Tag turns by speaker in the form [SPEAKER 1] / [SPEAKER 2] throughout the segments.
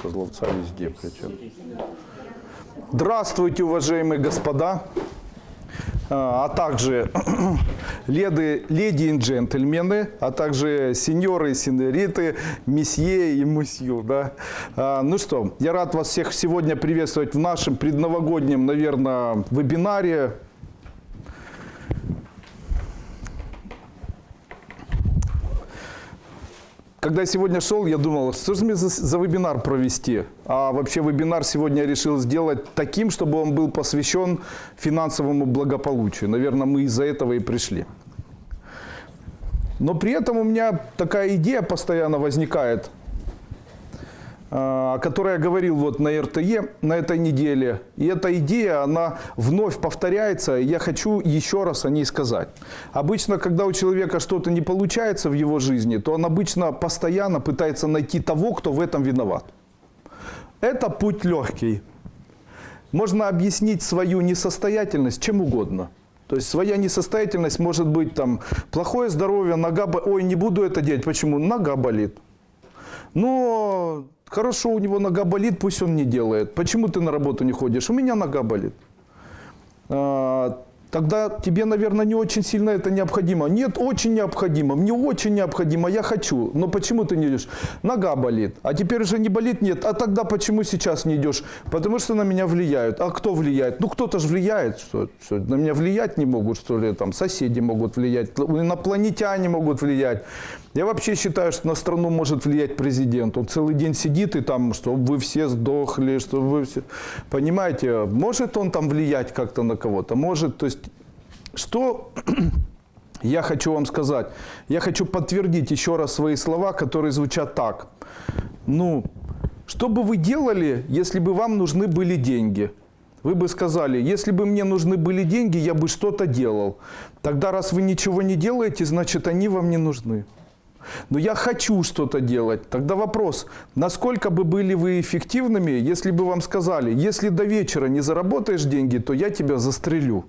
[SPEAKER 1] Козловца везде причем. Здравствуйте, уважаемые господа, а также леди и джентльмены, а также сеньоры и сеньориты, месье и мусью. Да? Ну что, я рад вас всех сегодня приветствовать в нашем предновогоднем, наверное, вебинаре. Когда я сегодня шел, я думал, что же мне за вебинар провести. А вообще вебинар сегодня я решил сделать таким, чтобы он был посвящен финансовому благополучию. Наверное, мы из-за этого и пришли. Но при этом у меня такая идея постоянно возникает, о которой я говорил вот на РТЕ на этой неделе. И эта идея, она вновь повторяется, и я хочу еще раз о ней сказать. Обычно, когда у человека что-то не получается в его жизни, то он обычно постоянно пытается найти того, кто в этом виноват. Это путь легкий. Можно объяснить свою несостоятельность чем угодно. То есть своя несостоятельность может быть там плохое здоровье, нога болит. Ой, не буду это делать. Почему? Нога болит. Но хорошо, у него нога болит, пусть он не делает. Почему ты на работу не ходишь? У меня нога болит. Тогда тебе, наверное, не очень сильно это необходимо. Нет, очень необходимо. Мне очень необходимо, я хочу. Но почему ты не идешь? Нога болит. А теперь уже не болит? Нет. А тогда почему сейчас не идешь? Потому что на меня влияют. А кто влияет? Ну, кто-то же влияет. Что, на меня влиять не могут, что ли? Там соседи могут влиять, инопланетяне могут влиять. Я вообще считаю, что на страну может влиять президент. Он целый день сидит и там, чтобы вы все сдохли, чтобы вы все... Понимаете, может он там влиять как-то на кого-то? Может, то есть, что я хочу вам сказать? Я хочу подтвердить еще раз свои слова, которые звучат так. Ну, что бы вы делали, если бы вам нужны были деньги? Вы бы сказали, если бы мне нужны были деньги, я бы что-то делал. Тогда, раз вы ничего не делаете, значит, они вам не нужны. Но я хочу что-то делать. Тогда вопрос, насколько бы были вы эффективными, если бы вам сказали, если до вечера не заработаешь деньги, то я тебя застрелю.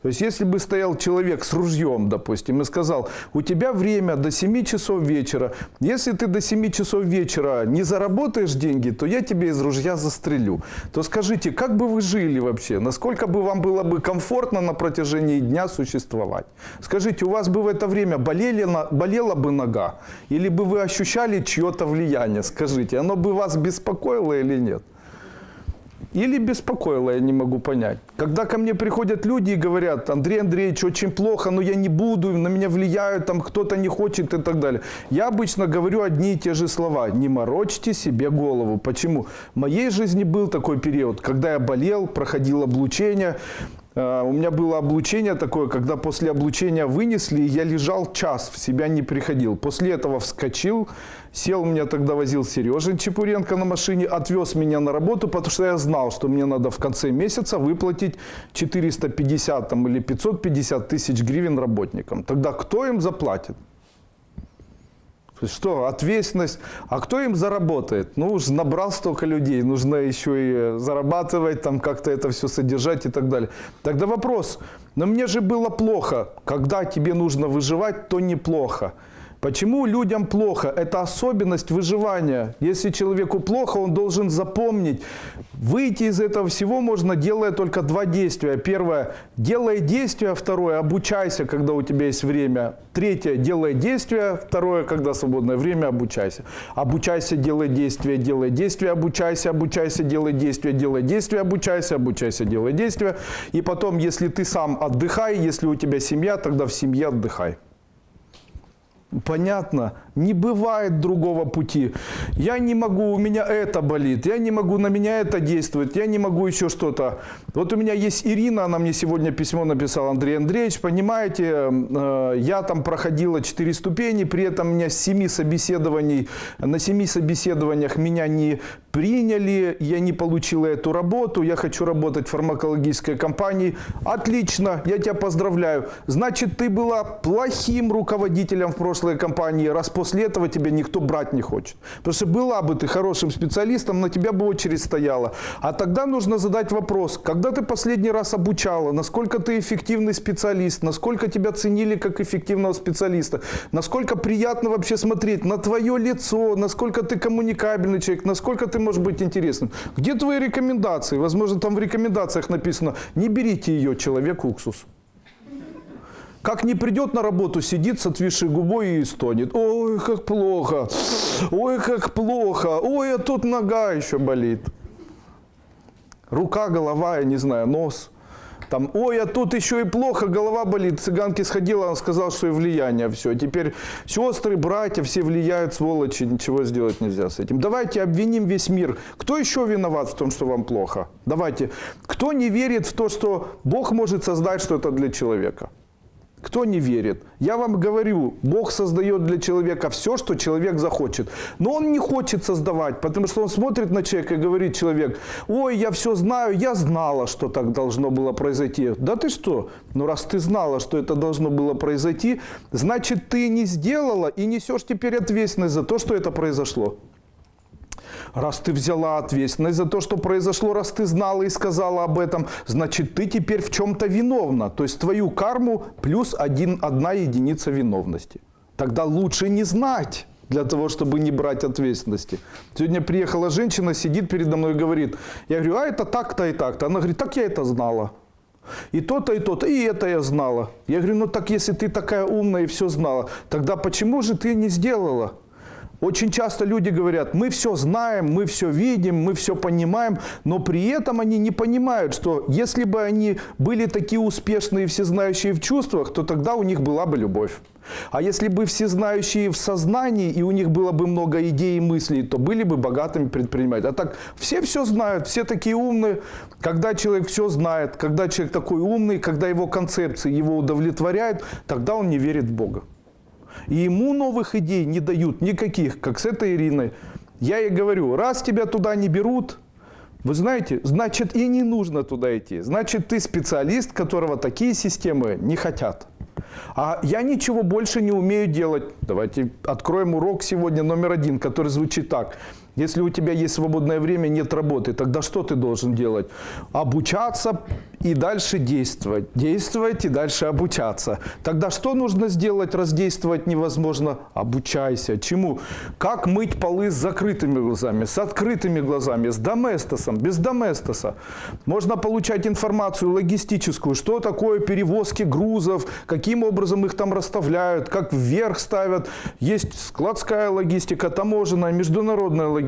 [SPEAKER 1] То есть, если бы стоял человек с ружьем, допустим, и сказал, у тебя время до 7 часов вечера, если ты до 7 часов вечера не заработаешь деньги, то я тебя из ружья застрелю. То скажите, как бы вы жили вообще? Насколько бы вам было бы комфортно на протяжении дня существовать? Скажите, у вас бы в это время болела бы нога? Или бы вы ощущали чье-то влияние? Скажите, оно бы вас беспокоило или нет? Или беспокоило, я не могу понять. Когда ко мне приходят люди и говорят, Андрей Андреевич, очень плохо, но я не буду, на меня влияют, там кто-то не хочет и так далее. Я обычно говорю одни и те же слова. Не морочьте себе голову. Почему? В моей жизни был такой период, когда я болел, проходил облучение. У меня было облучение такое, когда после облучения вынесли, и я лежал час, в себя не приходил. После этого вскочил, сел, меня тогда возил Сережа Чепуренко на машине, отвез меня на работу, потому что я знал, что мне надо в конце месяца выплатить 450 там, или 550 тысяч гривен работникам. Тогда кто им заплатит? Что, ответственность? А кто им заработает? Ну, уж набрал столько людей, нужно еще и зарабатывать, там как-то это все содержать и так далее. Тогда вопрос, но мне же было плохо. Когда тебе нужно выживать, то неплохо. Почему людям плохо? Это особенность выживания. Если человеку плохо, он должен запомнить. Выйти из этого всего можно, делая только два действия. Первое – делай действия. Второе – обучайся, когда у тебя есть время. Третье – делай действия. Второе – когда свободное время, обучайся. Обучайся, делай действия, обучайся, обучайся, делай действия, обучайся, обучайся, делай действия. И потом, если ты сам отдыхай, если у тебя семья, тогда в семье отдыхай. Понятно? Не бывает другого пути. Я не могу, у меня это болит, я не могу, на меня это действует, я не могу еще что-то. Вот у меня есть Ирина, она мне сегодня письмо написала, Андрей Андреевич, понимаете, я там проходила 4 ступени, при этом у меня с 7 собеседований, на 7 собеседованиях меня не приняли, я не получила эту работу, я хочу работать в фармакологической компании. Отлично, я тебя поздравляю. Значит, ты была плохим руководителем в прошлой компании, раз после этого тебя никто брать не хочет. Потому что была бы ты хорошим специалистом, на тебя бы очередь стояла. А тогда нужно задать вопрос, когда ты последний раз обучала, насколько ты эффективный специалист, насколько тебя ценили как эффективного специалиста, насколько приятно вообще смотреть на твое лицо, насколько ты коммуникабельный человек, насколько ты можешь быть интересным. Где твои рекомендации? Возможно, там в рекомендациях написано, не берите ее, человек уксус. Как не придет на работу, сидит с отвисшей губой и стонет. Ой, как плохо, ой, как плохо, ой, а тут нога еще болит. Рука, голова, я не знаю, нос. Там, ой, а тут еще и плохо, голова болит. Цыганке сходила, он сказал, что и влияние все. Теперь сестры, братья, все влияют, сволочи, ничего сделать нельзя с этим. Давайте обвиним весь мир. Кто еще виноват в том, что вам плохо? Давайте. Кто не верит в то, что Бог может создать что-то для человека? Кто не верит? Я вам говорю, Бог создает для человека все, что человек захочет. Но он не хочет создавать, потому что он смотрит на человека и говорит человек, ой, я все знаю, я знала, что так должно было произойти. Да ты что? Ну раз ты знала, что это должно было произойти, значит ты не сделала и несешь теперь ответственность за то, что это произошло. Раз ты взяла ответственность за то, что произошло, раз ты знала и сказала об этом, значит, ты теперь в чем-то виновна. То есть твою карму плюс одна единица виновности. Тогда лучше не знать, для того, чтобы не брать ответственности. Сегодня приехала женщина, сидит передо мной и говорит, я говорю, а это так-то и так-то. Она говорит, так я это знала. И то-то, и это я знала. Я говорю, ну так если ты такая умная и все знала, тогда почему же ты не сделала? Очень часто люди говорят, мы все знаем, мы все видим, мы все понимаем, но при этом они не понимают, что если бы они были такие успешные и всезнающие в чувствах, то тогда у них была бы любовь. А если бы всезнающие в сознании, и у них было бы много идей и мыслей, то были бы богатыми предпринимателями. А так все знают, все такие умные. Когда человек все знает, когда человек такой умный, когда его концепции его удовлетворяют, тогда он не верит в Бога. И ему новых идей не дают никаких, как с этой Ириной. Я ей говорю, раз тебя туда не берут, вы знаете, значит и не нужно туда идти. Значит, ты специалист, которого такие системы не хотят. А я ничего больше не умею делать. Давайте откроем урок сегодня номер 1, который звучит так. Если у тебя есть свободное время, нет работы, тогда что ты должен делать? Обучаться и дальше действовать. Действовать и дальше обучаться. Тогда что нужно сделать, раз действовать невозможно? Обучайся. Чему? Как мыть полы с закрытыми глазами, с открытыми глазами, с доместосом, без доместоса. Можно получать информацию логистическую, что такое перевозки грузов, каким образом их там расставляют, как вверх ставят. Есть складская логистика, таможенная, международная логистика.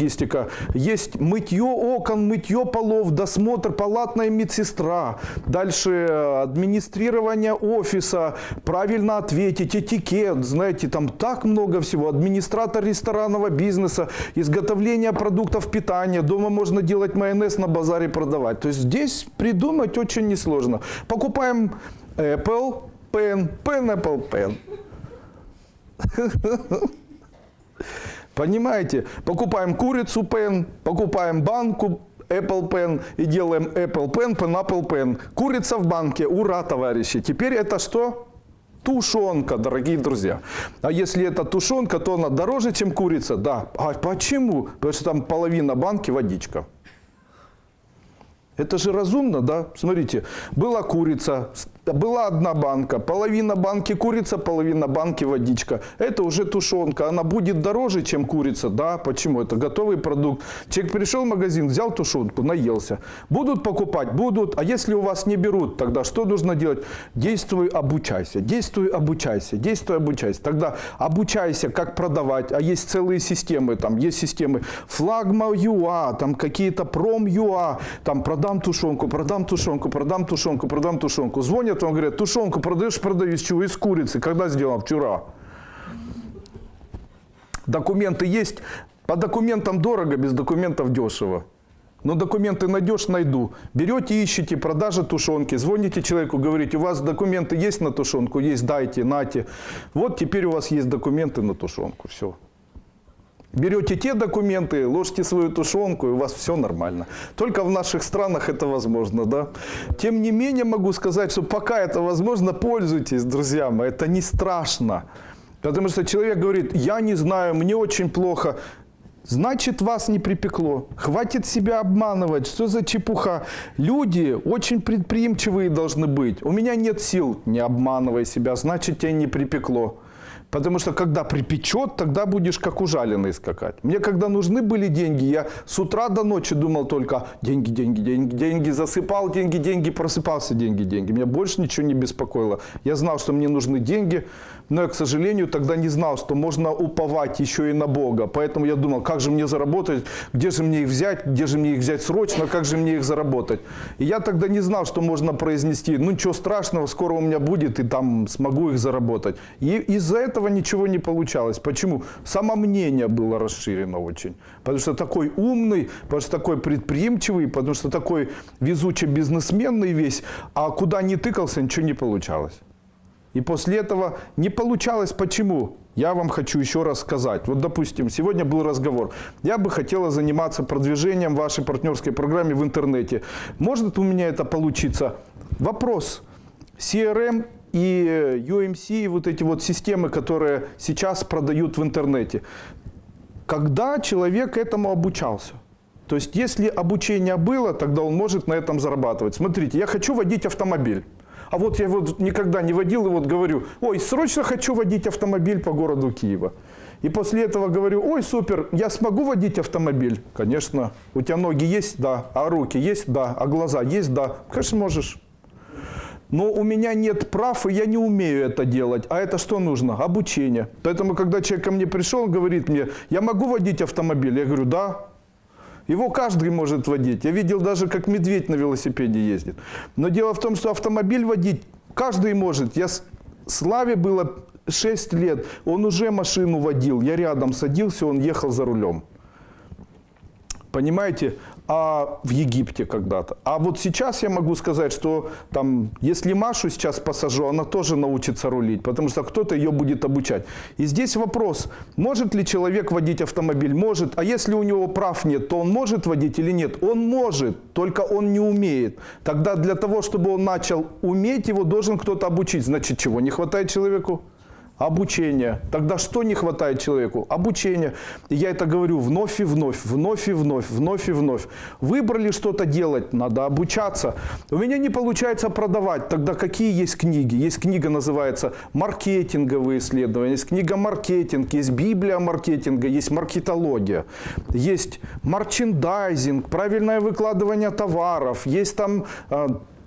[SPEAKER 1] Есть мытье окон, мытье полов, досмотр, палатная медсестра. Дальше администрирование офиса, правильно ответить, этикет, знаете, там так много всего. Администратор ресторанного бизнеса, изготовление продуктов питания. Дома можно делать майонез, на базаре продавать. То есть здесь придумать очень несложно. Покупаем Apple Pen, Apple Pen. Понимаете? Покупаем курицу Pen, покупаем банку Apple Pen и делаем Apple Pen, Apple Pen. Курица в банке. Ура, товарищи. Теперь это что? Тушенка, дорогие друзья. А если это тушенка, то она дороже, чем курица? Да. А почему? Потому что там половина банки водичка. Это же разумно, да? Смотрите, была курица, была одна банка, половина банки курица, половина банки водичка. Это уже тушенка, она будет дороже, чем курица, да? Почему? Это готовый продукт. Человек пришел в магазин, взял тушенку, наелся. Будут покупать? Будут. А если у вас не берут, тогда что нужно делать? Действуй, обучайся. Действуй, обучайся. Действуй, обучайся. Тогда обучайся, как продавать. А есть целые системы. Там есть системы Флагма.юа, там какие-то Пром.юа, там продам тушенку, продам тушенку, продам тушенку, продам тушенку. Звонят, он говорит, тушенку продаешь, продаю из чего? Из курицы. Когда сделал? Вчера. Документы есть. По документам дорого, без документов дешево. Но документы найдешь, найду. Берете, ищете, продажа тушенки. Звоните человеку, говорите, у вас документы есть на тушенку? Есть, дайте, нате. Вот теперь у вас есть документы на тушенку. Все. Берете те документы, ложите свою тушенку, и у вас все нормально. Только в наших странах это возможно, да. Тем не менее, могу сказать, что пока это возможно, пользуйтесь, друзья мои, это не страшно. Потому что человек говорит, я не знаю, мне очень плохо. Значит, вас не припекло. Хватит себя обманывать. Что за чепуха? Люди очень предприимчивые должны быть. У меня нет сил. Не обманывай себя. Значит, тебя не припекло. Потому что когда припечет, тогда будешь как ужаленный скакать. Мне когда нужны были деньги, я с утра до ночи думал только деньги, деньги, деньги, деньги. Засыпал деньги, деньги, просыпался деньги, деньги. Меня больше ничего не беспокоило. Я знал, что мне нужны деньги, но я, к сожалению, тогда не знал, что можно уповать еще и на Бога. Поэтому я думал, как же мне заработать, где же мне их взять, где же мне их взять срочно, как же мне их заработать. И я тогда не знал, что можно произнести, ну ничего страшного, скоро у меня будет, и там смогу их заработать. И из-за этого ничего не получалось. Почему? Самомнение было расширено очень. Потому что такой умный, потому что такой предприимчивый, потому что такой везучий бизнесменный весь, а куда ни тыкался, ничего не получалось. И после этого не получалось. Почему? Я вам хочу еще раз сказать. Вот, допустим, сегодня был разговор. Я бы хотела заниматься продвижением вашей партнерской программы в интернете. Может у меня это получиться? Вопрос. CRM и UMC, вот эти вот системы, которые сейчас продают в интернете. Когда человек этому обучался? То есть, если обучение было, тогда он может на этом зарабатывать. Смотрите, я хочу водить автомобиль. А вот я вот никогда не водил и вот говорю, ой, срочно хочу водить автомобиль по городу Киева. И после этого говорю, ой, супер, я смогу водить автомобиль? Конечно. У тебя ноги есть? Да. А руки есть? Да. А глаза есть? Да. Конечно, можешь. Но у меня нет прав, и я не умею это делать. А это что нужно? Обучение. Поэтому, когда человек ко мне пришел, он говорит мне, я могу водить автомобиль? Я говорю, да. Его каждый может водить. Я видел даже, как медведь на велосипеде ездит. Но дело в том, что автомобиль водить каждый может. Славе было 6 лет, он уже машину водил. Я рядом садился, он ехал за рулем. Понимаете? А в Египте когда-то. А вот сейчас я могу сказать, что там, если Машу сейчас посажу, она тоже научится рулить, потому что кто-то ее будет обучать. И здесь вопрос, может ли человек водить автомобиль? Может. А если у него прав нет, то он может водить или нет? Он может, только он не умеет. Тогда для того, чтобы он начал уметь, его должен кто-то обучить. Значит, чего не хватает человеку? Обучение. Тогда что не хватает человеку? Обучение. И я это говорю вновь и вновь, вновь и вновь, вновь и вновь. Выбрали что-то делать, надо обучаться. У меня не получается продавать. Тогда какие есть книги? Есть книга, называется «Маркетинговые исследования», есть книга «Маркетинг», есть Библия маркетинга, есть маркетология, есть мерчендайзинг, правильное выкладывание товаров, есть там...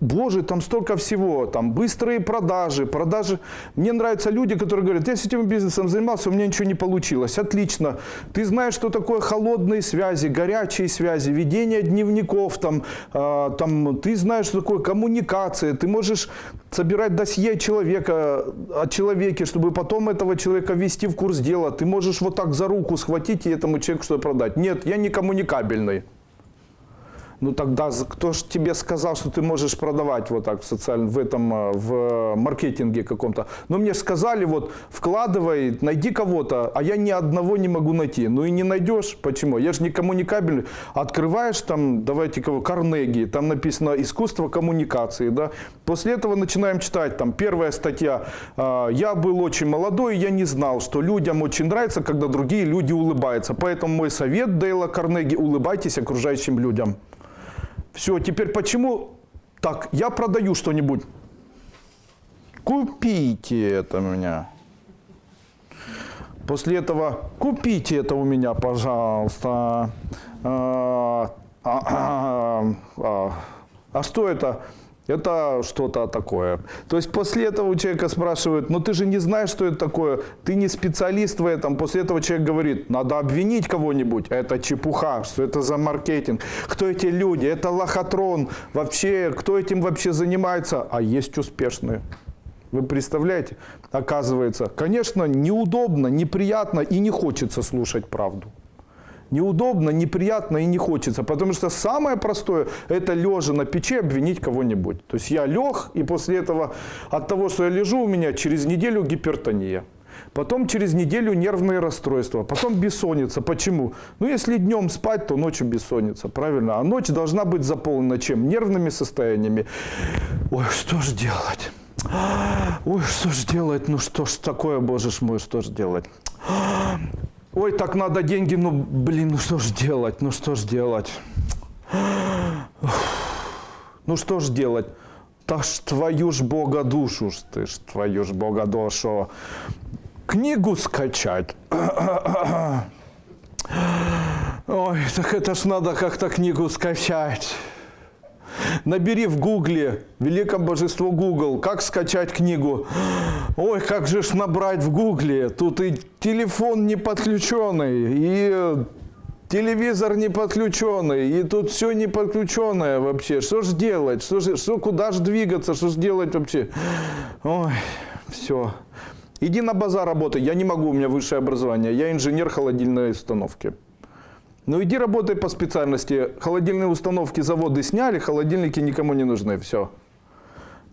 [SPEAKER 1] Боже, там столько всего, там быстрые продажи. Мне нравятся люди, которые говорят, я с этим бизнесом занимался, у меня ничего не получилось. Отлично. Ты знаешь, что такое холодные связи, горячие связи, ведение дневников, ты знаешь, что такое коммуникация. Ты можешь собирать досье человека, о человеке, чтобы потом этого человека ввести в курс дела. Ты можешь вот так за руку схватить и этому человеку что-то продать. Нет, я не коммуникабельный. Ну тогда кто же тебе сказал, что ты можешь продавать вот так в маркетинге каком-то? Ну мне же сказали, вот вкладывай, найди кого-то, а я ни одного не могу найти. Ну и не найдешь. Почему? Я же не коммуникабельный. Открываешь там, давайте кого, Карнеги, там написано «Искусство коммуникации». Да? После этого начинаем читать, там первая статья. Я был очень молодой, я не знал, что людям очень нравится, когда другие люди улыбаются. Поэтому мой совет Дейла Карнеги – улыбайтесь окружающим людям. Все, теперь почему так? Я продаю что-нибудь. Купите это у меня. После этого купите это у меня, пожалуйста. А что это? Это что-то такое. То есть после этого у человека спрашивают, ну ты же не знаешь, что это такое, ты не специалист в этом. После этого человек говорит, надо обвинить кого-нибудь. Это чепуха, что это за маркетинг. Кто эти люди? Это лохотрон. Вообще, кто этим вообще занимается? А есть успешные. Вы представляете? Оказывается, конечно, неудобно, неприятно и не хочется слушать правду. Неудобно, неприятно и не хочется. Потому что самое простое – это лежа на печи обвинить кого-нибудь. То есть я лег, и после этого от того, что я лежу, у меня через неделю гипертония. Потом через неделю нервные расстройства, потом бессонница. Почему? Ну, если днем спать, то ночью бессонница, правильно? А ночь должна быть заполнена чем? Нервными состояниями. Ой, что же делать? Ой, что же делать? Ну, что ж такое, боже ж мой, что же делать? Ой, так надо деньги, ну, блин, ну, что же делать? Ну, что же делать? Ну, что ж делать? Та ж твою ж бога душу, ты ж твою ж бога душу. Книгу скачать. Ой, так это ж надо как-то книгу скачать. Набери в гугле, великое божество Google, как скачать книгу. Ой, как же ж набрать в гугле. Тут и телефон не подключенный, и телевизор не подключенный, и тут все не подключенное вообще. Что ж делать? Куда ж двигаться? Что ж делать вообще? Ой, все. Иди на базар работай. Я не могу, у меня высшее образование. Я инженер холодильной установки. Ну иди работай по специальности. Холодильные установки заводы сняли, холодильники никому не нужны. Все.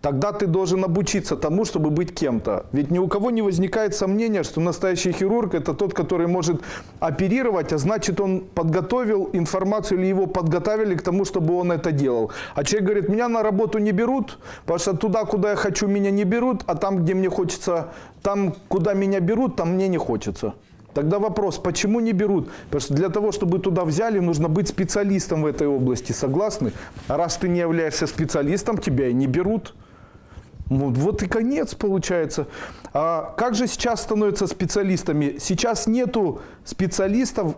[SPEAKER 1] Тогда ты должен обучиться тому, чтобы быть кем-то. Ведь ни у кого не возникает сомнения, что настоящий хирург – это тот, который может оперировать, а значит, он подготовил информацию или его подготовили к тому, чтобы он это делал. А человек говорит, меня на работу не берут, потому что туда, куда я хочу, меня не берут, а там, где мне хочется, там, куда меня берут, там мне не хочется. Тогда вопрос, почему не берут? Потому что для того, чтобы туда взяли, нужно быть специалистом в этой области, согласны? А раз ты не являешься специалистом, тебя и не берут. Вот и конец получается. А как же сейчас становятся специалистами? Сейчас нет специалистов,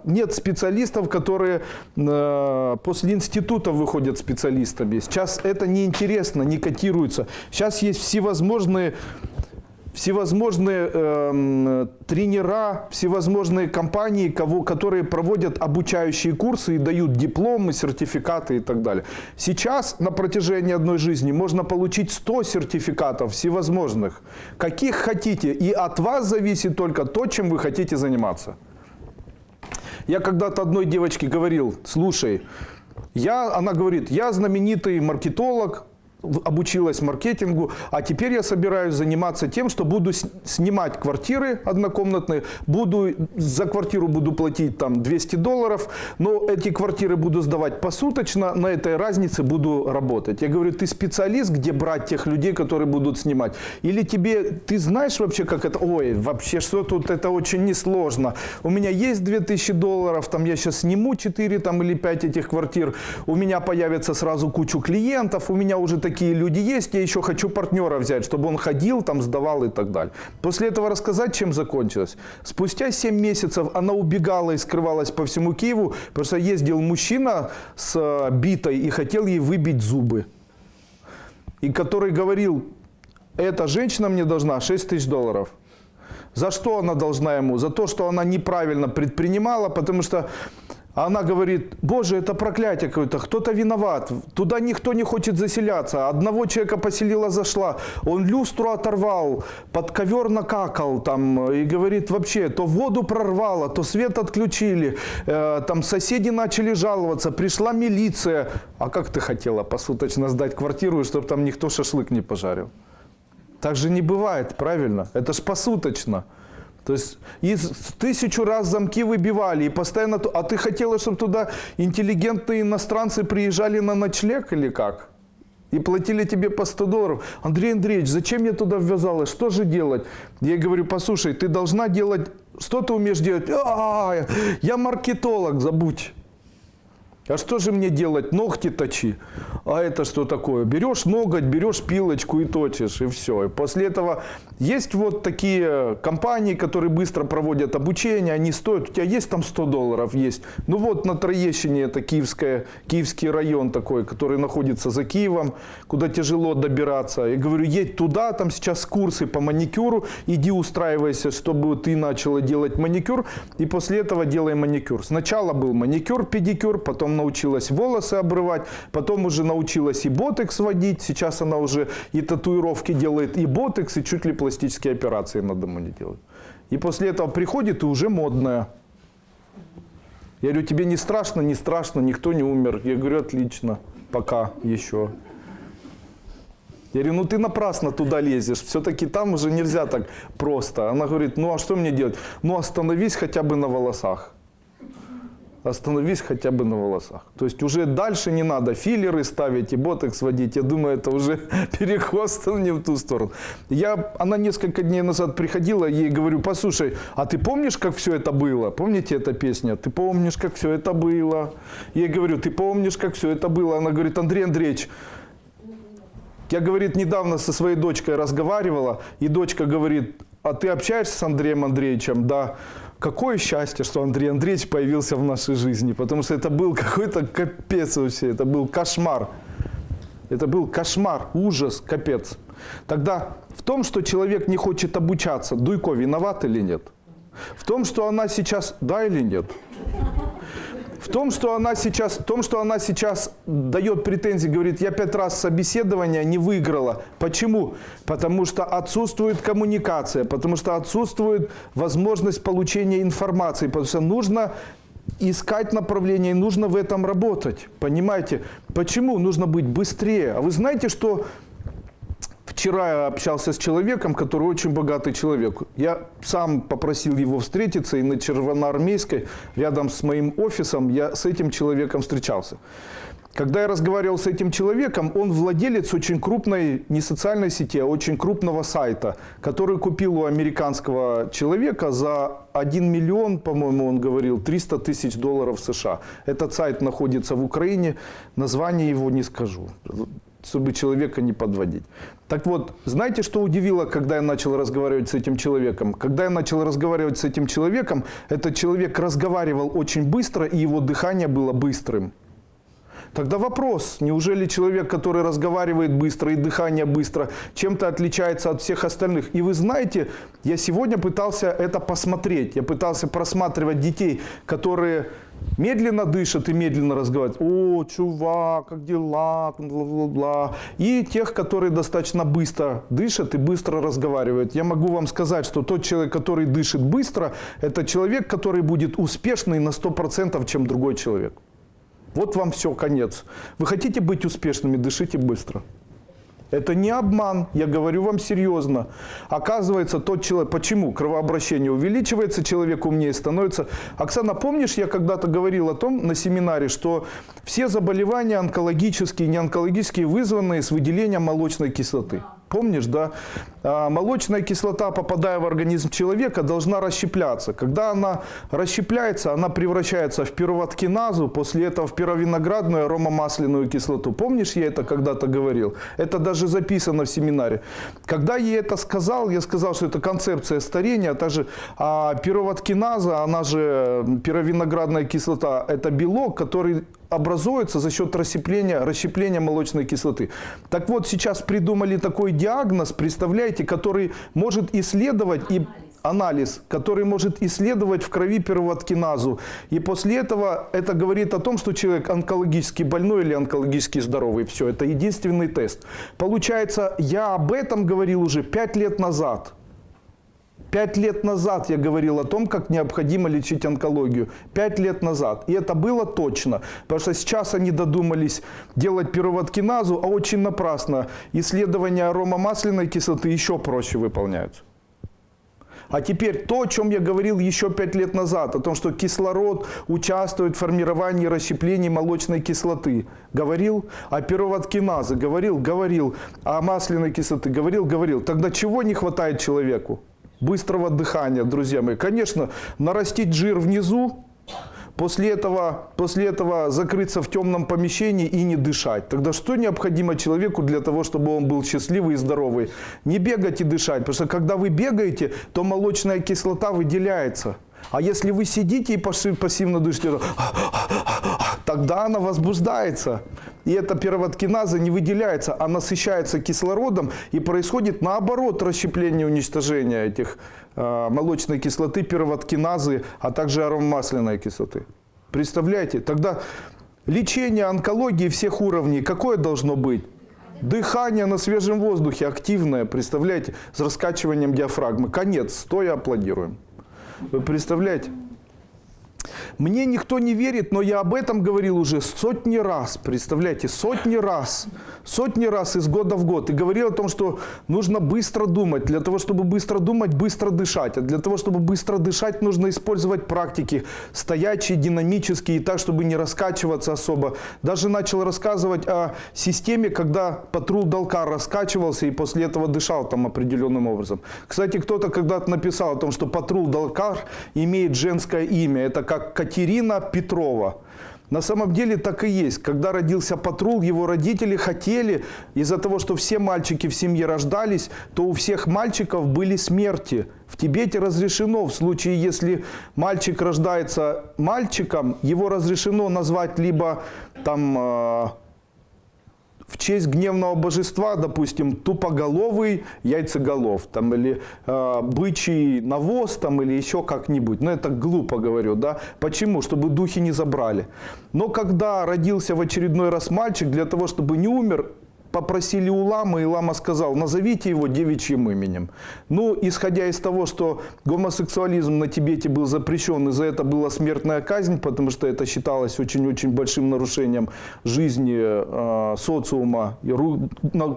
[SPEAKER 1] которые после института выходят специалистами. Сейчас это неинтересно, не котируется. Сейчас есть всевозможные тренера, всевозможные компании, которые проводят обучающие курсы и дают дипломы, сертификаты и так далее. Сейчас на протяжении одной жизни можно получить 100 сертификатов всевозможных, каких хотите, и от вас зависит только то, чем вы хотите заниматься. Я когда-то одной девочке говорил, слушай, она говорит, я знаменитый маркетолог, обучилась маркетингу, а теперь я собираюсь заниматься тем, что буду снимать квартиры однокомнатные, за квартиру буду платить там $200, но эти квартиры буду сдавать посуточно, на этой разнице буду работать. Я говорю, ты специалист, где брать тех людей, которые будут снимать? Или ты знаешь вообще, как это? Ой, вообще, что тут, это очень несложно. У меня есть $2000, там я сейчас сниму 4 там, или 5 этих квартир, у меня появится сразу кучу клиентов, у меня уже такие люди есть, я еще хочу партнера взять, чтобы он ходил, там сдавал и так далее. После этого рассказать, чем закончилось. Спустя 7 месяцев она убегала и скрывалась по всему Киеву, потому что ездил мужчина с битой и хотел ей выбить зубы. И который говорил, эта женщина мне должна $6000. За что она должна ему? За то, что она неправильно предпринимала, потому что она говорит, боже, это проклятие какое-то, кто-то виноват, туда никто не хочет заселяться, одного человека поселила, зашла, он люстру оторвал, под ковер накакал там, и говорит, вообще, то воду прорвало, то свет отключили, там соседи начали жаловаться, пришла милиция. А как ты хотела посуточно сдать квартиру, чтобы там никто шашлык не пожарил? Так же не бывает, правильно? Это ж посуточно. То есть 1000 раз замки выбивали и постоянно... А ты хотела, чтобы туда интеллигентные иностранцы приезжали на ночлег или как? И платили тебе по $100. Андрей Андреевич, зачем я туда ввязалась? Что же делать? Я говорю, послушай, ты должна делать... Что ты умеешь делать? Я маркетолог, забудь. А что же мне делать? Ногти точи. А это что такое? Берешь ноготь, берешь пилочку и точишь, и все. И после этого есть вот такие компании, которые быстро проводят обучение, они стоят, у тебя есть там $100? Есть. Ну вот на Троещине, это Киевский район такой, который находится за Киевом, куда тяжело добираться. Я говорю, едь туда, там сейчас курсы по маникюру, иди устраивайся, чтобы ты начала делать маникюр, и после этого делай маникюр. Сначала был маникюр, педикюр, потом научилась волосы обрывать, потом уже научилась и ботекс вводить, сейчас она уже и татуировки делает, и ботекс, и чуть ли пластические операции на дому не делает. И после этого приходит и уже модная. Я говорю, тебе не страшно? Не страшно, никто не умер. Я говорю, отлично, пока еще. Я говорю, ну ты напрасно туда лезешь, все-таки там уже нельзя так просто. Она говорит, ну а что мне делать? Ну остановись хотя бы на волосах. Остановись хотя бы на волосах. То есть уже дальше не надо филлеры ставить и ботокс вводить. Я думаю, это уже переход не в ту сторону. Она несколько дней назад приходила, ей говорю, послушай, а ты помнишь, как все это было? Помните эта песня? Ты помнишь, как все это было? Я говорю, ты помнишь, как все это было? Она говорит, Андрей Андреевич, я, говорит, недавно со своей дочкой разговаривала, и дочка говорит, а ты общаешься с Андреем Андреевичем? Да. Какое счастье, что Андрей Андреевич появился в нашей жизни, потому что это был какой-то капец вообще, это был кошмар. Это был кошмар, ужас, капец. Тогда в том, что человек не хочет обучаться, Дуйко виноват или нет? В том, что она сейчас, да или нет? В том, что она сейчас дает претензии, говорит, я 5 раз собеседование не выиграла. Почему? Потому что отсутствует коммуникация, потому что отсутствует возможность получения информации, потому что нужно искать направление, нужно в этом работать. Понимаете? Почему? Нужно быть быстрее. А вы знаете, что вчера я общался с человеком, который очень богатый человек. Я сам попросил его встретиться, и на Червоноармейской, рядом с моим офисом, я с этим человеком встречался. Когда я разговаривал с этим человеком, он владелец очень крупной, не социальной сети, а очень крупного сайта, который купил у американского человека за 1 миллион, по-моему, он говорил, 300 тысяч долларов США. Этот сайт находится в Украине, название его не скажу, чтобы человека не подводить. Так вот, знаете, что удивило, когда я начал разговаривать с этим человеком? Когда я начал разговаривать с этим человеком, этот человек разговаривал очень быстро, и его дыхание было быстрым. Тогда вопрос, неужели человек, который разговаривает быстро и дыхание быстро, чем-то отличается от всех остальных? И вы знаете, я сегодня пытался это посмотреть. Я пытался просматривать детей, которые медленно дышат и медленно разговаривают. О, чувак, как дела? Бла-бла-бла. И тех, которые достаточно быстро дышат и быстро разговаривают. Я могу вам сказать, что тот человек, который дышит быстро, это человек, который будет успешный на 100%, чем другой человек. Вот вам все, конец. Вы хотите быть успешными, дышите быстро. Это не обман, я говорю вам серьезно. Оказывается, тот человек... Почему? Кровообращение увеличивается, человек умнее становится. Оксана, помнишь, я когда-то говорил о том на семинаре, что все заболевания онкологические, неонкологические, вызваны с выделением молочной кислоты. Помнишь, да? Молочная кислота, попадая в организм человека, должна расщепляться. Когда она расщепляется, она превращается в пироваткиназу, после этого в пировиноградную аромамасляную кислоту. Помнишь, я это когда-то говорил? Это даже записано в семинаре. Когда я это сказал, я сказал, что это концепция старения, также пироваткиназа, она же пировиноградная кислота, это белок, который образуется за счет расщепления молочной кислоты. Так вот, сейчас придумали такой диагноз, представляете, который может исследовать и анализ, который может исследовать в крови пироваткиназу. И после этого это говорит о том, что человек онкологически больной или онкологически здоровый. Все, это единственный тест. Получается, я об этом говорил уже 5 лет назад. 5 лет назад я говорил о том, как необходимо лечить онкологию. 5 лет назад. И это было точно. Потому что сейчас они додумались делать пироваткиназу, а очень напрасно. Исследования аромамасляной кислоты еще проще выполняются. А теперь то, о чем я говорил еще 5 лет назад, о том, что кислород участвует в формировании и расщеплении молочной кислоты. Говорил? А пироваткиназы? Говорил. А масляной кислоты? Говорил. Тогда чего не хватает человеку? Быстрого дыхания, друзья мои. Конечно, нарастить жир внизу, после этого закрыться в темном помещении и не дышать. Тогда что необходимо человеку для того, чтобы он был счастливый и здоровый? Не бегать и дышать, потому что когда вы бегаете, то молочная кислота выделяется. А если вы сидите и пассивно дышите, то тогда она возбуждается. И эта пироваткиназа не выделяется, а насыщается кислородом, и происходит наоборот расщепление, уничтожение этих молочной кислоты, пироваткиназы, а также аромамасляной кислоты. Представляете? Тогда лечение онкологии всех уровней какое должно быть? Дыхание на свежем воздухе, активное, представляете, с раскачиванием диафрагмы. Конец, стоя аплодируем. Вы представляете? Мне никто не верит, но я об этом говорил уже сотни раз. Представляете, сотни раз из года в год. И говорил о том, что нужно быстро думать. Для того, чтобы быстро думать, быстро дышать. А для того, чтобы быстро дышать, нужно использовать практики стоячие, динамические, так, чтобы не раскачиваться особо. Даже начал рассказывать о системе, когда Патрул Далкар раскачивался и после этого дышал там определенным образом. Кстати, кто-то когда-то написал о том, что Патрул Далкар имеет женское имя. Это как Катерина Петрова. На самом деле так и есть. Когда родился Патрул, его родители хотели, из-за того, что все мальчики в семье рождались, то у всех мальчиков были смерти. В Тибете разрешено, в случае, если мальчик рождается мальчиком, его разрешено назвать либо там... в честь гневного божества, допустим, тупоголовый яйцеголов, там, или бычий навоз, там, или еще как-нибудь. Но это глупо говорю, да? Почему? Чтобы духи не забрали. Но когда родился в очередной раз мальчик, для того, чтобы не умер, попросили у ламы, и лама сказал, назовите его девичьим именем. Ну, исходя из того, что гомосексуализм на Тибете был запрещен, и за это была смертная казнь, потому что это считалось очень-очень большим нарушением жизни социума, и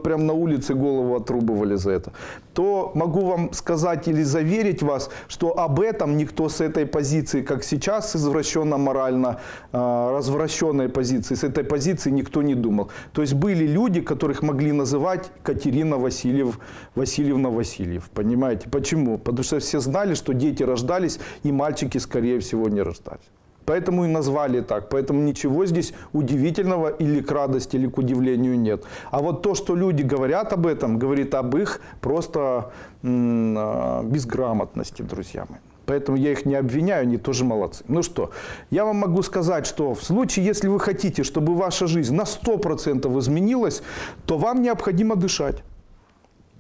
[SPEAKER 1] прямо на улице голову отрубывали за это, то могу вам сказать или заверить вас, что об этом никто с этой позиции, как сейчас, извращенно-морально развращенной позиции, с этой позиции никто не думал. То есть были люди, которых могли называть Катерина Васильевна Васильев. Понимаете? Почему? Потому что все знали, что дети рождались, и мальчики, скорее всего, не рождались. Поэтому и назвали так. Поэтому ничего здесь удивительного или к радости, или к удивлению нет. А вот то, что люди говорят об этом, говорит об их просто безграмотности, друзья мои. Поэтому я их не обвиняю, они тоже молодцы. Ну что, я вам могу сказать, что в случае, если вы хотите, чтобы ваша жизнь на 100% изменилась, то вам необходимо дышать.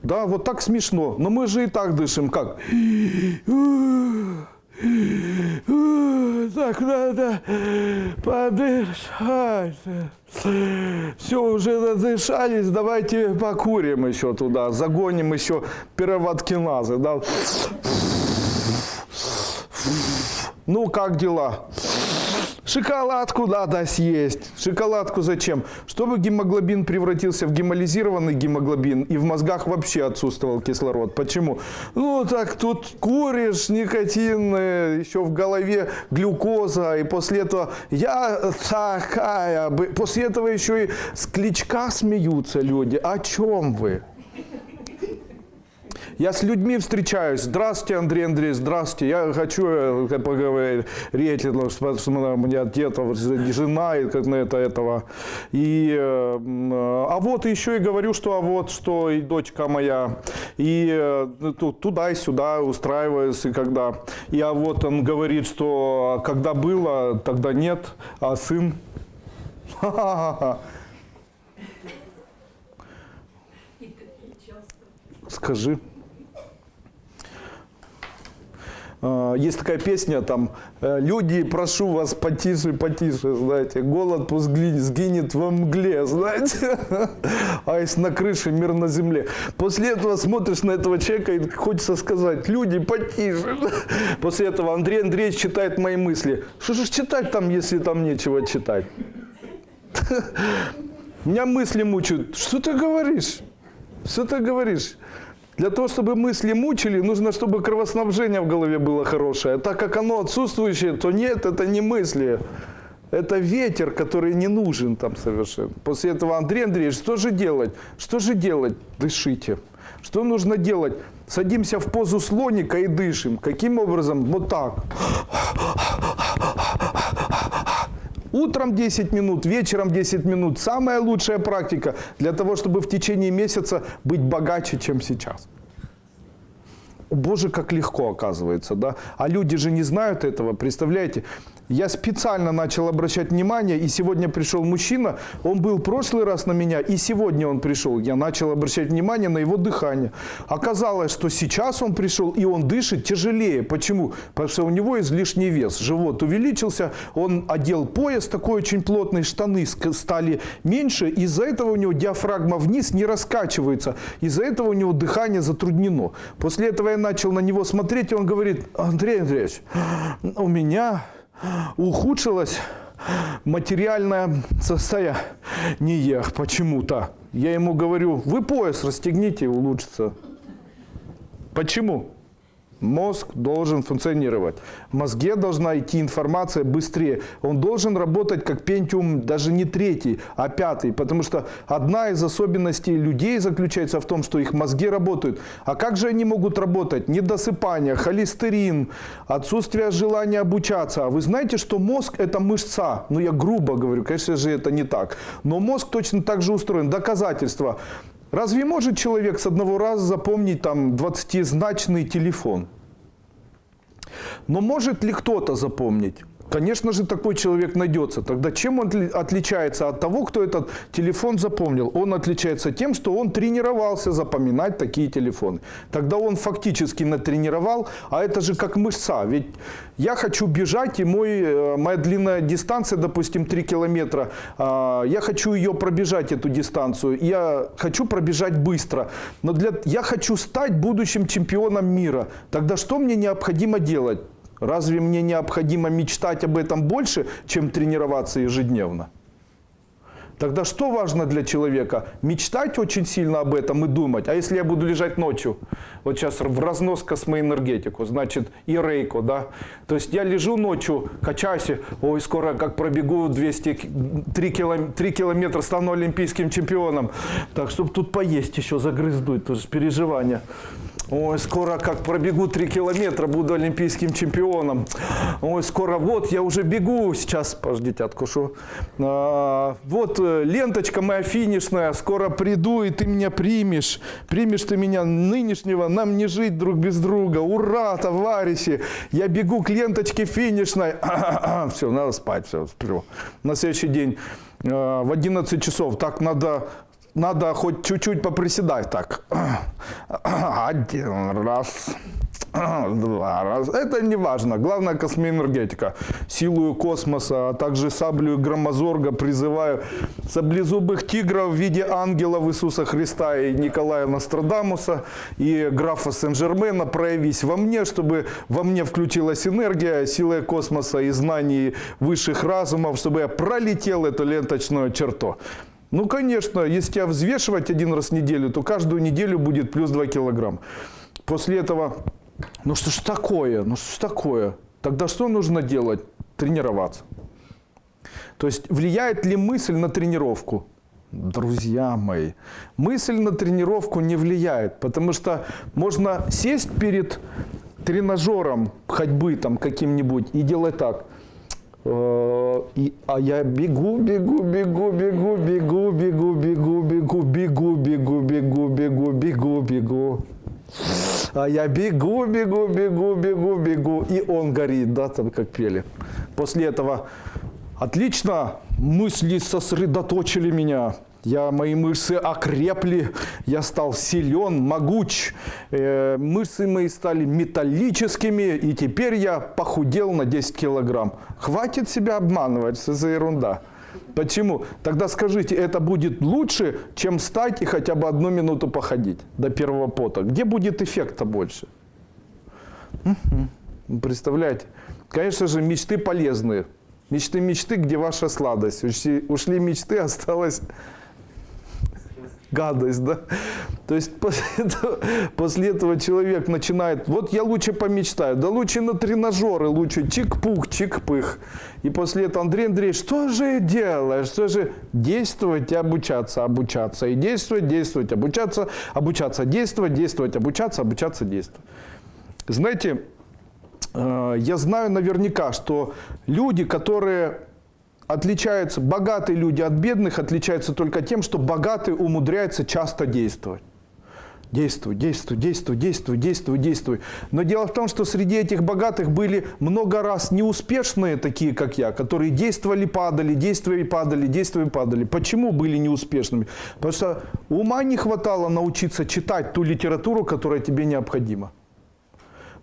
[SPEAKER 1] Да, вот так смешно, но мы же и так дышим, как? Так надо подышать. Все, уже надышались, давайте покурим еще туда, загоним еще пироваткиназы, да. Ну, как дела? Шоколадку надо съесть. Шоколадку зачем? Чтобы гемоглобин превратился в гемолизированный гемоглобин, и в мозгах вообще отсутствовал кислород. Почему? Ну, так тут куришь, никотин, еще в голове глюкоза, и после этого я такая. После этого еще и с кличка смеются люди. О чем вы? Я с людьми встречаюсь. Здравствуйте, Андрей Андреевич, здравствуйте. Я хочу поговорить, потому что у меня где-то жена, и как на этого. И, а вот еще и говорю, что а вот что и дочка моя. И туда и сюда устраиваюсь, и когда. И а вот он говорит, что когда было, тогда нет, а сын. Скажи. Есть такая песня, там, люди, прошу вас, потише, потише, знаете, голод пусть сгинет во мгле, знаете, а если на крыше, мир на земле. После этого смотришь на этого человека и хочется сказать, люди, потише. После этого Андрей Андреевич читает мои мысли. Что же читать там, если там нечего читать? Меня мысли мучают. Что ты говоришь? Что ты говоришь? Для того, чтобы мысли мучили, нужно, чтобы кровоснабжение в голове было хорошее. Так как оно отсутствующее, то нет, это не мысли. Это ветер, который не нужен там совершенно. После этого, Андрей Андреевич, что же делать? Что же делать? Дышите. Что нужно делать? Садимся в позу слоника и дышим. Каким образом? Вот так. Утром 10 минут, вечером 10 минут. Самая лучшая практика для того, чтобы в течение месяца быть богаче, чем сейчас. Боже, как легко оказывается, да? А люди же не знают этого, представляете? Я специально начал обращать внимание, и сегодня пришел мужчина, он был в прошлый раз на меня, и сегодня он пришел. Я начал обращать внимание на его дыхание. Оказалось, что сейчас он пришел, и он дышит тяжелее. Почему? Потому что у него излишний вес. Живот увеличился, он одел пояс такой очень плотный, штаны стали меньше, из-за этого у него диафрагма вниз не раскачивается, из-за этого у него дыхание затруднено. После этого я начал на него смотреть, и он говорит, Андрей Андреевич, у меня ухудшилось материальное состояние почему-то. Я ему говорю, вы пояс расстегните, улучшится. Почему? Мозг должен функционировать. В мозге должна идти информация быстрее. Он должен работать как Pentium, даже не 3, а 5. Потому что одна из особенностей людей заключается в том, что их мозги работают. А как же они могут работать? Недосыпание, холестерин, отсутствие желания обучаться. А вы знаете, что мозг – это мышца? Ну, я грубо говорю, конечно же, это не так. Но мозг точно так же устроен. Доказательства. Разве может человек с одного раза запомнить там 20-значный телефон? Но может ли кто-то запомнить? Конечно же, такой человек найдется. Тогда чем он отличается от того, кто этот телефон запомнил? Он отличается тем, что он тренировался запоминать такие телефоны. Тогда он фактически натренировал, а это же как мышца. Ведь я хочу бежать, и моя длинная дистанция, допустим, 3 километра, я хочу ее пробежать, эту дистанцию. Я хочу пробежать быстро. Но я хочу стать будущим чемпионом мира. Тогда что мне необходимо делать? Разве мне необходимо мечтать об этом больше, чем тренироваться ежедневно? Тогда что важно для человека? Мечтать очень сильно об этом и думать. А если я буду лежать ночью? Вот сейчас в разнос космоэнергетику, значит, и рейко, да? То есть я лежу ночью, качаюсь, ой, скоро как пробегу 3 километра, стану олимпийским чемпионом. Так, чтобы тут поесть еще, загрыздуть, тоже переживания. Ой, скоро как пробегу 3 километра, буду олимпийским чемпионом. Ой, скоро вот я уже бегу. Сейчас, подождите, откушу. Вот ленточка моя финишная. Скоро приду, и ты меня примешь. Примешь ты меня нынешнего. Нам не жить друг без друга. Ура, товарищи. Я бегу к ленточке финишной. Все, надо спать. Все, сплю. На следующий день в 11 часов. Так надо хоть чуть-чуть поприседать. Так. 1 раз, 2 раза. Это не важно. Главное космоэнергетика. Силою космоса, а также саблею Громозорга призываю саблезубых тигров в виде ангелов Иисуса Христа и Николая Нострадамуса и графа Сен-Жермена проявись во мне, чтобы во мне включилась энергия, сила космоса и знаний высших разумов, чтобы я пролетел эту ленточную черту. Ну, конечно, если тебя взвешивать 1 раз в неделю, то каждую неделю будет плюс 2 килограмма. После этого, ну что ж такое, Тогда что нужно делать? Тренироваться. То есть влияет ли мысль на тренировку? Друзья мои, мысль на тренировку не влияет, потому что можно сесть перед тренажером ходьбы там каким-нибудь и делать так. А я бегу. А я бегу. И он горит, да, там как пели. После этого отлично, мысли сосредоточили меня. Мои мышцы окрепли, я стал силен, могуч, мышцы мои стали металлическими, и теперь я похудел на 10 килограмм. Хватит себя обманывать, что за ерунда. Почему? Тогда скажите, это будет лучше, чем встать и хотя бы 1 минуту походить до первого пота? Где будет эффекта больше? Представляете? Конечно же, мечты полезные. Мечты, где ваша сладость. Ушли мечты, осталась гадость, да? То есть после этого человек начинает, вот я лучше помечтаю, да лучше на тренажеры, лучше чик-пух, чик-пых. И после этого, Андрей Андреевич, что же делаешь? Что же действовать и обучаться, и действовать, обучаться, действовать, обучаться, действовать. Знаете, я знаю наверняка, что люди, которые отличаются, богатые люди от бедных, отличаются только тем, что богатые умудряются часто действовать. Действуй. Но дело в том, что среди этих богатых были много раз неуспешные, такие как я, которые действовали, падали. Почему были неуспешными? Потому что ума не хватало научиться читать ту литературу, которая тебе необходима.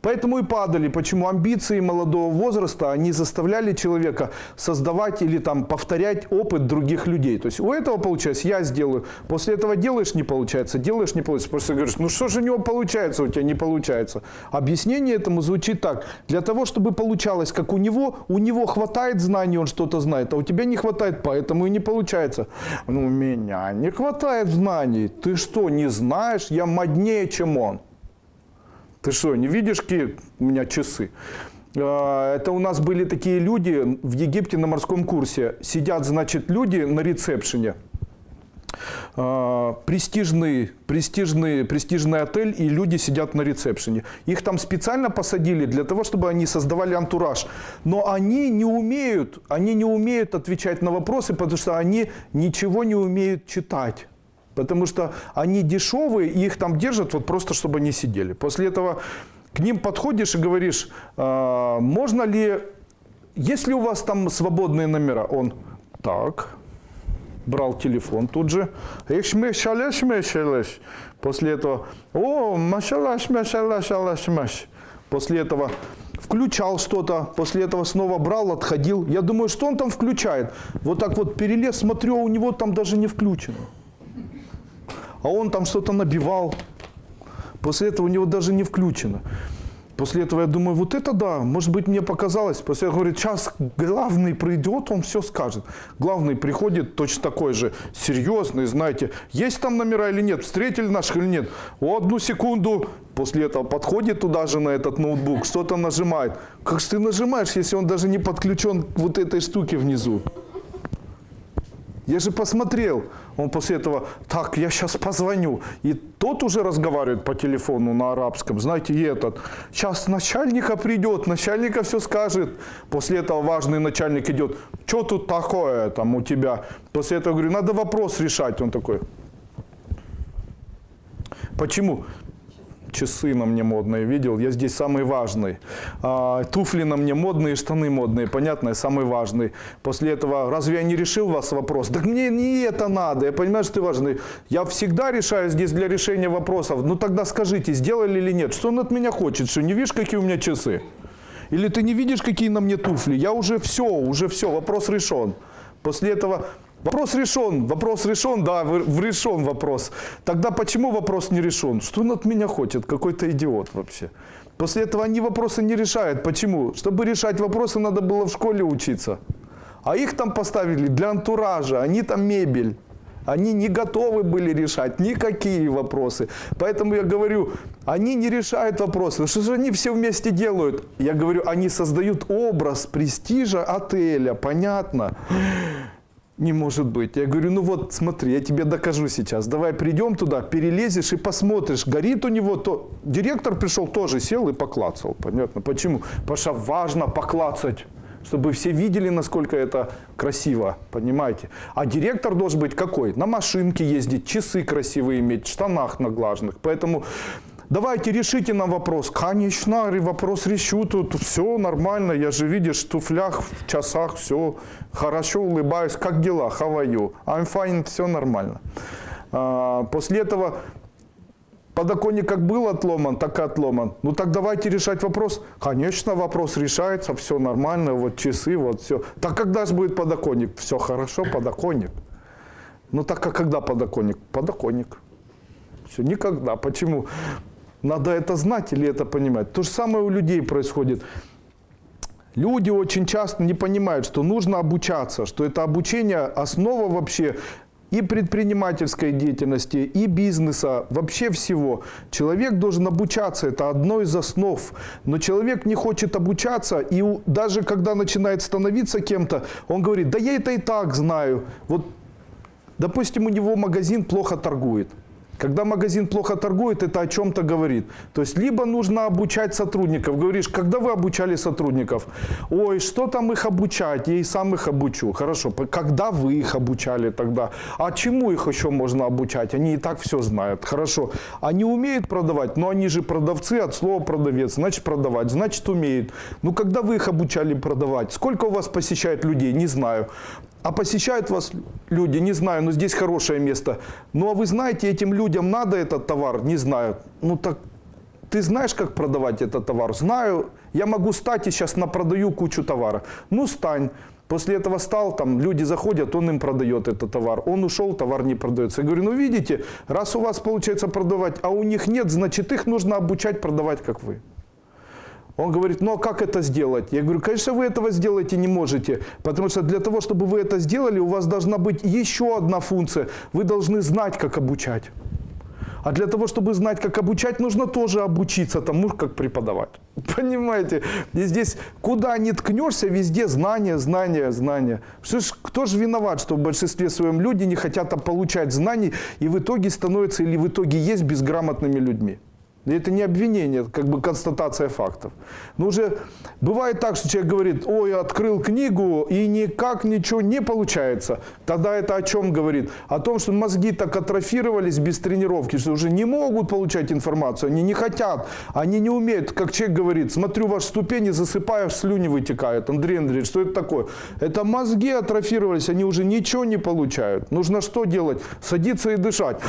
[SPEAKER 1] Поэтому и падали. Почему? Амбиции молодого возраста, они заставляли человека создавать или там повторять опыт других людей. То есть у этого получается, я сделаю. После этого делаешь, не получается, делаешь, не получается. Просто говоришь, ну что же у него получается, у тебя не получается. Объяснение этому звучит так. Для того, чтобы получалось, как у него хватает знаний, он что-то знает, а у тебя не хватает, поэтому и не получается. Ну, у меня не хватает знаний. Ты что, не знаешь? Я моднее, чем он. Ты что, не видишь, какие у меня часы? Это у нас были такие люди в Египте на морском курсе. Сидят, значит, люди на ресепшене. Престижный отель, и люди сидят на ресепшене. Их там специально посадили для того, чтобы они создавали антураж. Но они не умеют отвечать на вопросы, потому что они ничего не умеют читать. Потому что они дешевые, и их там держат вот просто, чтобы они сидели. После этого к ним подходишь и говоришь, можно ли, есть ли у вас там свободные номера? Он, так, брал телефон тут же. После этого, после этого включал что-то, после этого снова брал, отходил. Я думаю, что он там включает? Вот так вот перелез, смотрю, у него там даже не включено. А он там что-то набивал. После этого у него даже не включено. После этого я думаю, вот это да, может быть, мне показалось. После этого говорит, сейчас главный придет, он все скажет. Главный приходит, точно такой же, серьезный, знаете, есть там номера или нет, встретили наших или нет. Одну секунду. После этого подходит туда же на этот ноутбук, что-то нажимает. Как же ты нажимаешь, если он даже не подключен к вот этой штуке внизу? Я же посмотрел. Он после этого, так, я сейчас позвоню. И тот уже разговаривает по телефону на арабском. Знаете, и этот. Сейчас начальника придет, начальника все скажет. После этого важный начальник идет. Что тут такое там у тебя? После этого говорю, надо вопрос решать. Он такой. Почему? Часы на мне модные, видел? Я здесь самый важный. Туфли на мне модные, штаны модные, понятно, я самый важный. После этого, разве я не решил вас вопрос? Так мне не это надо, я понимаю, что ты важный. Я всегда решаю здесь для решения вопросов. Ну тогда скажите, сделали или нет? Что он от меня хочет? Что не видишь, какие у меня часы? Или ты не видишь, какие на мне туфли? Я уже все, вопрос решен. После этого... Вопрос решен, да, решен вопрос. Тогда почему вопрос не решен? Что он от меня хочет? Какой-то идиот вообще. После этого они вопросы не решают. Почему? Чтобы решать вопросы, надо было в школе учиться. А их там поставили для антуража, они там мебель. Они не готовы были решать никакие вопросы. Поэтому я говорю, они не решают вопросы. Что же они все вместе делают? Я говорю, они создают образ престижа отеля. Понятно? Не может быть. Я говорю, ну вот смотри, я тебе докажу сейчас. Давай придем туда, перелезешь и посмотришь. Горит у него то... Директор пришел, тоже сел и поклацал. Понятно? Почему? Потому что важно поклацать, чтобы все видели, насколько это красиво. Понимаете? А директор должен быть какой? На машинке ездить, часы красивые иметь, в штанах наглаженных. Поэтому... Давайте решите нам вопрос. Конечно, вопрос решу, тут все нормально. Я же, видишь, в туфлях, в часах, все хорошо, улыбаюсь. Как дела? How are you? I'm fine, все нормально. После этого подоконник как был отломан, так и отломан. Ну так давайте решать вопрос. Конечно, вопрос решается, все нормально, вот часы, вот все. Так когда же будет подоконник? Все хорошо, подоконник. Ну так а когда подоконник? Подоконник. Все, никогда. Почему? Надо это знать или это понимать. То же самое у людей происходит. Люди очень часто не понимают, что нужно обучаться, что это обучение основа вообще и предпринимательской деятельности, и бизнеса, вообще всего. Человек должен обучаться, это одно из основ. Но человек не хочет обучаться, и даже когда начинает становиться кем-то, он говорит, да я это и так знаю. Вот, допустим, у него магазин плохо торгует. Когда магазин плохо торгует, это о чем-то говорит. То есть, либо нужно обучать сотрудников. Говоришь, когда вы обучали сотрудников? Ой, что там их обучать? Я и сам их обучу. Хорошо, когда вы их обучали тогда? А чему их еще можно обучать? Они и так все знают. Хорошо. Они умеют продавать, но они же продавцы, от слова продавец. Значит, продавать, значит, умеют. Ну, когда вы их обучали продавать? Сколько у вас посещает людей? Не знаю. А посещают вас люди, не знаю, но здесь хорошее место. Ну а вы знаете, этим людям надо этот товар? Не знаю. Ну так ты знаешь, как продавать этот товар? Знаю, я могу стать и сейчас напродаю кучу товара. Ну, стань. После этого стал, там люди заходят, он им продает этот товар. Он ушел, товар не продается. Я говорю, ну видите, раз у вас получается продавать, а у них нет, значит их нужно обучать продавать, как вы. Он говорит, ну а как это сделать? Я говорю, конечно, вы этого сделать не можете, потому что для того, чтобы вы это сделали, у вас должна быть еще одна функция. Вы должны знать, как обучать. А для того, чтобы знать, как обучать, нужно тоже обучиться тому, как преподавать. Понимаете? И здесь, куда ни ткнешься, везде знания, знания, знания. Кто же виноват, что в большинстве своем люди не хотят получать знаний и в итоге становятся или в итоге есть безграмотными людьми? И это не обвинение, это как бы констатация фактов. Но уже бывает так, что человек говорит, ой, я открыл книгу и никак ничего не получается. Тогда это о чем говорит? О том, что мозги так атрофировались без тренировки, что уже не могут получать информацию, они не хотят, они не умеют. Как человек говорит, смотрю ваши ступени, засыпаешь, слюни вытекают. Андрей Андреевич, что это такое? Это мозги атрофировались, они уже ничего не получают. Нужно что делать? Садиться и дышать.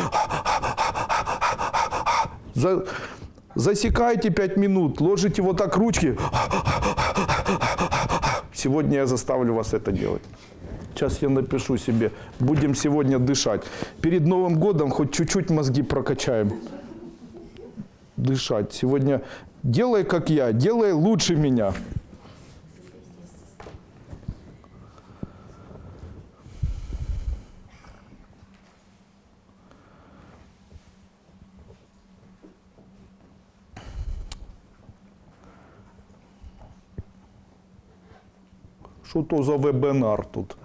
[SPEAKER 1] Засекайте 5 минут, ложите вот так ручки. Сегодня я заставлю вас это делать. Сейчас я напишу себе, будем сегодня дышать. Перед Новым годом хоть чуть-чуть мозги прокачаем. Дышать. Сегодня делай как я, делай лучше меня. Что то за вебинар тут?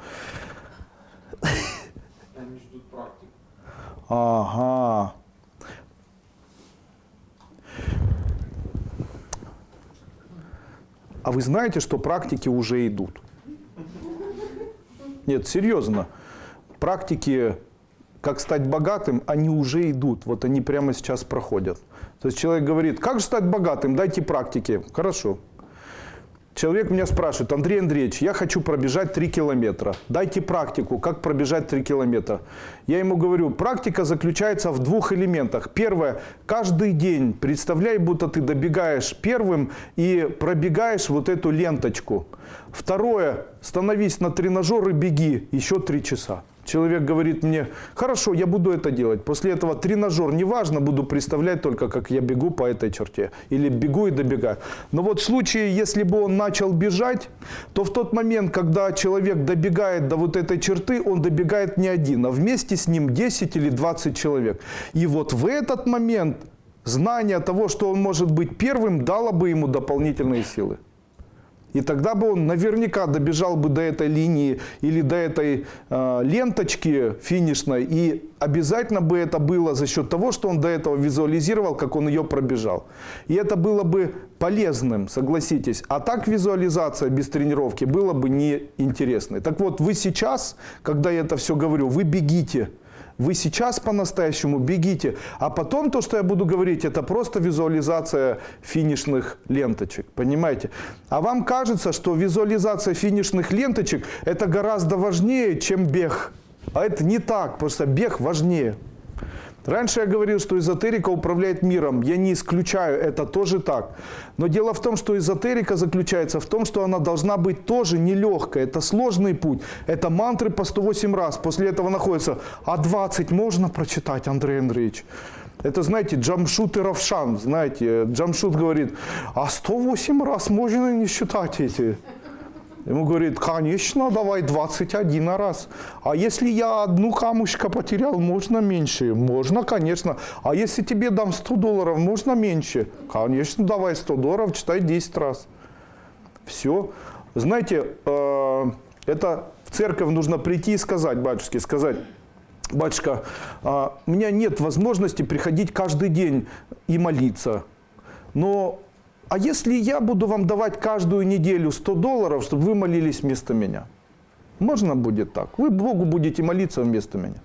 [SPEAKER 2] Они ждут практик.
[SPEAKER 1] Ага. А вы знаете, что практики уже идут? Нет, серьезно. Практики, как стать богатым, они уже идут. Вот они прямо сейчас проходят. То есть человек говорит, как же стать богатым? Дайте практики. Хорошо. Человек меня спрашивает, Андрей Андреевич, я хочу пробежать 3 километра. Дайте практику, как пробежать 3 километра. Я ему говорю, практика заключается в 2 элементах. Первое, каждый день представляй, будто ты добегаешь первым и пробегаешь вот эту ленточку. Второе, становись на тренажер и беги еще 3 часа. Человек говорит мне, хорошо, я буду это делать. После этого тренажер, неважно, буду представлять только, как я бегу по этой черте. Или бегу и добегаю. Но вот в случае, если бы он начал бежать, то в тот момент, когда человек добегает до вот этой черты, он добегает не один, а вместе с ним 10 или 20 человек. И вот в этот момент знание того, что он может быть первым, дало бы ему дополнительные силы. И тогда бы он наверняка добежал бы до этой линии или до этой ленточки финишной. И обязательно бы это было за счет того, что он до этого визуализировал, как он ее пробежал. И это было бы полезным, согласитесь. А так визуализация без тренировки была бы неинтересной. Так вот, вы сейчас, когда я это все говорю, вы бегите. Вы сейчас по-настоящему бегите, а потом то, что я буду говорить, это просто визуализация финишных ленточек, понимаете? А вам кажется, что визуализация финишных ленточек это гораздо важнее, чем бег. А это не так, потому что бег важнее. Раньше я говорил, что эзотерика управляет миром. Я не исключаю, это тоже так. Но дело в том, что эзотерика заключается в том, что она должна быть тоже нелегкой. Это сложный путь. Это мантры по 108 раз. После этого находится, а 20 можно прочитать, Андрей Андреевич? Это, знаете, Джамшут и Равшан. Знаете, Джамшут говорит, а 108 раз можно не считать эти. Ему говорит, конечно, давай 21 раз. А если я одну камушка потерял, можно меньше? Можно, конечно. А если тебе дам $100, можно меньше? Конечно, давай $100, читай 10 раз. Все. Знаете, это в церковь нужно прийти и сказать, батюшке, сказать, батюшка, у меня нет возможности приходить каждый день и молиться. Но... А если я буду вам давать каждую неделю $100, чтобы вы молились вместо меня? Можно будет так? Вы Богу будете молиться вместо меня.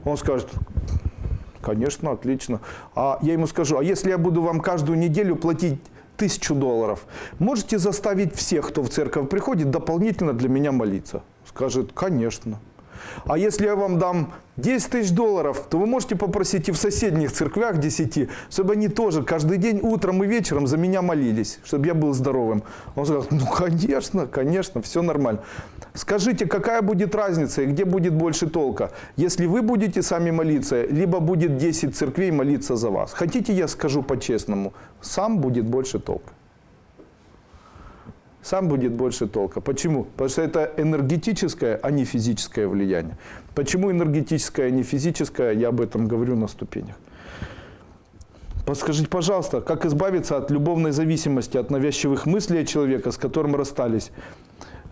[SPEAKER 1] Он скажет, конечно, отлично. А я ему скажу, а если я буду вам каждую неделю платить $1000, можете заставить всех, кто в церковь приходит, дополнительно для меня молиться? Скажет, конечно. А если я вам дам 10 тысяч долларов, то вы можете попросить и в соседних церквях 10, чтобы они тоже каждый день утром и вечером за меня молились, чтобы я был здоровым. Он сказал, ну конечно, конечно, все нормально. Скажите, какая будет разница и где будет больше толка, если вы будете сами молиться, либо будет 10 церквей молиться за вас? Хотите, я скажу по-честному, сам будет больше толка. Сам будет больше толка. Почему? Потому что это энергетическое, а не физическое влияние. Почему энергетическое, а не физическое, я об этом говорю на ступенях. Подскажите, пожалуйста, как избавиться от любовной зависимости, от навязчивых мыслей человека, с которым расстались?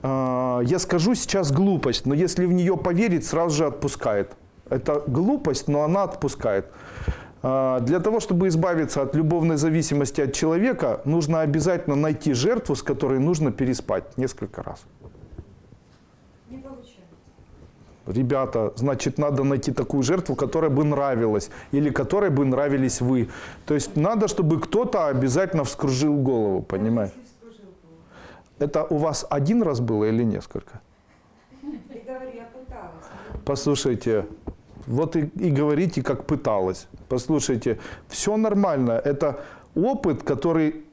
[SPEAKER 1] Я скажу сейчас глупость, но если в нее поверить, сразу же отпускает. Это глупость, но она отпускает. Для того, чтобы избавиться от любовной зависимости от человека, нужно обязательно найти жертву, с которой нужно переспать несколько раз.
[SPEAKER 2] Не получается.
[SPEAKER 1] Ребята, значит, надо найти такую жертву, которая бы нравилась, или которой бы нравились вы. То есть надо, чтобы кто-то обязательно вскружил голову, понимаете? Это у вас один раз было или несколько?
[SPEAKER 2] Я говорю, я пыталась.
[SPEAKER 1] Послушайте, вот и говорите, как пыталась. Послушайте, все нормально. Это опыт, который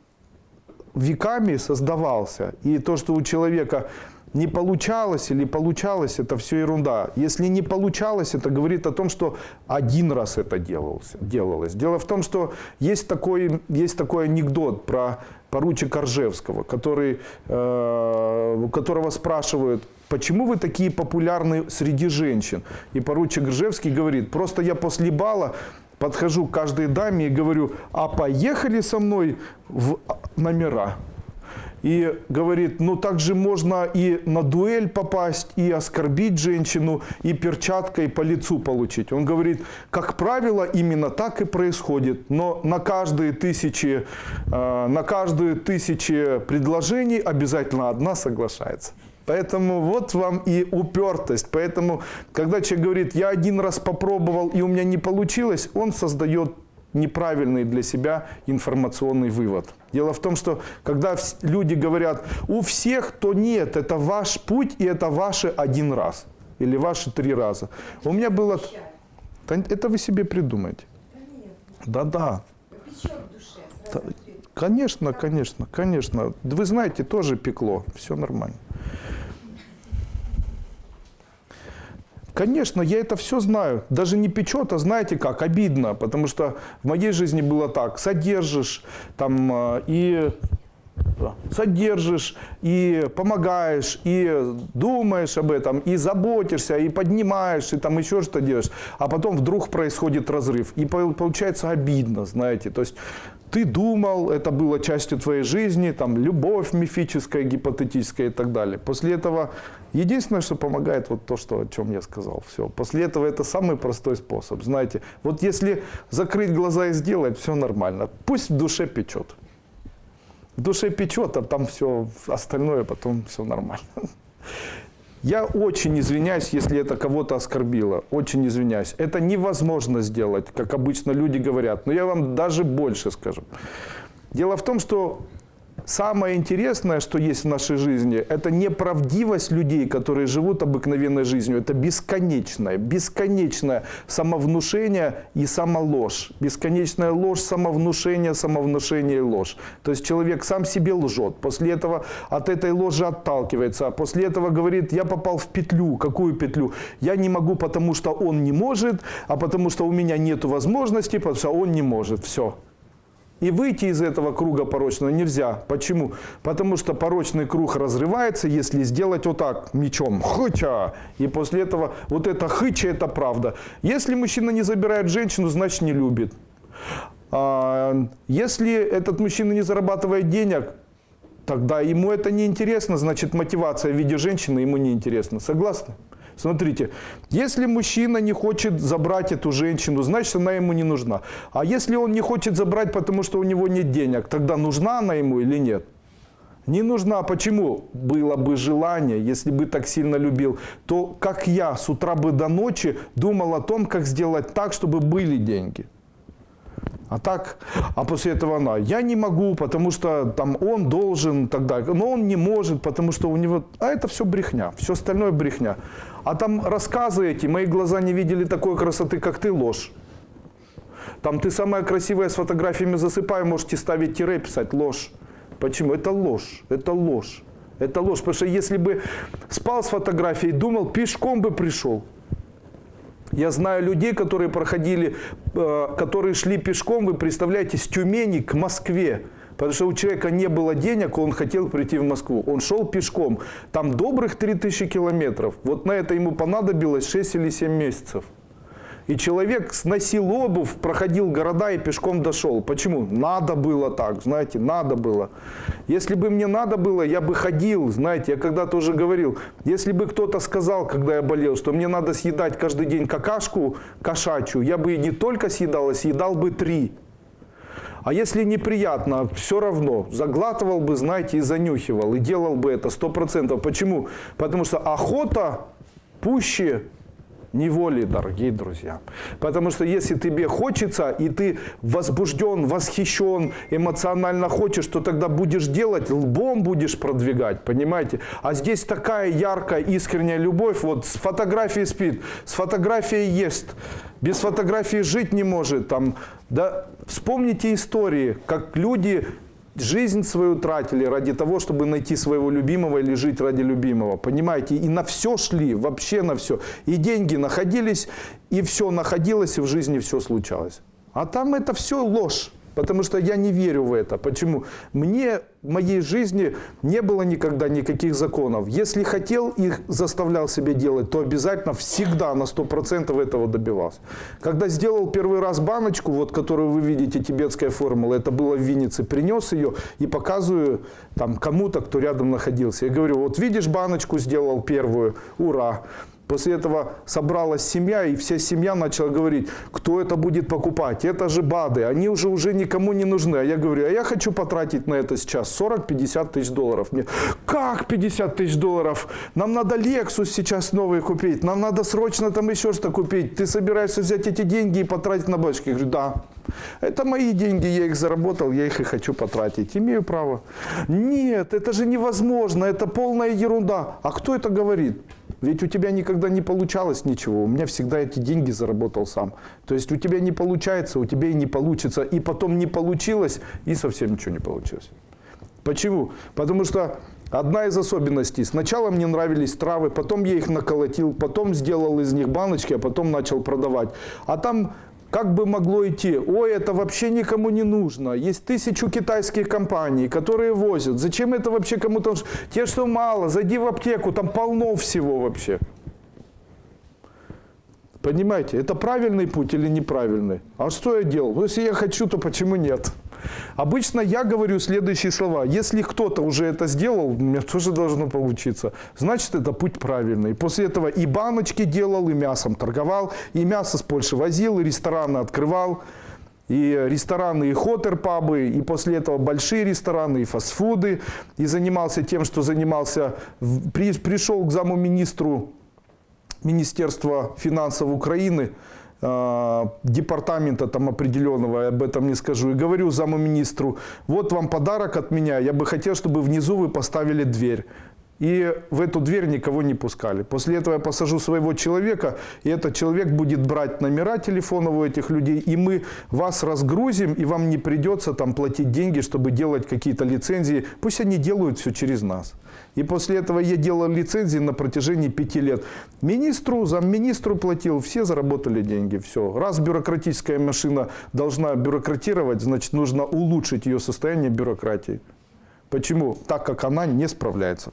[SPEAKER 1] веками создавался. И то, что у человека не получалось или получалось, это все ерунда. Если не получалось, это говорит о том, что один раз это делалось. Дело в том, что есть такой анекдот про поручика Ржевского, у которого спрашивают, почему вы такие популярны среди женщин? И поручик Ржевский говорит, просто я после бала подхожу к каждой даме и говорю, а поехали со мной в номера? И говорит, ну так же можно и на дуэль попасть, и оскорбить женщину, и перчаткой по лицу получить. Он говорит, как правило, именно так и происходит. Но на каждые тысячи предложений обязательно одна соглашается. Поэтому вот вам и упертость. Поэтому, когда человек говорит, я один раз попробовал и у меня не получилось, он создает неправильный для себя информационный вывод. Дело в том, что когда люди говорят, у всех, то нет, это ваш путь и это ваши один раз. Или ваши 3 раза. У меня было... Это вы себе придумаете. Да-да. Конечно, конечно, конечно. Вы знаете, тоже пекло. Все нормально. Конечно, я это все знаю. Даже не печет, а знаете как, обидно. Потому что в моей жизни было так. Содержишь и помогаешь, и думаешь об этом, и заботишься, и поднимаешь, и там еще что-то делаешь. А потом вдруг происходит разрыв. И получается обидно, знаете. То есть ты думал, это было частью твоей жизни, там, любовь мифическая, гипотетическая и так далее. После этого единственное, что помогает, вот то, о чем я сказал. Все. После этого это самый простой способ. Знаете, вот если закрыть глаза и сделать, все нормально. Пусть в душе печет. В душе печет, а там все остальное, потом все нормально. Я очень извиняюсь, если это кого-то оскорбило. Очень извиняюсь. Это невозможно сделать, как обычно люди говорят. Но я вам даже больше скажу. Дело в том, что самое интересное, что есть в нашей жизни, это неправдивость людей, которые живут обыкновенной жизнью. Это бесконечное самовнушение и самоложь. Бесконечная ложь, самовнушение и ложь. То есть человек сам себе лжет. После этого от этой ложи отталкивается. А после этого говорит, я попал в петлю. Какую петлю? Я не могу, потому что он не может, а потому что у меня нет возможности, потому что он не может. Все. И выйти из этого круга порочного нельзя. Почему? Потому что порочный круг разрывается, если сделать вот так, мечом. Хыча! И после этого вот это хыча, это правда. Если мужчина не забирает женщину, значит не любит. Если этот мужчина не зарабатывает денег, тогда ему это не интересно, значит мотивация в виде женщины ему не интересна. Согласны? Смотрите, если мужчина не хочет забрать эту женщину, значит она ему не нужна. А если он не хочет забрать, потому что у него нет денег, тогда нужна она ему или нет? Не нужна. Почему? Было бы желание, если бы так сильно любил, то как я с утра бы до ночи думал о том, как сделать так, чтобы были деньги. А так, а после этого она, я не могу, потому что там он должен, так далее. Но он не может, потому что у него... А это все брехня, все остальное брехня. А там рассказы эти, мои глаза не видели такой красоты, как ты, ложь. Там ты самая красивая с фотографиями засыпай, можете ставить тире, писать ложь. Почему? Это ложь, это ложь. Это ложь, потому что если бы спал с фотографией, думал, пешком бы пришел. Я знаю людей, которые проходили, которые шли пешком, вы представляете, с Тюмени к Москве. Потому что у человека не было денег, он хотел прийти в Москву. Он шел пешком. Там добрых 3000 километров. Вот на это ему понадобилось 6 или 7 месяцев. И человек сносил обувь, проходил города и пешком дошел. Почему? Надо было так, знаете, надо было. Если бы мне надо было, я бы ходил, знаете, я когда-то уже говорил, если бы кто-то сказал, когда я болел, что мне надо съедать каждый день какашку кошачью, я бы и не только съедал, а съедал бы 3. А если неприятно, все равно, заглатывал бы, знаете, и занюхивал, и делал бы это 100%. Почему? Потому что охота пуще неволи, дорогие друзья. Потому что если тебе хочется, и ты возбужден, восхищен, эмоционально хочешь, то тогда будешь делать, лбом будешь продвигать, понимаете? А здесь такая яркая, искренняя любовь, вот с фотографией спит, с фотографией ест, без фотографии жить не может. Там, да, вспомните истории, как люди жизнь свою тратили ради того, чтобы найти своего любимого или жить ради любимого. Понимаете? И на все шли, вообще на все. И деньги находились, и все находилось, и в жизни все случалось. А там это все ложь. Потому что я не верю в это. Почему? Мне в моей жизни не было никогда никаких законов. Если хотел их заставлял себе делать, то обязательно всегда на 100% этого добивался. Когда сделал первый раз баночку, вот, которую вы видите, тибетская формула, это было в Виннице, принес ее и показываю там, кому-то, кто рядом находился. Я говорю, вот видишь, баночку сделал первую, ура! После этого собралась семья, и вся семья начала говорить, кто это будет покупать, это же БАДы, они уже никому не нужны. А я говорю, а я хочу потратить на это сейчас 40-50 тысяч долларов. Мне, как 50 тысяч долларов? Нам надо Lexus сейчас новый купить, нам надо срочно там еще что-то купить. Ты собираешься взять эти деньги и потратить на бочки? Я говорю, да. Это мои деньги, я их заработал, я их и хочу потратить. Имею право. Нет, это же невозможно, это полная ерунда. А кто это говорит? Ведь у тебя никогда не получалось ничего. У меня всегда эти деньги заработал сам. То есть у тебя не получается, у тебя и не получится. И потом не получилось, и совсем ничего не получилось. Почему? Потому что одна из особенностей. Сначала мне нравились травы, потом я их наколотил, потом сделал из них баночки, а потом начал продавать. А там... Как бы могло идти? Ой, это вообще никому не нужно. Есть 1000 китайских компаний, которые возят. Зачем это вообще кому-то? Те, что мало, зайди в аптеку, там полно всего вообще. Понимаете, это правильный путь или неправильный? А что я делал? Ну, если я хочу, то почему нет? Обычно я говорю следующие слова. Если кто-то уже это сделал, у меня тоже должно получиться. Значит, это путь правильный. После этого и баночки делал, и мясом торговал, и мясо с Польши возил, и рестораны открывал. И рестораны, и хотер-пабы, и после этого большие рестораны, и фастфуды. И занимался тем, что занимался. Пришел к замминистру Министерства финансов Украины, департамента там определенного, я об этом не скажу, и говорю замминистру, вот вам подарок от меня, я бы хотел, чтобы внизу вы поставили дверь. И в эту дверь никого не пускали. После этого я посажу своего человека, и этот человек будет брать номера телефонов у этих людей, и мы вас разгрузим, и вам не придется там платить деньги, чтобы делать какие-то лицензии. Пусть они делают все через нас. И после этого я делал лицензии на протяжении 5 лет. Министру, замминистру платил, все заработали деньги. Все. Раз бюрократическая машина должна бюрократировать, значит, нужно улучшить ее состояние бюрократии. Почему? Так как она не справляется.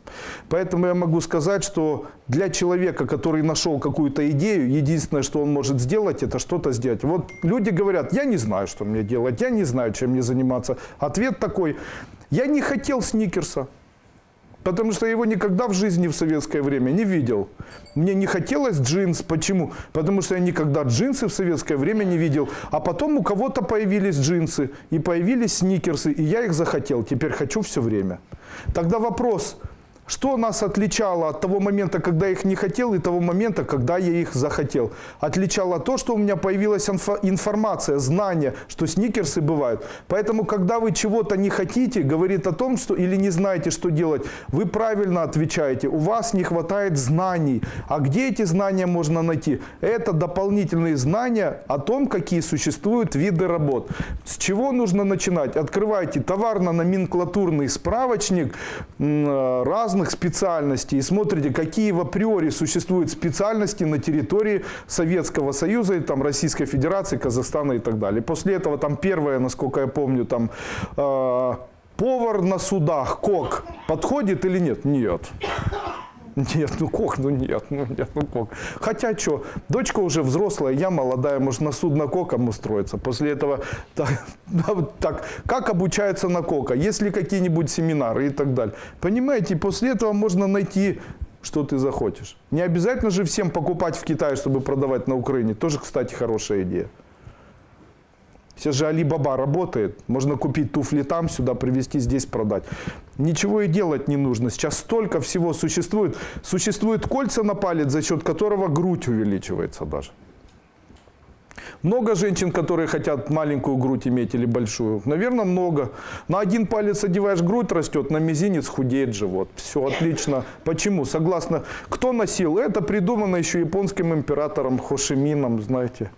[SPEAKER 1] Поэтому я могу сказать, что для человека, который нашел какую-то идею, единственное, что он может сделать, это что-то сделать. Вот люди говорят, я не знаю, что мне делать, я не знаю, чем мне заниматься. Ответ такой, я не хотел сникерса. Потому что я его никогда в жизни в советское время не видел. Мне не хотелось джинс. Почему? Потому что я никогда джинсы в советское время не видел. А потом у кого-то появились джинсы, и появились сникерсы, и я их захотел. Теперь хочу все время. Тогда вопрос, Что нас отличало от того момента, когда я их не хотел, и того момента, когда я их захотел? Отличало то, что у меня появилась информация, знание, что сникерсы бывают. Поэтому, когда вы чего-то не хотите, говорит о том, что или не знаете, что делать, вы правильно отвечаете. У вас не хватает знаний. А где эти знания можно найти? Это дополнительные знания о том, какие существуют виды работ. С чего нужно начинать? Открывайте товарно-номенклатурный справочник разных специальностей и смотрите, какие в априори существуют специальности на территории Советского Союза, и, там, Российской Федерации, Казахстана и так далее. После этого там первое, насколько я помню, там повар на судах, кок, подходит или нет? Нет. Нет, ну кок, ну нет, ну кок. Хотя что, дочка уже взрослая, я молодая, может на судно коком устроиться. После этого, так, как обучаются на кока, есть ли какие-нибудь семинары и так далее. Понимаете, после этого можно найти, что ты захочешь. Не обязательно же всем покупать в Китае, чтобы продавать на Украине. Тоже, кстати, хорошая идея. Сейчас же Alibaba работает. Можно купить туфли там, сюда привезти, здесь продать. Ничего и делать не нужно. Сейчас столько всего существует. Существует кольца на палец, за счет которого грудь увеличивается даже. Много женщин, которые хотят маленькую грудь иметь или большую? Наверное, много. На один палец одеваешь, грудь растет, на мизинец худеет живот. Все отлично. Почему? Согласно. Кто носил? Это придумано еще японским императором Хошимином, знаете.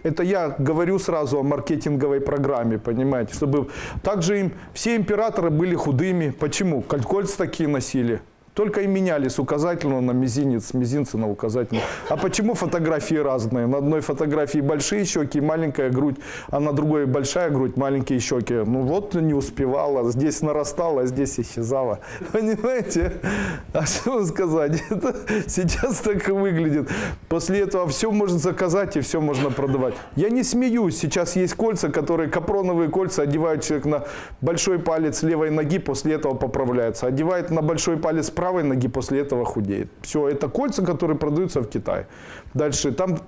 [SPEAKER 1] Это я говорю сразу о маркетинговой программе, понимаете, чтобы также им все императоры были худыми. Почему? Кольца такие носили. Только и меняли с указательного на мизинец, с мизинца на указательный. А почему фотографии разные? На одной фотографии большие щеки, маленькая грудь, а на другой большая грудь, маленькие щеки. Ну вот не успевала, здесь нарастала, а здесь исчезала. Понимаете? А что сказать? Это сейчас так и выглядит. После этого все можно заказать и все можно продавать. Я не смеюсь. Сейчас есть кольца, которые, капроновые кольца, одевают человек на большой палец левой ноги, после этого поправляется. Одевает на большой палец правой ноги, после этого худеет. Все, это кольца, которые продаются в Китае. Дальше, там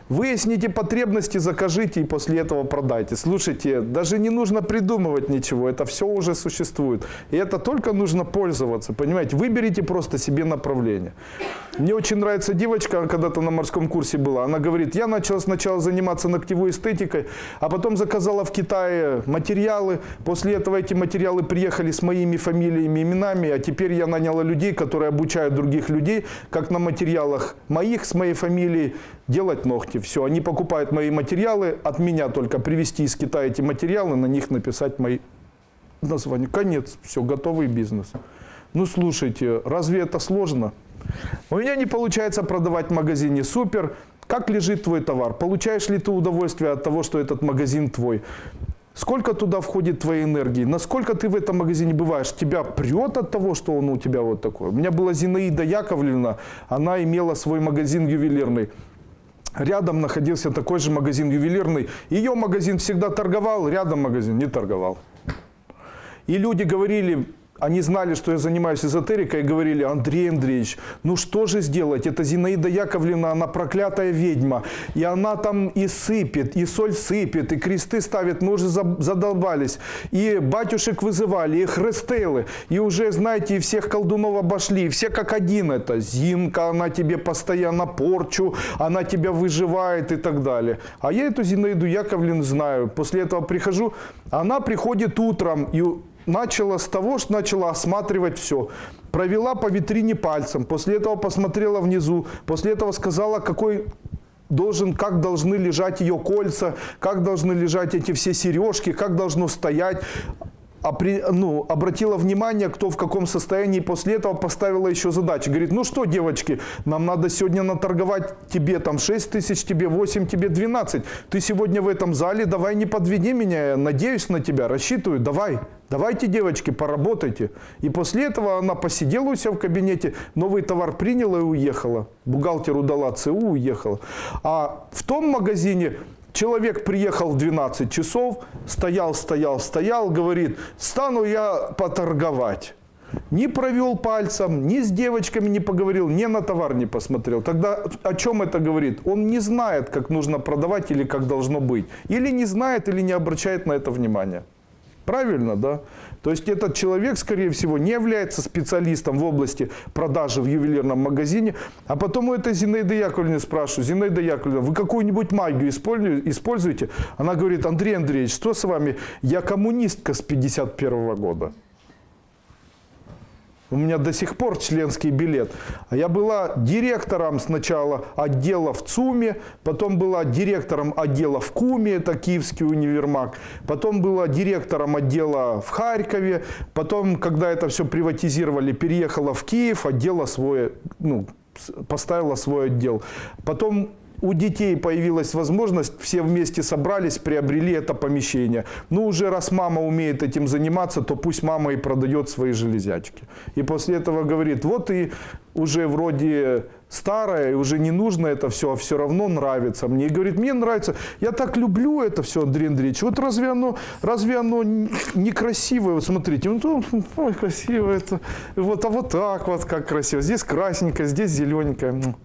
[SPEAKER 1] выясните потребности, закажите и после этого продайте. Слушайте, даже не нужно придумывать ничего, это все уже существует. И это только нужно пользоваться, понимаете? Выберите просто себе направление. Мне очень нравится девочка, когда-то на морском курсе была, она говорит, я начала сначала заниматься ногтевой эстетикой, а потом заказала в Китае материалы, после этого эти материалы приехали с моими фамилиями, именами, а теперь я наняла людей, которые обучают других людей, как на материалах моих, с моей фамилией, делать ногти. Все, они покупают мои материалы, от меня только привезти из Китая эти материалы, на них написать мои названия. Конец, все, готовый бизнес. Ну, слушайте, разве это сложно? У меня не получается продавать в магазине. Супер. Как лежит твой товар? Получаешь ли ты удовольствие от того, что этот магазин твой? Сколько туда входит твоей энергии? Насколько ты в этом магазине бываешь? Тебя прет от того, что он у тебя вот такой? У меня была Зинаида Яковлевна, она имела свой магазин ювелирный. Рядом находился такой же магазин ювелирный. Ее магазин всегда торговал, рядом магазин не торговал. И люди говорили, они знали, что я занимаюсь эзотерикой, и говорили, Андрей Андреевич, ну что же сделать? Это Зинаида Яковлевна, она проклятая ведьма. И она там и сыпет, и соль сыпет, и кресты ставит. Мы уже задолбались. И батюшек вызывали, и хрестелы. И уже, знаете, и всех колдунов обошли. И все как один это. Зинка, она тебе постоянно порчу, она тебя выживает и так далее. А я эту Зинаиду Яковлевну знаю. После этого прихожу, она приходит утром и начала с того, что начала осматривать все. Провела по витрине пальцем, после этого посмотрела внизу, после этого сказала, как должны лежать ее кольца, как должны лежать эти все сережки, как должно стоять. Обратила внимание, кто в каком состоянии, после этого поставила еще задачи. Говорит, ну что, девочки, нам надо сегодня наторговать тебе там 6 тысяч, тебе 8, тебе 12. Ты сегодня в этом зале, давай не подведи меня, я надеюсь на тебя, рассчитываю, давайте, девочки, поработайте. И после этого она посидела у себя в кабинете, новый товар приняла и уехала. Бухгалтеру дала ЦУ, уехала. А в том магазине человек приехал в 12 часов, стоял, говорит, стану я поторговать. Не провел пальцем, ни с девочками не поговорил, ни на товар не посмотрел. Тогда о чем это говорит? Он не знает, как нужно продавать или как должно быть. Или не знает, или не обращает на это внимания. Правильно, да? То есть этот человек, скорее всего, не является специалистом в области продажи в ювелирном магазине. А потом у этой Зинаиды Яковлевны спрашиваю: Зинаида Яковлевна, вы какую-нибудь магию используете? Она говорит: Андрей Андреевич, что с вами? Я коммунистка с 51 года. У меня до сих пор членский билет. А я была директором сначала отдела в ЦУМе, потом была директором отдела в КУМе, это Киевский универмаг, потом была директором отдела в Харькове, потом, когда это все приватизировали, переехала в Киев, отдела свой, поставила свой отдел. Потом у детей появилась возможность, все вместе собрались, приобрели это помещение. Ну, уже раз мама умеет этим заниматься, то пусть мама и продает свои железячки. И после этого говорит: вот и уже вроде старое, и уже не нужно это все, а все равно нравится мне. И говорит: мне нравится, я так люблю это все, Андрей Андреевич. Вот разве оно некрасивое? Вот смотрите, ой, красиво это. Вот, а вот так вот как красиво. Здесь красненькое, здесь зелененькое.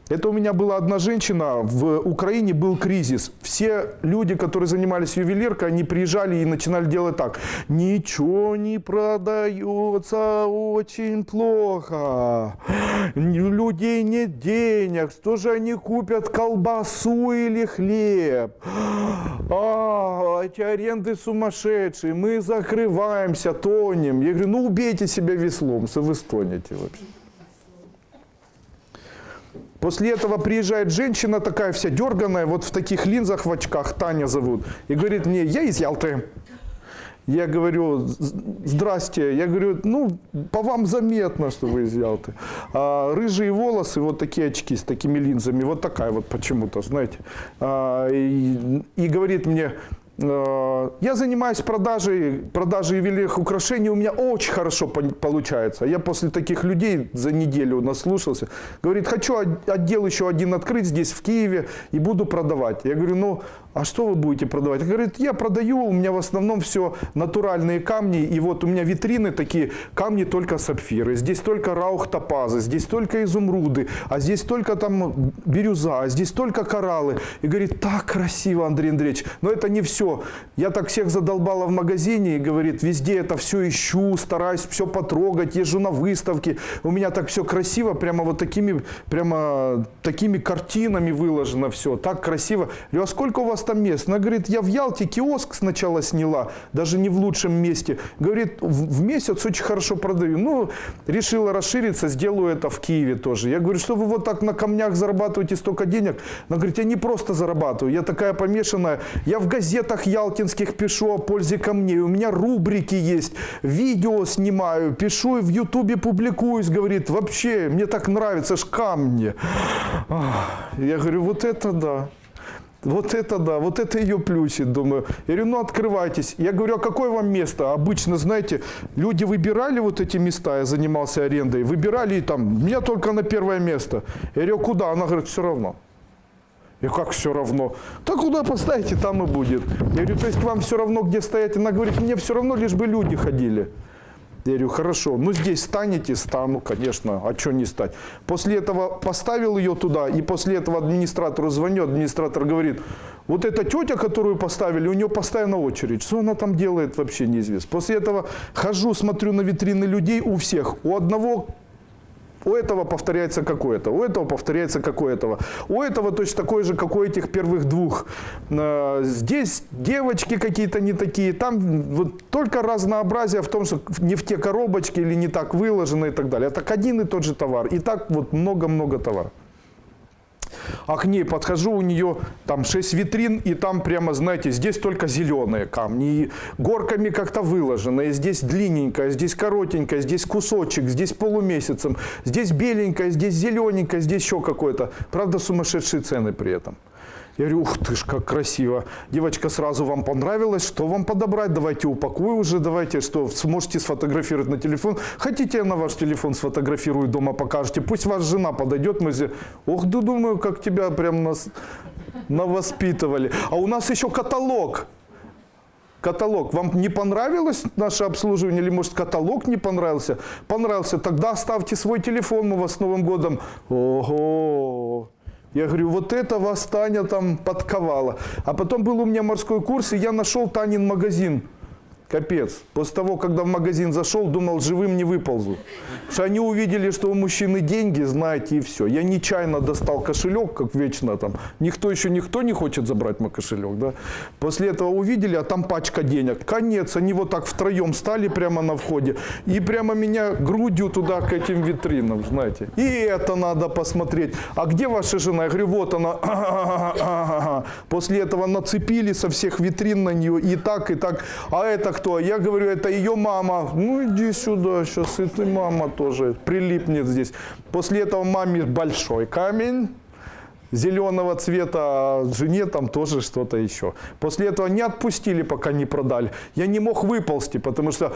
[SPEAKER 1] Это у меня была одна женщина, в Украине был кризис. Все люди, которые занимались ювелиркой, они приезжали и начинали делать так: ничего не продается, очень плохо, у людей нет денег, что же они купят, колбасу или хлеб? Эти аренды сумасшедшие, мы закрываемся, тонем. Я говорю: ну убейте себя веслом, вы стонете вообще. После этого приезжает женщина такая вся дерганая, вот в таких линзах в очках, Таня зовут, и говорит мне: я из Ялты. Я говорю: здрасте. Я говорю: ну, по вам заметно, что вы из Ялты. Рыжие волосы, вот такие очки с такими линзами, вот такая вот почему-то, знаете. И говорит мне: я занимаюсь продажей ювелирных украшений, у меня очень хорошо получается. Я после таких людей за неделю наслушался. Говорит: хочу отдел еще один открыть здесь, в Киеве, и буду продавать. Я говорю: ну, а что вы будете продавать? Он говорит: я продаю, у меня в основном все натуральные камни, и вот у меня витрины такие, камни только сапфиры, здесь только раухтопазы, здесь только изумруды, а здесь только там бирюза, а здесь только кораллы. И говорит: так красиво, Андрей Андреевич, но это не все. Я так всех задолбала в магазине, и говорит: везде это все ищу, стараюсь все потрогать, езжу на выставки, у меня так все красиво, прямо вот такими картинами выложено все, так красиво. Я говорю: а сколько у вас там мест? Она говорит: я в Ялте киоск сначала сняла, даже не в лучшем месте. Говорит: в месяц очень хорошо продаю. Ну, решила расшириться, сделаю это в Киеве тоже. Я говорю: что вы вот так на камнях зарабатываете столько денег? Она говорит: я не просто зарабатываю, я такая помешанная, я в газетах ялтинских пишу о пользе камней, у меня рубрики есть, видео снимаю, пишу и в Ютубе публикуюсь, говорит, вообще, мне так нравится ж камни. Я говорю: вот это да. Вот это да, вот это ее плюсит, думаю. Я говорю: ну открывайтесь. Я говорю: а какое вам место? Обычно, знаете, люди выбирали вот эти места, я занимался арендой, выбирали и там, меня только на первое место. Я говорю: куда? Она говорит: все равно. Я говорю: как все равно? Так куда поставите, там и будет. Я говорю: то есть вам все равно, где стоять? Она говорит: мне все равно, лишь бы люди ходили. Я говорю: хорошо, ну здесь станете? Стану, конечно, а что не стать? После этого поставил ее туда, и после этого администратору звоню, администратор говорит: вот эта тетя, которую поставили, у нее постоянно очередь, что она там делает, вообще неизвестно. После этого хожу, смотрю на витрины людей у всех, у одного... У этого повторяется какое-то, у этого повторяется какое-то. У этого точно такой же, как у этих первых двух. Здесь девочки какие-то не такие, там вот только разнообразие в том, что не в те коробочки или не так выложено и так далее. А так один и тот же товар. И так вот много-много товаров. А к ней подхожу, у нее там 6 витрин, и там прямо, знаете, здесь только зеленые камни, и горками как-то выложено, и здесь длинненькое, здесь коротенькое, здесь кусочек, здесь полумесяцем, здесь беленькое, здесь зелененькое, здесь еще какое-то. Правда, сумасшедшие цены при этом. Я говорю: ух ты ж, как красиво. Девочка, сразу вам понравилось? Что вам подобрать? Давайте упакую уже, давайте, что сможете сфотографировать на телефон. Хотите, я на ваш телефон сфотографирую, дома покажете? Пусть ваша жена подойдет, мы здесь... Ох, да думаю, как тебя прям навоспитывали. А у нас еще каталог. Каталог. Вам не понравилось наше обслуживание? Или, может, каталог не понравился? Понравился. Тогда оставьте свой телефон, мы вас с Новым годом. Ого! Я говорю: вот это вас Таня там подковала. А потом был у меня морской курс, и я нашел Танин магазин. Капец. После того, когда в магазин зашел, думал, живым не выползу. Потому что они увидели, что у мужчины деньги, знаете, и все. Я нечаянно достал кошелек, как вечно там. Никто не хочет забрать мой кошелек, да. После этого увидели, а там пачка денег. Конец. Они вот так втроем стали прямо на входе. И прямо меня грудью туда к этим витринам, знаете. И это надо посмотреть. А где ваша жена? Я говорю, вот она. После этого нацепили со всех витрин на нее и так, и так. А это кто? Я говорю, это ее мама. Ну, иди сюда, сейчас и ты, мама, тоже прилипнет здесь. После этого маме большой камень зеленого цвета, а жене там тоже что-то еще. После этого не отпустили, пока не продали. Я не мог выползти, потому что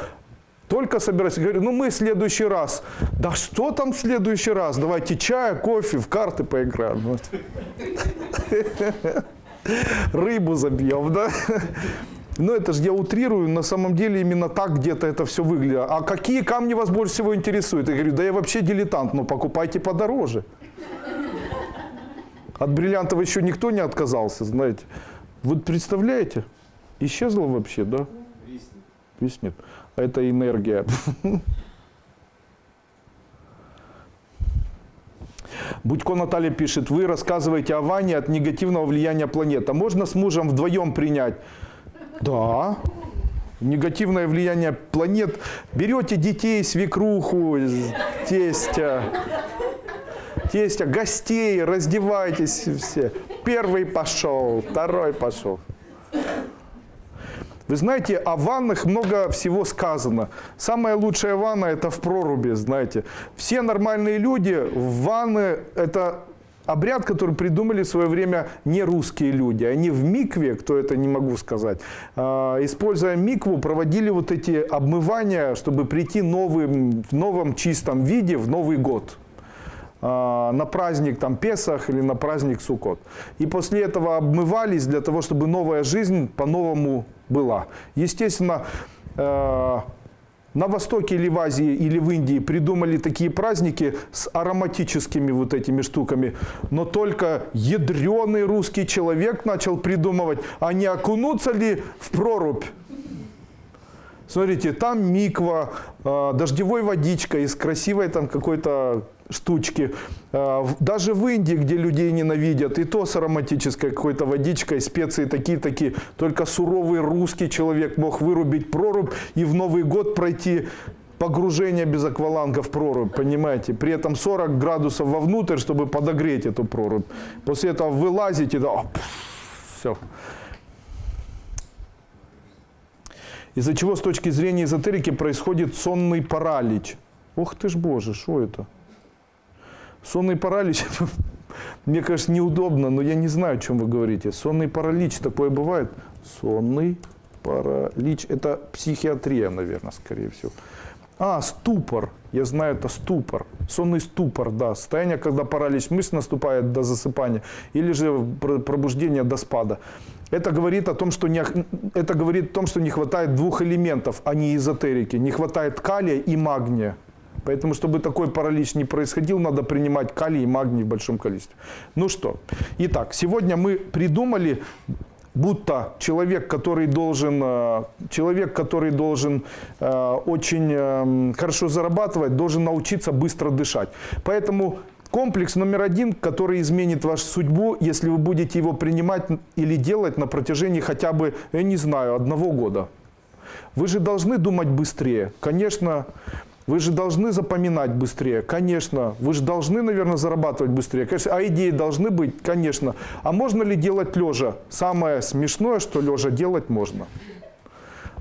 [SPEAKER 1] только собираюсь. Говорю, ну мы в следующий раз. Да что там в следующий раз? Давайте чая, кофе, в карты поиграем. Рыбу забьем, да? Ну, это же я утрирую, на самом деле именно так где-то это все выглядит. А какие камни вас больше всего интересуют? Я говорю, да я вообще дилетант, но покупайте подороже. От бриллиантов еще никто не отказался, знаете. Вот представляете? Исчезло вообще, да? Виснет. А это энергия. Будько Наталья пишет, вы рассказываете о ванне от негативного влияния планеты. Можно с мужем вдвоем принять? Да. Негативное влияние планет. Берете детей, свекруху, тестя, гостей, раздевайтесь все. Первый пошел, второй пошел. Вы знаете, о ваннах много всего сказано. Самая лучшая ванна – это в проруби, знаете. Все нормальные люди в ванны – это обряд, который придумали в свое время не русские люди. Они в микве, кто это не могу сказать, используя микву, проводили вот эти обмывания, чтобы прийти в новом чистом виде в Новый год. На праздник там Песах или на праздник Суккот. И после этого обмывались для того, чтобы новая жизнь по-новому была. Естественно, на Востоке или в Азии, или в Индии придумали такие праздники с ароматическими вот этими штуками. Но только ядреный русский человек начал придумывать, а не окунуться ли в прорубь. Смотрите, там миква, дождевой водичкой из красивой там какой-то штучки. Даже в Индии, где людей ненавидят, и то с ароматической какой-то водичкой, специи такие-такие. Только суровый русский человек мог вырубить прорубь и в Новый год пройти погружение без акваланга в прорубь, понимаете? При этом 40 градусов вовнутрь, чтобы подогреть эту прорубь. После этого вы лазите, да, все. Из-за чего с точки зрения эзотерики происходит сонный паралич? Ох ты ж боже, что это? Сонный паралич, мне кажется, неудобно, но я не знаю, о чем вы говорите. Сонный паралич, такое бывает? Сонный паралич, это психиатрия, наверное, скорее всего. Ступор, я знаю, это ступор. Сонный ступор, да, состояние, когда паралич мышц наступает до засыпания, или же пробуждение до спада. Это говорит о том, что не хватает двух элементов, а не эзотерики. Не хватает калия и магния. Поэтому, чтобы такой паралич не происходил, надо принимать калий и магний в большом количестве. Ну что, итак, сегодня мы придумали, будто человек, который должен очень хорошо зарабатывать, должен научиться быстро дышать. Поэтому комплекс номер 1, который изменит вашу судьбу, если вы будете его принимать или делать на протяжении хотя бы, я не знаю, 1 года. Вы же должны думать быстрее, конечно. Вы же должны запоминать быстрее, конечно. Вы же должны, наверное, зарабатывать быстрее. Конечно, а идеи должны быть, конечно. А можно ли делать лежа? Самое смешное, что лежа делать можно.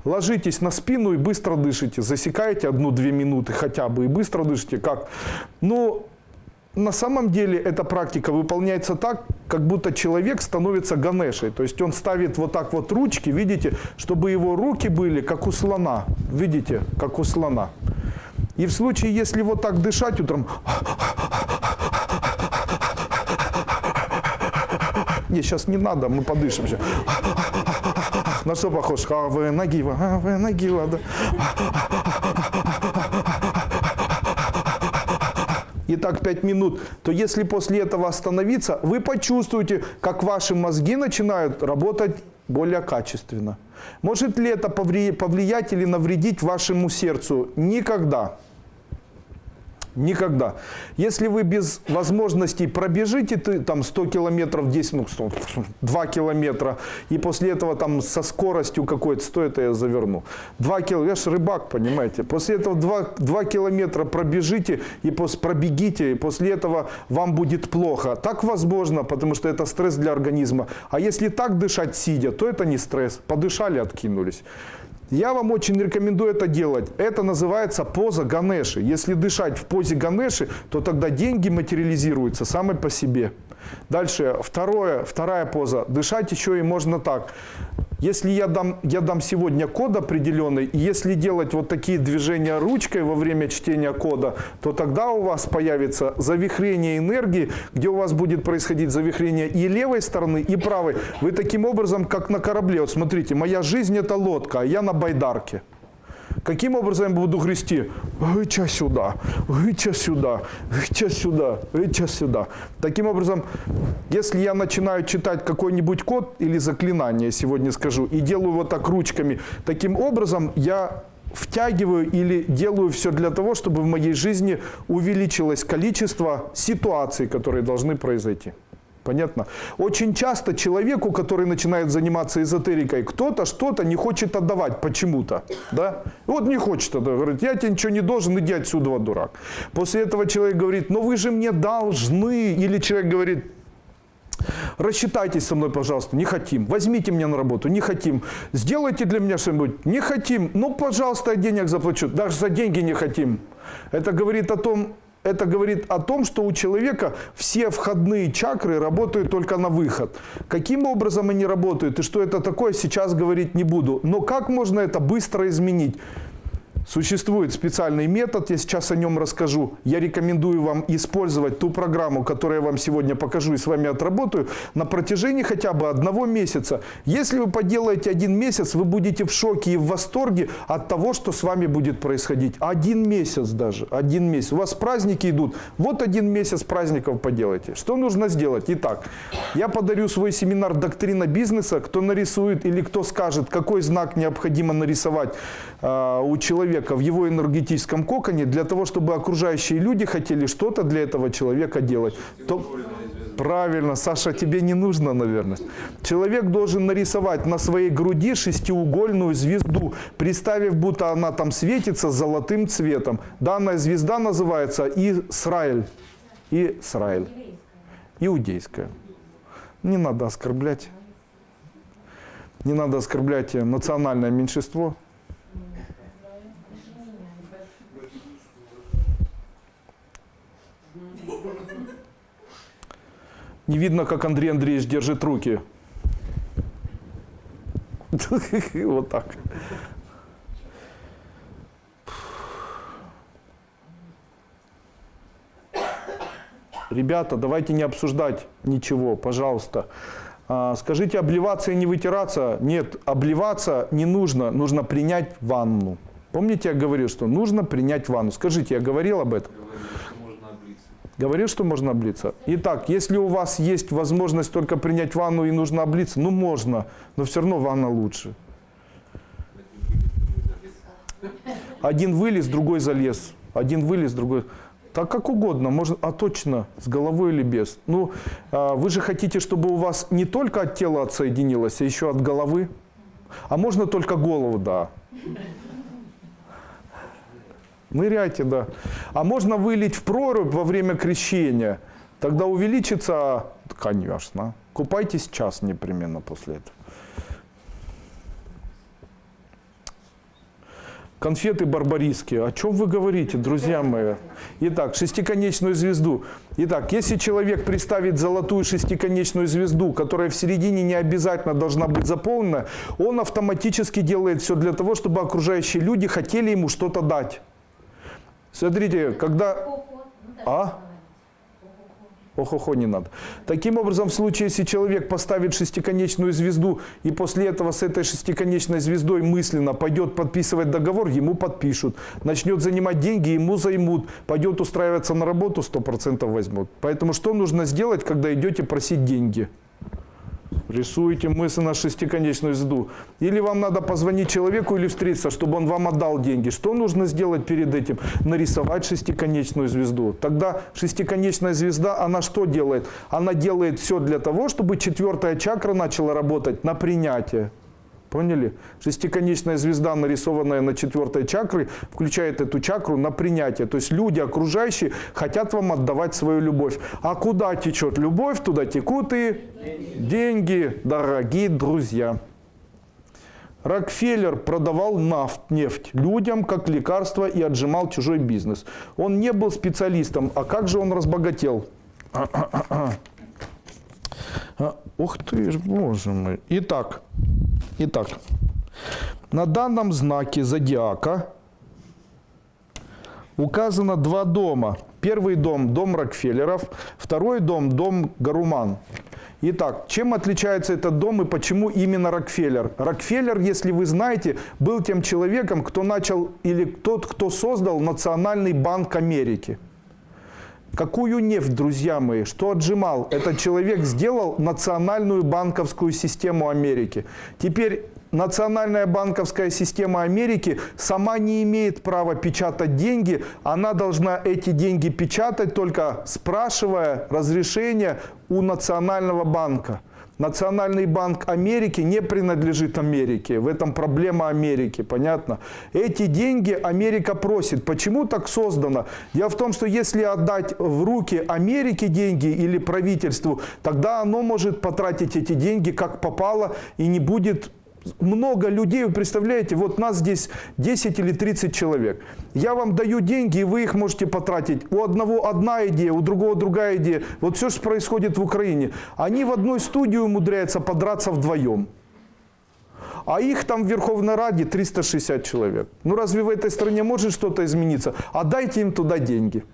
[SPEAKER 1] Ложитесь на спину и быстро дышите. Засекаете 1-2 минуты хотя бы и быстро дышите. Как? Ну, на самом деле эта практика выполняется так, как будто человек становится Ганешей. То есть он ставит вот так вот ручки, видите, чтобы его руки были как у слона. Видите, как у слона. И в случае, если вот так дышать утром, не, сейчас не надо, мы подышим сейчас. На что похож? Аве Нагива, да. И так 5 минут, то если после этого остановиться, вы почувствуете, как ваши мозги начинают работать более качественно. Может ли это повлиять или навредить вашему сердцу? Никогда. Никогда. Если вы без возможностей пробежите там 100 километров, 10, 2 километра, и после этого там со скоростью какой-то, что это я заверну? 2 километра, я же рыбак, понимаете. После этого 2 километра пробежите, и пробегите, и после этого вам будет плохо. Так возможно, потому что это стресс для организма. А если так дышать сидя, то это не стресс. Подышали, откинулись. Я вам очень рекомендую это делать. Это называется поза Ганеши. Если дышать в позе Ганеши, то тогда деньги материализируются сами по себе. Дальше, вторая поза. Дышать еще и можно так. Если я дам сегодня код определенный, и если делать вот такие движения ручкой во время чтения кода, то тогда у вас появится завихрение энергии, где у вас будет происходить завихрение и левой стороны, и правой. Вы таким образом, как на корабле. Вот смотрите, моя жизнь это лодка, а я на байдарке. Каким образом я буду грести? Гыча сюда, гыча сюда, гыча сюда, гыча сюда. Таким образом, если я начинаю читать какой-нибудь код или заклинание, сегодня скажу, и делаю вот так ручками, таким образом я втягиваю или делаю все для того, чтобы в моей жизни увеличилось количество ситуаций, которые должны произойти. Понятно? Очень часто человеку, который начинает заниматься эзотерикой, кто-то что-то не хочет отдавать почему-то. Да? Вот не хочет отдавать. Говорит, я тебе ничего не должен, иди отсюда, дурак. После этого человек говорит, но вы же мне должны. Или человек говорит, рассчитайтесь со мной, пожалуйста, не хотим. Возьмите меня на работу, не хотим. Сделайте для меня что-нибудь, не хотим. Ну, пожалуйста, я денег заплачу. Даже за деньги не хотим. Это говорит о том, что у человека все входные чакры работают только на выход. Каким образом они работают и что это такое, сейчас говорить не буду. Но как можно это быстро изменить? Существует специальный метод, я сейчас о нем расскажу. Я рекомендую вам использовать ту программу, которую я вам сегодня покажу и с вами отработаю, на протяжении хотя бы 1 месяца. Если вы поделаете 1 месяц, вы будете в шоке и в восторге от того, что с вами будет происходить. 1 месяц даже, 1 месяц. У вас праздники идут, вот 1 месяц праздников поделайте. Что нужно сделать? Итак, я подарю свой семинар «Доктрина бизнеса». Кто нарисует или кто скажет, какой знак необходимо нарисовать у человека в его энергетическом коконе, для того, чтобы окружающие люди хотели что-то для этого человека делать. Правильно, Саша, тебе не нужно, наверное. Человек должен нарисовать на своей груди 6-угольную звезду, представив, будто она там светится золотым цветом. Данная звезда называется Исраэль. Исраэль. Иудейская. Не надо оскорблять. Не надо оскорблять национальное меньшинство. Не видно, как Андрей Андреевич держит руки. Вот так. Ребята, давайте не обсуждать ничего, пожалуйста. Скажите, обливаться и не вытираться? Нет, обливаться не нужно, нужно принять ванну. Помните, я говорил, что нужно принять ванну? Скажите, я говорил об этом? Говорил, что можно облиться? Итак, если у вас есть возможность только принять ванну и нужно облиться, ну можно, но все равно ванна лучше. Один вылез, другой залез. Один вылез, другой... Так как угодно, можно, а точно, с головой или без. Ну, вы же хотите, чтобы у вас не только от тела отсоединилось, а еще от головы? А можно только голову, да. Ныряйте, да. А можно вылить в прорубь во время крещения. Тогда увеличится, конечно. Купайтесь час непременно после этого. Конфеты барбарисские. О чем вы говорите, друзья мои? Итак, шестиконечную звезду. Итак, если человек представит золотую шестиконечную звезду, которая в середине не обязательно должна быть заполнена, он автоматически делает все для того, чтобы окружающие люди хотели ему что-то дать. Смотрите, когда... Охо-хо не надо. Таким образом, в случае, если человек поставит шестиконечную звезду и после этого с этой шестиконечной звездой мысленно пойдет подписывать договор, ему подпишут. Начнет занимать деньги, ему займут. Пойдет устраиваться на работу, 100% возьмут. Поэтому что нужно сделать, когда идете просить деньги? Рисуете мысль на шестиконечную звезду. Или вам надо позвонить человеку или встретиться, чтобы он вам отдал деньги. Что нужно сделать перед этим? Нарисовать шестиконечную звезду. Тогда шестиконечная звезда, она что делает? Она делает все для того, чтобы четвертая чакра начала работать на принятие. Поняли? Шестиконечная звезда, нарисованная на четвертой чакре, включает эту чакру на принятие. То есть люди окружающие хотят вам отдавать свою любовь. А куда течет любовь, туда текут и деньги, дорогие друзья. Рокфеллер продавал нефть людям как лекарство и отжимал чужой бизнес. Он не был специалистом, а как же он разбогател? Ух ты ж, боже мой. Итак, на данном знаке зодиака указано два дома. Первый дом – дом Рокфеллеров, второй дом – дом Гаруман. Итак, чем отличается этот дом и почему именно Рокфеллер? Рокфеллер, если вы знаете, был тем человеком, кто начал или тот, кто создал Национальный банк Америки. Какую нефть, друзья мои, что отжимал? Этот человек сделал национальную банковскую систему Америки. Теперь национальная банковская система Америки сама не имеет права печатать деньги. Она должна эти деньги печатать, только спрашивая разрешение у Национального банка. Национальный банк Америки не принадлежит Америке. В этом проблема Америки, понятно? Эти деньги Америка просит. Почему так создано? Дело в том, что если отдать в руки Америке деньги или правительству, тогда оно может потратить эти деньги как попало и не будет... Много людей, вы представляете, вот нас здесь 10 или 30 человек. Я вам даю деньги, и вы их можете потратить. У одного одна идея, у другого другая идея. Вот все, что происходит в Украине. Они в одной студии умудряются подраться вдвоем. А их там в Верховной Раде 360 человек. Ну разве в этой стране может что-то измениться? А дайте им туда деньги.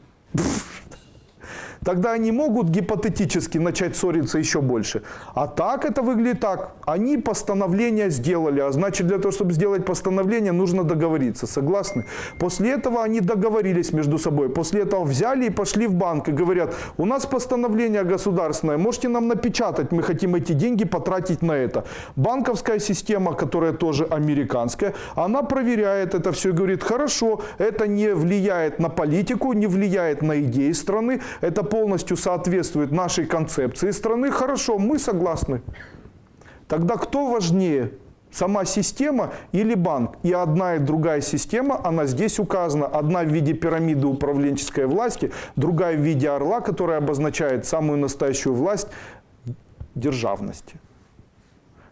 [SPEAKER 1] Тогда они могут гипотетически начать ссориться еще больше. А так это выглядит так. Они постановление сделали, а значит для того, чтобы сделать постановление, нужно договориться. Согласны? После этого они договорились между собой. После этого взяли и пошли в банк и говорят, у нас постановление государственное, можете нам напечатать, мы хотим эти деньги потратить на это. Банковская система, которая тоже американская, она проверяет это все и говорит, хорошо, это не влияет на политику, не влияет на идеи страны, это полностью соответствует нашей концепции страны, хорошо, мы согласны. Тогда кто важнее, сама система или банк? И одна и другая система, она здесь указана. Одна в виде пирамиды управленческой власти, другая в виде орла, которая обозначает самую настоящую власть державности.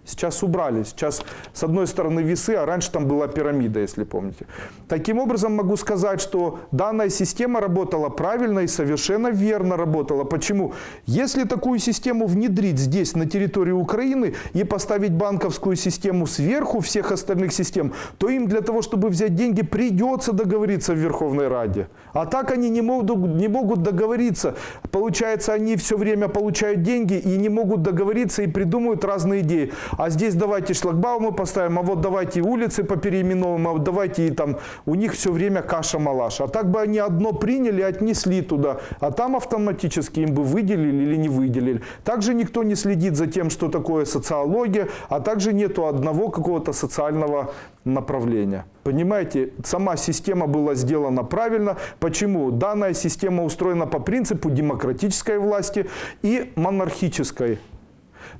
[SPEAKER 1] Сейчас убрали. Сейчас с одной стороны весы, а раньше там была пирамида, если помните. Таким образом, могу сказать, что данная система работала правильно и совершенно верно работала. Почему? Если такую систему внедрить здесь, на территории Украины, и поставить банковскую систему сверху всех остальных систем, то им для того, чтобы взять деньги, придется договориться в Верховной Раде. А так они не могут договориться. Получается, они все время получают деньги и не могут договориться и придумывают разные идеи. А здесь давайте шлагбаумы поставим, а вот давайте улицы попереименуем, а вот давайте и там, у них все время каша-малаш. А так бы они одно приняли и отнесли туда, а там автоматически им бы выделили или не выделили. Также никто не следит за тем, что такое социология, а также нету одного какого-то социального направления. Понимаете, сама система была сделана правильно. Почему? Данная система устроена по принципу демократической власти и монархической.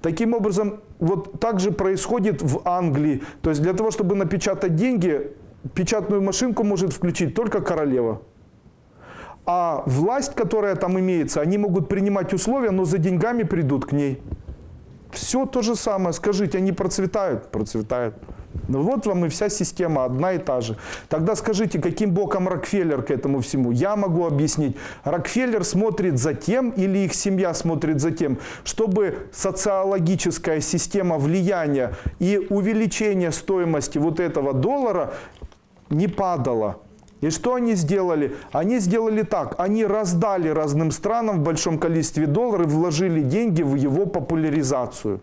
[SPEAKER 1] Таким образом, вот так же происходит в Англии. То есть для того, чтобы напечатать деньги, печатную машинку может включить только королева. А власть, которая там имеется, они могут принимать условия, но за деньгами придут к ней. Все то же самое. Скажите, они процветают? Процветают. Ну вот вам и вся система одна и та же. Тогда скажите, каким боком Рокфеллер к этому всему? Я могу объяснить. Рокфеллер смотрит за тем, или их семья смотрит за тем, чтобы социологическая система влияния и увеличение стоимости вот этого доллара не падала. И что они сделали? Они сделали так. Они раздали разным странам в большом количестве долларов, вложили деньги в его популяризацию.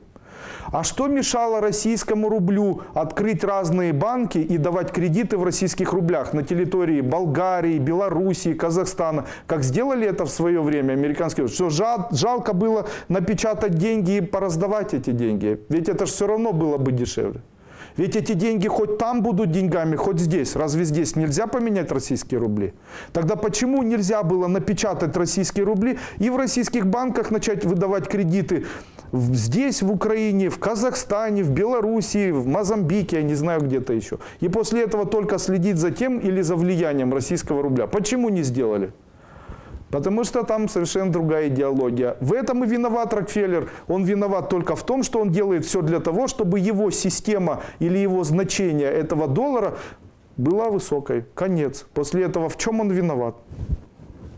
[SPEAKER 1] А что мешало российскому рублю открыть разные банки и давать кредиты в российских рублях на территории Болгарии, Белоруссии, Казахстана, как сделали это в свое время американские? Что жалко было напечатать деньги и пораздавать эти деньги? Ведь это же все равно было бы дешевле. Ведь эти деньги хоть там будут деньгами, хоть здесь. Разве здесь нельзя поменять российские рубли? Тогда почему нельзя было напечатать российские рубли и в российских банках начать выдавать кредиты здесь, в Украине, в Казахстане, в Белоруссии, в Мозамбике, я не знаю, где-то еще. И после этого только следить за тем или за влиянием российского рубля. Почему не сделали? Потому что там совершенно другая идеология. В этом и виноват Рокфеллер. Он виноват только в том, что он делает все для того, чтобы его система или его значение этого доллара была высокой. Конец. После этого в чем он виноват?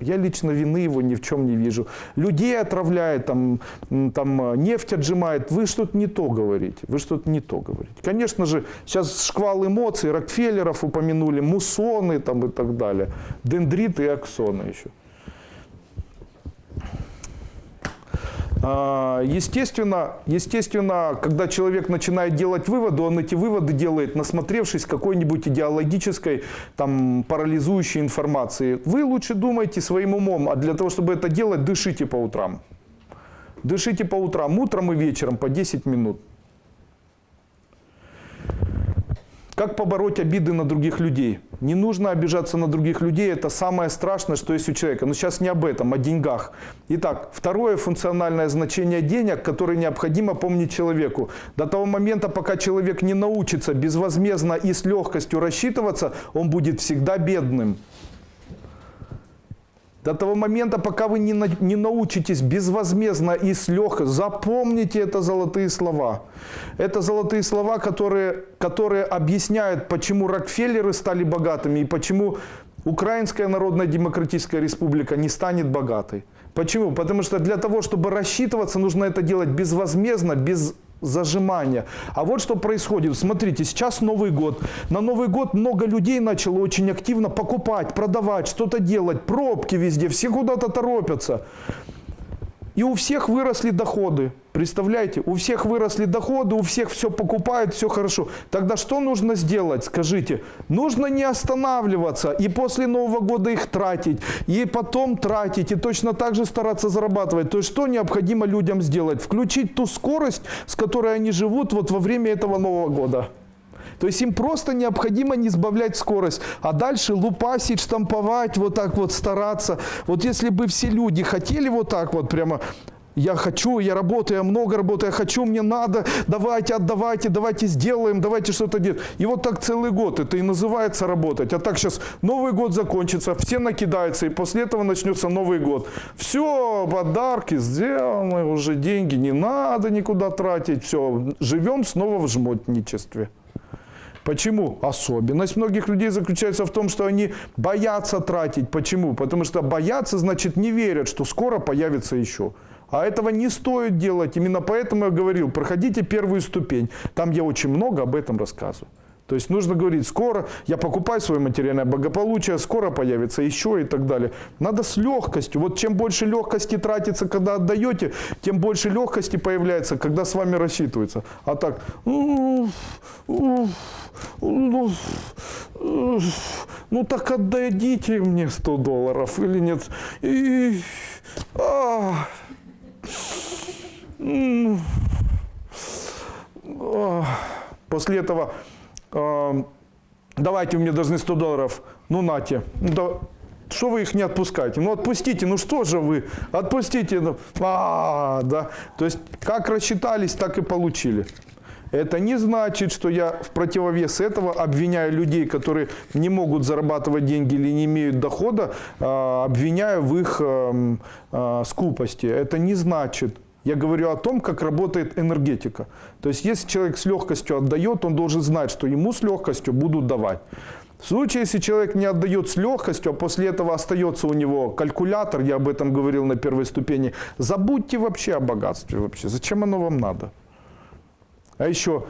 [SPEAKER 1] Я лично вины его ни в чем не вижу. Людей отравляет, там нефть отжимает. Вы что-то не то говорите. Вы что-то не то говорите. Конечно же, сейчас шквал эмоций. Рокфеллеров упомянули, муссоны там и так далее. Дендриты и аксоны еще. Естественно, когда человек начинает делать выводы, он эти выводы делает, насмотревшись какой-нибудь идеологической, там, парализующей информации. Вы лучше думайте своим умом, а для того, чтобы это делать, дышите по утрам. Дышите по утрам, утром и вечером по 10 минут. Как побороть обиды на других людей? Не нужно обижаться на других людей, это самое страшное, что есть у человека. Но сейчас не об этом, о деньгах. Итак, второе функциональное значение денег, которое необходимо помнить человеку. До того момента, пока человек не научится безвозмездно и с легкостью рассчитываться, он будет всегда бедным. До того момента, пока вы не научитесь безвозмездно и с легкостью, запомните это золотые слова. Это золотые слова, которые объясняют, почему Рокфеллеры стали богатыми и почему Украинская Народно-Демократическая Республика не станет богатой. Почему? Потому что для того, чтобы рассчитываться, нужно это делать безвозмездно, без зажимания. А вот что происходит. Смотрите, сейчас Новый год. На Новый год много людей начало очень активно покупать, продавать, что-то делать. Пробки везде, все куда-то торопятся. И у всех выросли доходы. Представляете? У всех выросли доходы, у всех все покупают, все хорошо. Тогда что нужно сделать, скажите? Нужно не останавливаться и после Нового года их тратить, и потом тратить, и точно так же стараться зарабатывать. То есть что необходимо людям сделать? Включить ту скорость, с которой они живут вот во время этого Нового года. То есть им просто необходимо не сбавлять скорость, а дальше лупасить, штамповать, вот так вот стараться. Вот если бы все люди хотели вот так вот прямо, я хочу, я работаю, я много работаю, я хочу, мне надо, давайте, отдавайте, давайте сделаем, давайте что-то делать. И вот так целый год, это и называется работать. А так сейчас Новый год закончится, все накидаются, и после этого начнется Новый год. Все, подарки сделаны, уже деньги не надо никуда тратить, все, живем снова в жмотничестве. Почему? Особенность многих людей заключается в том, что они боятся тратить. Почему? Потому что боятся, значит, не верят, что скоро появится еще. А этого не стоит делать. Именно поэтому я говорил, проходите первую ступень. Там я очень много об этом рассказываю. То есть нужно говорить, скоро я покупаю свое материальное благополучие, скоро появится еще и так далее. Надо с легкостью. Вот чем больше легкости тратится, когда отдаете, тем больше легкости появляется, когда с вами рассчитывается. А так, ну так отдадите мне $100 или нет. После этого давайте, вы мне должны $100, ну нате. Да, что вы их не отпускаете? Ну отпустите, ну что же вы? Отпустите. Да. То есть как рассчитались, так и получили. Это не значит, что я в противовес этого обвиняю людей, которые не могут зарабатывать деньги или не имеют дохода, обвиняю в их скупости. Это не значит. Я говорю о том, как работает энергетика. То есть, если человек с легкостью отдает, он должен знать, что ему с легкостью будут давать. В случае, если человек не отдает с легкостью, а после этого остается у него калькулятор, я об этом говорил на первой ступени, забудьте вообще о богатстве. Вообще. Зачем оно вам надо? А еще,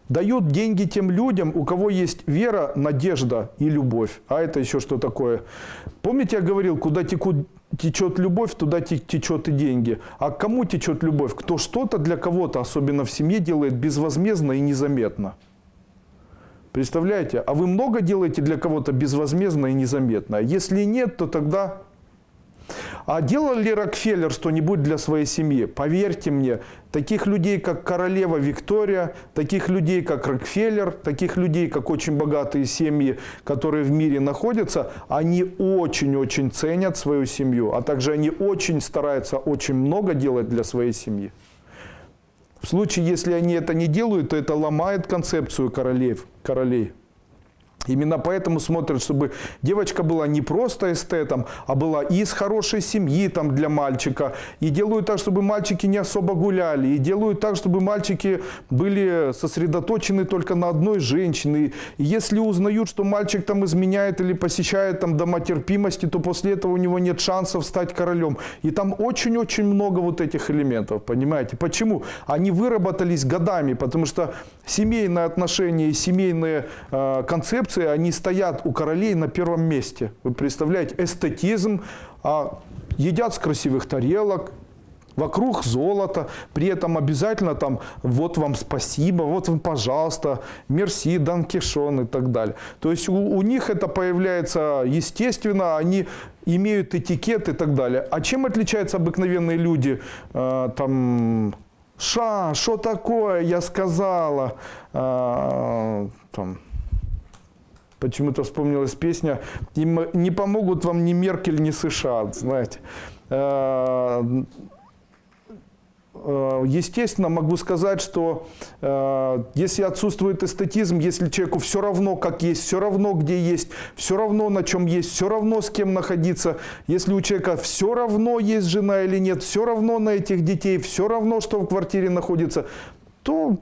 [SPEAKER 1] дают деньги тем людям, у кого есть вера, надежда и любовь. А это еще что такое? Помните, я говорил, куда течет любовь, туда течет и деньги. А к кому течет любовь? Кто что-то для кого-то, особенно в семье, делает безвозмездно и незаметно. Представляете? А вы много делаете для кого-то безвозмездно и незаметно? Если нет, то тогда... А делал ли Рокфеллер что-нибудь для своей семьи? Поверьте мне, таких людей, как королева Виктория, таких людей, как Рокфеллер, таких людей, как очень богатые семьи, которые в мире находятся, они очень-очень ценят свою семью, а также они очень стараются очень много делать для своей семьи. В случае, если они это не делают, то это ломает концепцию королей. Именно поэтому смотрят, чтобы девочка была не просто эстетом, а была и из хорошей семьи там, для мальчика. И делают так, чтобы мальчики не особо гуляли. И делают так, чтобы мальчики были сосредоточены только на одной женщине. И если узнают, что мальчик там изменяет или посещает там дома терпимости, то после этого у него нет шансов стать королем. И там очень-очень много вот этих элементов, понимаете? Почему? Они выработались годами, потому что семейные отношения и семейные концепции, они стоят у королей на первом месте. Вы представляете, эстетизм, едят с красивых тарелок, вокруг золото, при этом обязательно там вот вам спасибо, вот вам пожалуйста, мерси, данкишон и так далее. То есть у них это появляется естественно, они имеют этикет и так далее. А чем отличаются обыкновенные люди? Что такое, я сказала, почему-то вспомнилась песня «Не помогут вам ни Меркель, ни США», знаете. Естественно, могу сказать, что если отсутствует эстетизм, если человеку все равно, как есть, все равно, где есть, все равно, на чем есть, все равно, с кем находиться, если у человека все равно, есть жена или нет, все равно на этих детей, все равно, что в квартире находится, то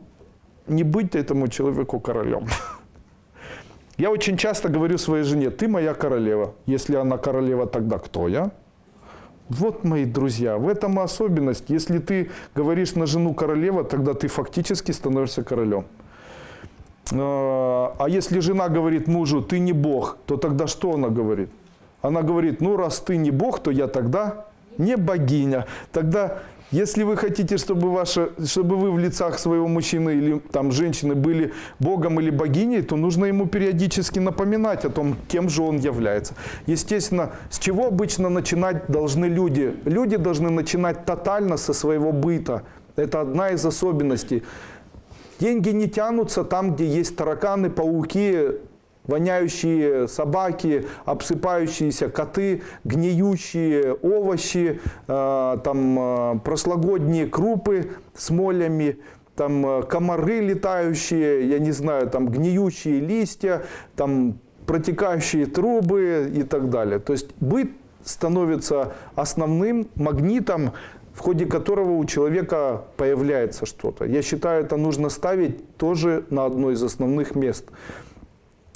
[SPEAKER 1] не быть этому человеку королем. Я очень часто говорю своей жене: ты моя королева. Если она королева, тогда кто я? Вот, мои друзья, в этом и особенность. Если ты говоришь на жену королева, тогда ты фактически становишься королем. А если жена говорит мужу: ты не бог, то тогда что она говорит? Она говорит: ну, раз ты не бог, то я тогда не богиня. Тогда... Если вы хотите, чтобы вы в лицах своего мужчины или там, женщины были богом или богиней, то нужно ему периодически напоминать о том, кем же он является. Естественно, с чего обычно начинать должны люди? Люди должны начинать тотально со своего быта. Это одна из особенностей. Деньги не тянутся там, где есть тараканы, пауки, воняющие собаки, обсыпающиеся коты, гниющие овощи, прошлогодние крупы с молями, комары летающие, я не знаю, гниющие листья, протекающие трубы и так далее. То есть быт становится основным магнитом, в ходе которого у человека появляется что-то. Я считаю, это нужно ставить тоже на одно из основных мест.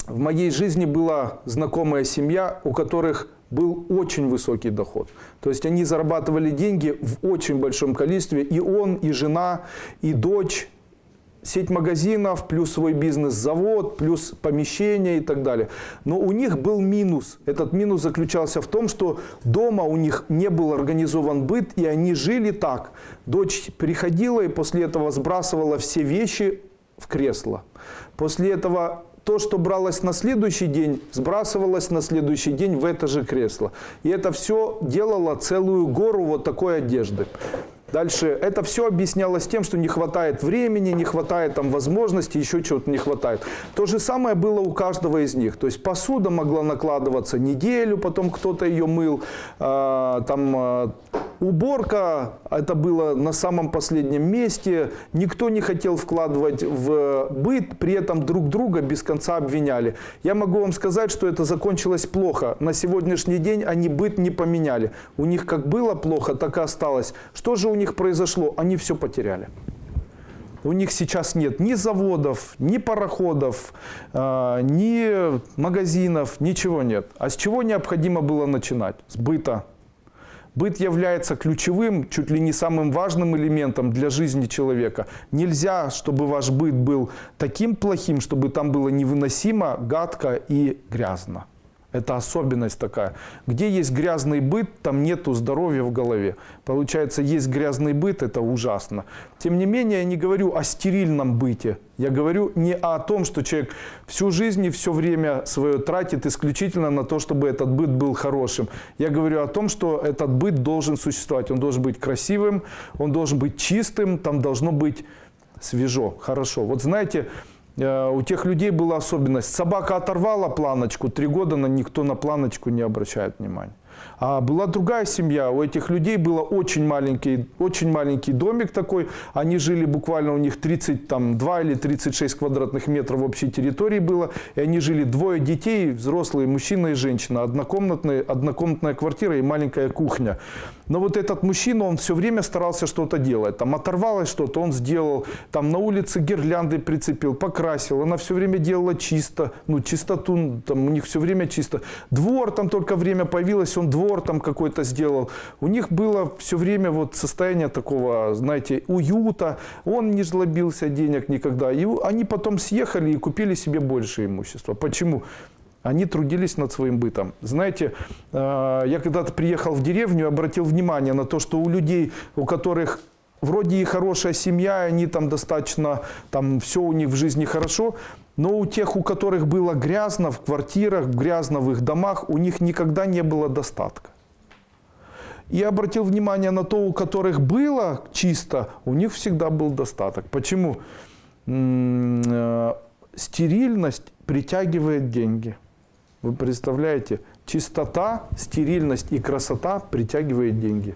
[SPEAKER 1] В моей жизни была знакомая семья, у которых был очень высокий доход. То есть они зарабатывали деньги в очень большом количестве. И он, и жена, и дочь, сеть магазинов, плюс свой бизнес-завод, плюс помещение и так далее. Но у них был минус. Этот минус заключался в том, что дома у них не был организован быт, и они жили так. Дочь приходила и после этого сбрасывала все вещи в кресло. После этого... То, что бралось на следующий день, сбрасывалось на следующий день в это же кресло. И это все делало целую гору вот такой одежды. Дальше это все объяснялось тем, что не хватает времени, не хватает возможностей, еще чего-то не хватает. То же самое было у каждого из них. То есть посуда могла накладываться неделю, потом кто-то ее мыл. Уборка, это было на самом последнем месте. Никто не хотел вкладывать в быт, при этом друг друга без конца обвиняли. Я могу вам сказать, что это закончилось плохо. На сегодняшний день они быт не поменяли. У них как было плохо, так и осталось. Что же у них произошло? Они все потеряли. У них сейчас нет ни заводов, ни пароходов, ни магазинов, ничего нет. А с чего необходимо было начинать? С быта. Быт является ключевым, чуть ли не самым важным элементом для жизни человека. Нельзя, чтобы ваш быт был таким плохим, чтобы там было невыносимо, гадко и грязно. Это особенность такая. Где есть грязный быт, там нету здоровья в голове. Получается, есть грязный быт, это ужасно. Тем не менее, я не говорю о стерильном быте. Я говорю не о том, что человек всю жизнь и все время свое тратит исключительно на то, чтобы этот быт был хорошим. Я говорю о том, что этот быт должен существовать. Он должен быть красивым, он должен быть чистым, там должно быть свежо, хорошо. Вот знаете, у тех людей была особенность. Собака оторвала планочку, 3 года никто на планочку не обращает внимания. А была другая семья, у этих людей был очень маленький домик такой. Они жили буквально, у них 32 или 36 квадратных метров общей территории было. И они жили 2 детей, взрослые, мужчина и женщина. Однокомнатная квартира и маленькая кухня. Но вот этот мужчина, он все время старался что-то делать. Там оторвалось что-то, он сделал. Там на улице гирлянды прицепил, покрасил. Она все время делала чисто. Чистоту, там у них все время чисто. Двор, там только время появилось, он двор там какой-то сделал. У них было все время вот состояние такого, знаете, уюта. Он не жлобился денег никогда. И они потом съехали и купили себе больше имущества. Почему? Они трудились над своим бытом. Знаете, я когда-то приехал в деревню и обратил внимание на то, что у людей, у которых вроде и хорошая семья, они там достаточно, там все у них в жизни хорошо, но у тех, у которых было грязно в квартирах, грязно в их домах, у них никогда не было достатка. И я обратил внимание на то, у которых было чисто, у них всегда был достаток. Почему? Стерильность притягивает деньги. Вы представляете? Чистота, стерильность и красота притягивает деньги.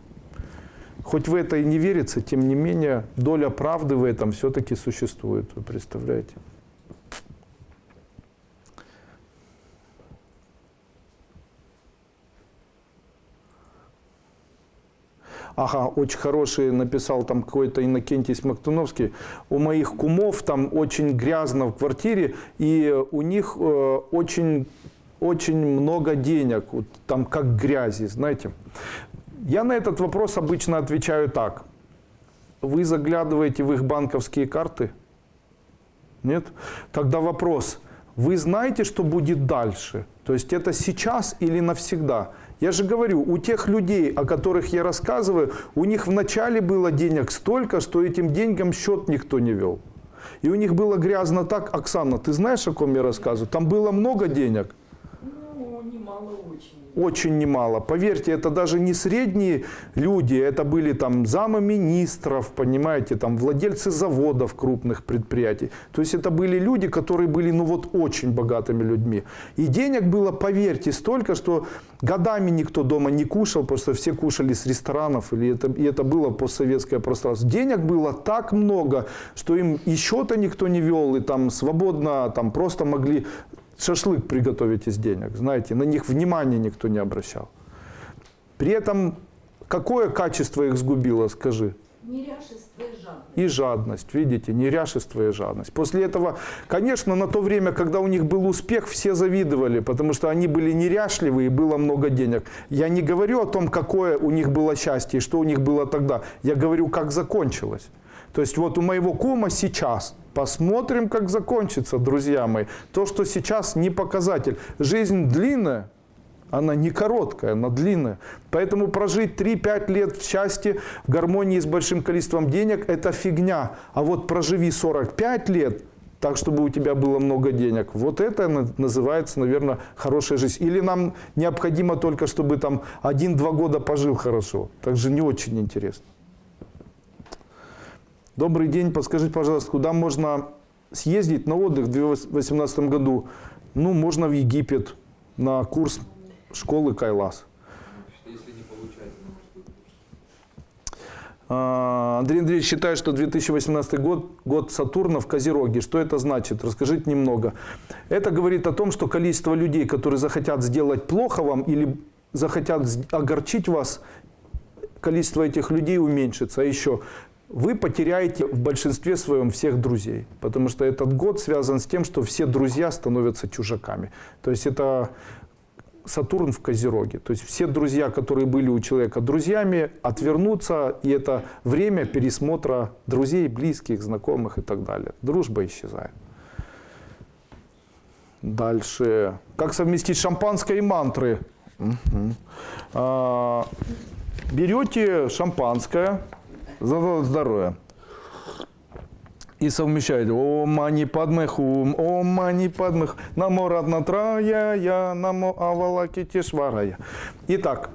[SPEAKER 1] Хоть в это и не верится, тем не менее, доля правды в этом все-таки существует. Вы представляете? Ага, очень хороший написал там какой-то Иннокентий Смоктуновский. У моих кумов там очень грязно в квартире, и у них очень много денег, вот, там как грязи, знаете. Я на этот вопрос обычно отвечаю так. Вы заглядываете в их банковские карты? Нет? Тогда вопрос. Вы знаете, что будет дальше? То есть это сейчас или навсегда? Я же говорю, у тех людей, о которых я рассказываю, у них вначале было денег столько, что этим деньгам счет никто не вел. И у них было грязно так. Оксана, ты знаешь, о ком я рассказываю? Там было много денег.
[SPEAKER 3] Ну, немало очень.
[SPEAKER 1] Очень немало. Поверьте, это даже не средние люди, это были там замы министров, понимаете, там владельцы заводов крупных предприятий. То есть это были люди, которые были, ну вот, очень богатыми людьми. И денег было, поверьте, столько, что годами никто дома не кушал, потому что все кушали с ресторанов, и это было постсоветское пространство. Денег было так много, что им и счета никто не вел, и там свободно, там просто могли шашлык приготовить из денег, знаете, на них внимания никто не обращал. При этом, какое качество их сгубило, скажи?
[SPEAKER 3] Неряшество и жадность.
[SPEAKER 1] И жадность, видите, неряшество и жадность. После этого, конечно, на то время, когда у них был успех, все завидовали, потому что они были неряшливы и было много денег. Я не говорю о том, какое у них было счастье и что у них было тогда. Я говорю, как закончилось. То есть вот у моего кума сейчас. Посмотрим, как закончится, друзья мои. То, что сейчас, не показатель. Жизнь длинная, она не короткая, она длинная. Поэтому прожить 3-5 лет в счастье, в гармонии с большим количеством денег – это фигня. А вот проживи 45 лет, так, чтобы у тебя было много денег. Вот это называется, наверное, хорошая жизнь. Или нам необходимо только, чтобы там 1-2 года пожил хорошо. Так же не очень интересно. Добрый день, подскажите, пожалуйста, куда можно съездить на отдых в 2018 году? Ну, можно в Египет на курс школы Кайлас.
[SPEAKER 4] Если не получается на морской курс.
[SPEAKER 1] Андрей Андреевич считает, что 2018 год Сатурна в Козероге. Что это значит? Расскажите немного. Это говорит о том, что количество людей, которые захотят сделать плохо вам или захотят огорчить вас, количество этих людей уменьшится. А еще вы потеряете в большинстве своем всех друзей, потому что этот год связан с тем, что все друзья становятся чужаками. То есть это Сатурн в Козероге. То есть все друзья, которые были у человека друзьями, отвернутся, и это время пересмотра друзей, близких, знакомых и так далее. Дружба исчезает. Дальше. Как совместить шампанское и мантры? Берете шампанское, за здоровье, и совмещаете. О мани падме хум, о мани падме хум, намо раднатрая, я намо авалакитешварая. Итак,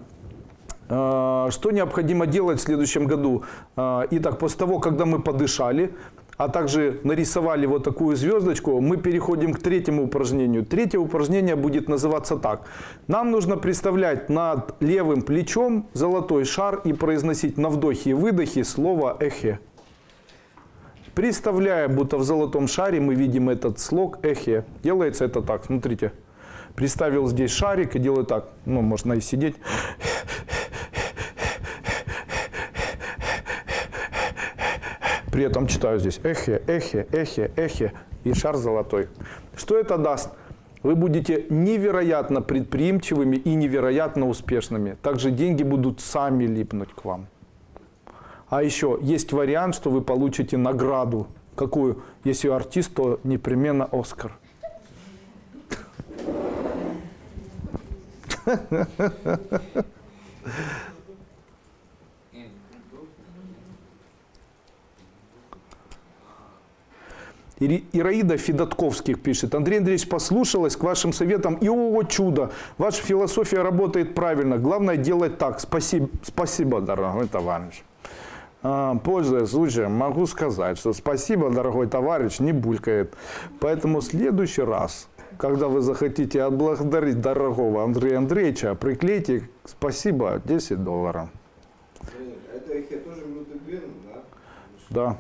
[SPEAKER 1] что необходимо делать в следующем году? Итак, после того, когда мы подышали, а также нарисовали вот такую звездочку, мы переходим к третьему упражнению. Третье упражнение будет называться так. Нам нужно представлять над левым плечом золотой шар и произносить на вдохе и выдохе слово «эхе». Представляя, будто в золотом шаре мы видим этот слог «эхе». Делается это так, смотрите. Представил здесь шарик и делаю так. Ну, можно и сидеть. При этом читаю здесь эхе, эхе, эхе, эхе и шар золотой. Что это даст? Вы будете невероятно предприимчивыми и невероятно успешными. Также деньги будут сами липнуть к вам. А еще есть вариант, что вы получите награду. Какую? Если артист, то непременно Оскар. Ираида Федотковских пишет. Андрей Андреевич, послушалась к вашим советам, и о чудо, ваша философия работает правильно. Главное делать так. Спасибо, спасибо, дорогой товарищ. Пользуясь случаем, могу сказать, что спасибо, дорогой товарищ, не булькает. Поэтому в следующий раз, когда вы захотите отблагодарить дорогого Андрея Андреевича, приклейте спасибо $10.
[SPEAKER 4] Это эхе тоже минуты 2, да?
[SPEAKER 1] Да.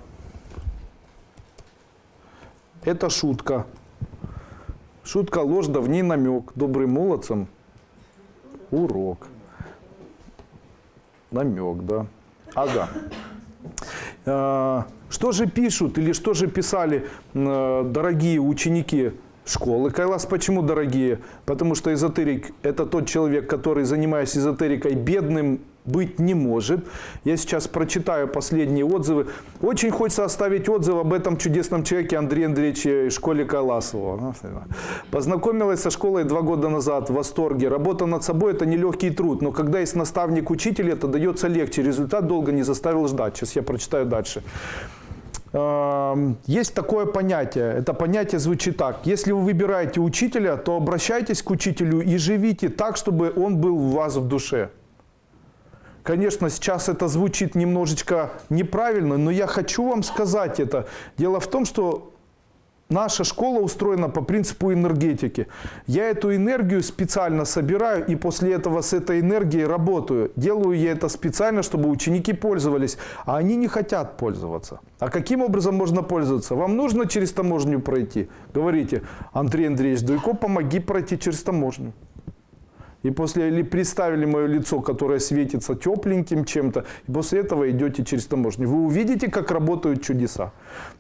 [SPEAKER 1] Это шутка. Шутка ложь, да в ней намек. Добрым молодцам урок. Намек, да. Ага. Что же пишут или что же писали дорогие ученики школы Кайлас? Почему дорогие? Потому что эзотерик – это тот человек, который, занимаясь эзотерикой, бедным быть не может. Я сейчас прочитаю последние отзывы. Очень хочется оставить отзыв об этом чудесном человеке Андрея Андреевича в школе Кайласова. Познакомилась со школой 2 года назад, в восторге. Работа над собой – это нелегкий труд, но когда есть наставник-учитель, это дается легче. Результат долго не заставил ждать. Сейчас я прочитаю дальше. Есть такое понятие. Это понятие звучит так. Если вы выбираете учителя, то обращайтесь к учителю и живите так, чтобы он был у вас в душе. Конечно, сейчас это звучит немножечко неправильно, но я хочу вам сказать это. Дело в том, что наша школа устроена по принципу энергетики. Я эту энергию специально собираю и после этого с этой энергией работаю. Делаю я это специально, чтобы ученики пользовались, а они не хотят пользоваться. А каким образом можно пользоваться? Вам нужно через таможню пройти? Говорите, Андрей Андреевич Дуйко, помоги пройти через таможню. И после представили мое лицо, которое светится тепленьким чем-то, и после этого идете через таможню. Вы увидите, как работают чудеса.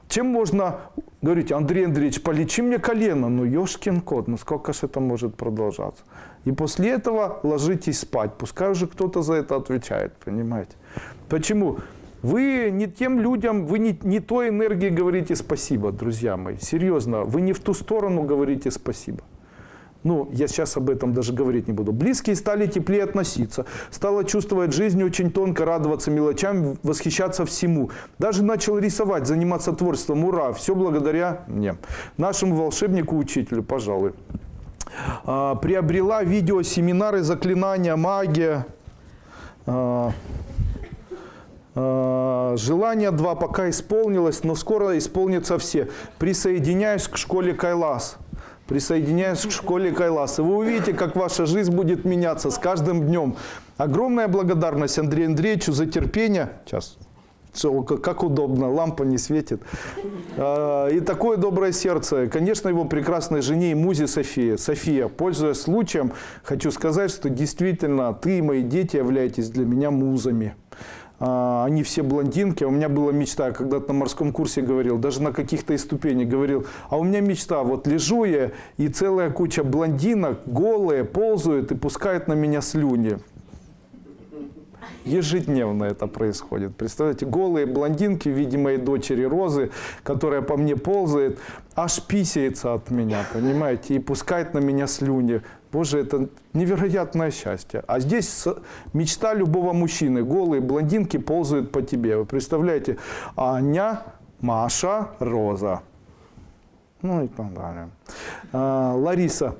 [SPEAKER 1] Чем можно, говорите, Андрей Андреевич, полечи мне колено. Ну, ешкин кот, ну сколько же это может продолжаться? И после этого ложитесь спать. Пускай уже кто-то за это отвечает, понимаете? Почему? Вы не тем людям, вы не той энергии говорите спасибо, друзья мои. Серьезно, вы не в ту сторону говорите спасибо. Ну, я сейчас об этом даже говорить не буду. Близкие стали теплее относиться, стала чувствовать жизнь очень тонко, радоваться мелочам, восхищаться всему. Даже начал рисовать, заниматься творчеством. Ура! Все благодаря мне. Нашему волшебнику-учителю, пожалуй. Приобрела видеосеминары, заклинания, магия. Желание 2 пока исполнилось, но скоро исполнятся все. Присоединяюсь к школе Кайлас. Присоединяюсь к школе Кайлас. И вы увидите, как ваша жизнь будет меняться с каждым днем. Огромная благодарность Андрею Андреевичу за терпение. Сейчас, как удобно, лампа не светит. И такое доброе сердце. Конечно, его прекрасной жене и музе Софии. София, пользуясь случаем, хочу сказать, что действительно ты и мои дети являетесь для меня музами. они все блондинки. У меня была мечта, я когда-то на морском курсе говорил, даже на каких-то из ступеней говорил, а у меня мечта, вот лежу я, и целая куча блондинок голые ползают и пускают на меня слюни. Ежедневно это происходит. Представляете, голые блондинки в виде моей дочери Розы, которая по мне ползает, аж писается от меня, понимаете, и пускает на меня слюни. Боже, это невероятное счастье. А здесь мечта любого мужчины. Голые блондинки ползают по тебе. Вы представляете, Аня, Маша, Роза. Ну и так далее. Лариса.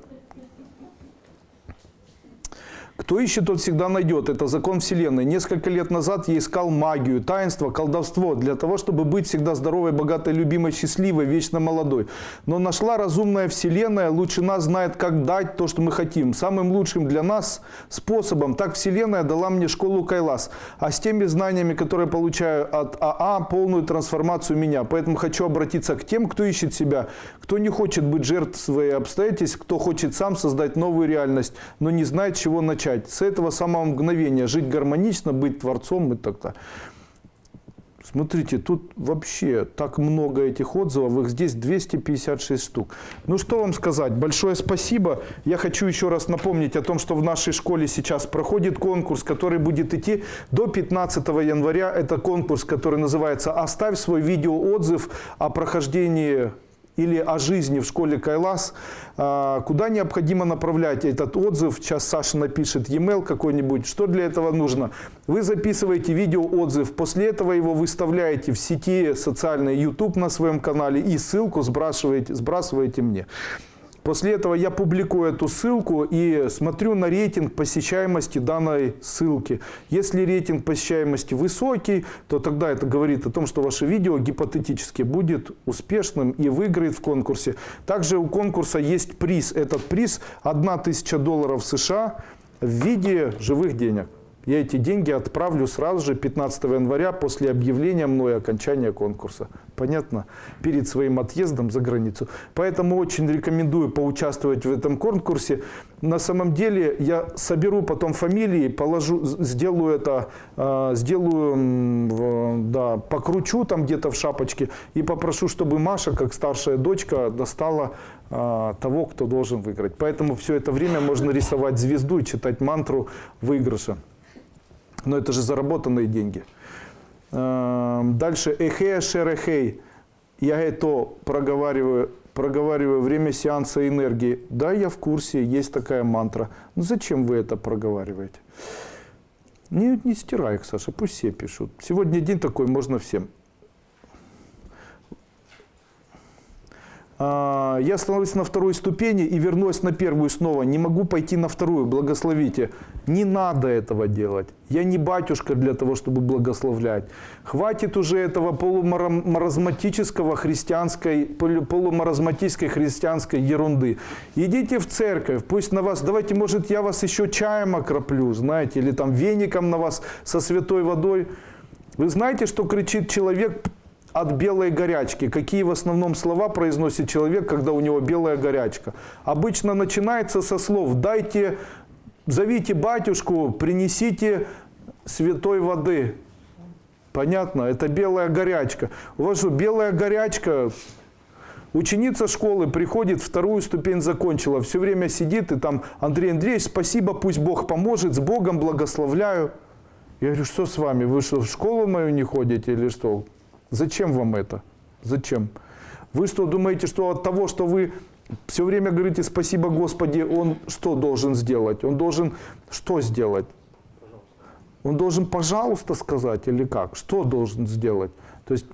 [SPEAKER 1] Кто ищет, тот всегда найдет. Это закон Вселенной. Несколько лет назад я искал магию, таинство, колдовство для того, чтобы быть всегда здоровой, богатой, любимой, счастливой, вечно молодой. Но нашла разумная Вселенная, лучше нас знает, как дать то, что мы хотим. Самым лучшим для нас способом. Так Вселенная дала мне школу Кайлас. А с теми знаниями, которые получаю от АА, полную трансформацию меня. Поэтому хочу обратиться к тем, кто ищет себя, кто не хочет быть жертвой обстоятельств, кто хочет сам создать новую реальность, но не знает, с чего начать. С этого самого мгновения жить гармонично, быть творцом и так далее. Смотрите, тут вообще так много этих отзывов, их здесь 256 штук. Ну что вам сказать, большое спасибо. Я хочу еще раз напомнить о том, что в нашей школе сейчас проходит конкурс, который будет идти до 15 января. Это конкурс, который называется «Оставь свой видеоотзыв о прохождении или о жизни в школе Кайлас», куда необходимо направлять этот отзыв. Сейчас Саша напишет e-mail какой-нибудь. Что для этого нужно? Вы записываете видеоотзыв, после этого его выставляете в сети социальной YouTube на своем канале и ссылку сбрасываете мне. После этого я публикую эту ссылку и смотрю на рейтинг посещаемости данной ссылки. Если рейтинг посещаемости высокий, то тогда это говорит о том, что ваше видео гипотетически будет успешным и выиграет в конкурсе. Также у конкурса есть приз. Этот приз $1000 США в виде живых денег. Я эти деньги отправлю сразу же 15 января после объявления мной окончания конкурса. Понятно? Перед своим отъездом за границу. Поэтому очень рекомендую поучаствовать в этом конкурсе. На самом деле я соберу потом фамилии, покручу там где-то в шапочке и попрошу, чтобы Маша, как старшая дочка, достала того, кто должен выиграть. Поэтому все это время можно рисовать звезду и читать мантру выигрыша. Но это же заработанные деньги. Дальше. Эхея шерехей. Я это проговариваю время сеанса энергии. Да, я в курсе, есть такая мантра. Но зачем вы это проговариваете? Не стирай их, Саша, пусть все пишут. Сегодня день такой, можно всем. Я становлюсь на второй ступени и вернусь на первую снова. Не могу пойти на вторую, благословите. Не надо этого делать. Я не батюшка для того, чтобы благословлять. Хватит уже этого полумаразматической христианской ерунды. Идите в церковь, пусть на вас, давайте, может, я вас еще чаем окроплю, знаете, или там веником на вас со святой водой. Вы знаете, что кричит человек от белой горячки? Какие в основном слова произносит человек, когда у него белая горячка? Обычно начинается со слов: зовите батюшку, принесите святой воды. Понятно? Это белая горячка. У вас что, белая горячка? Ученица школы приходит, вторую ступень закончила, все время сидит и там: Андрей Андреевич, спасибо, пусть Бог поможет, с Богом благословляю. Я говорю, что с вами? Вы что, в школу мою не ходите или что? Зачем вам это? Зачем? Вы что, думаете, что от того, что вы все время говорите «спасибо, Господи», он что должен сделать? Он должен что сделать? Он должен «пожалуйста» сказать или как? Что должен сделать? То есть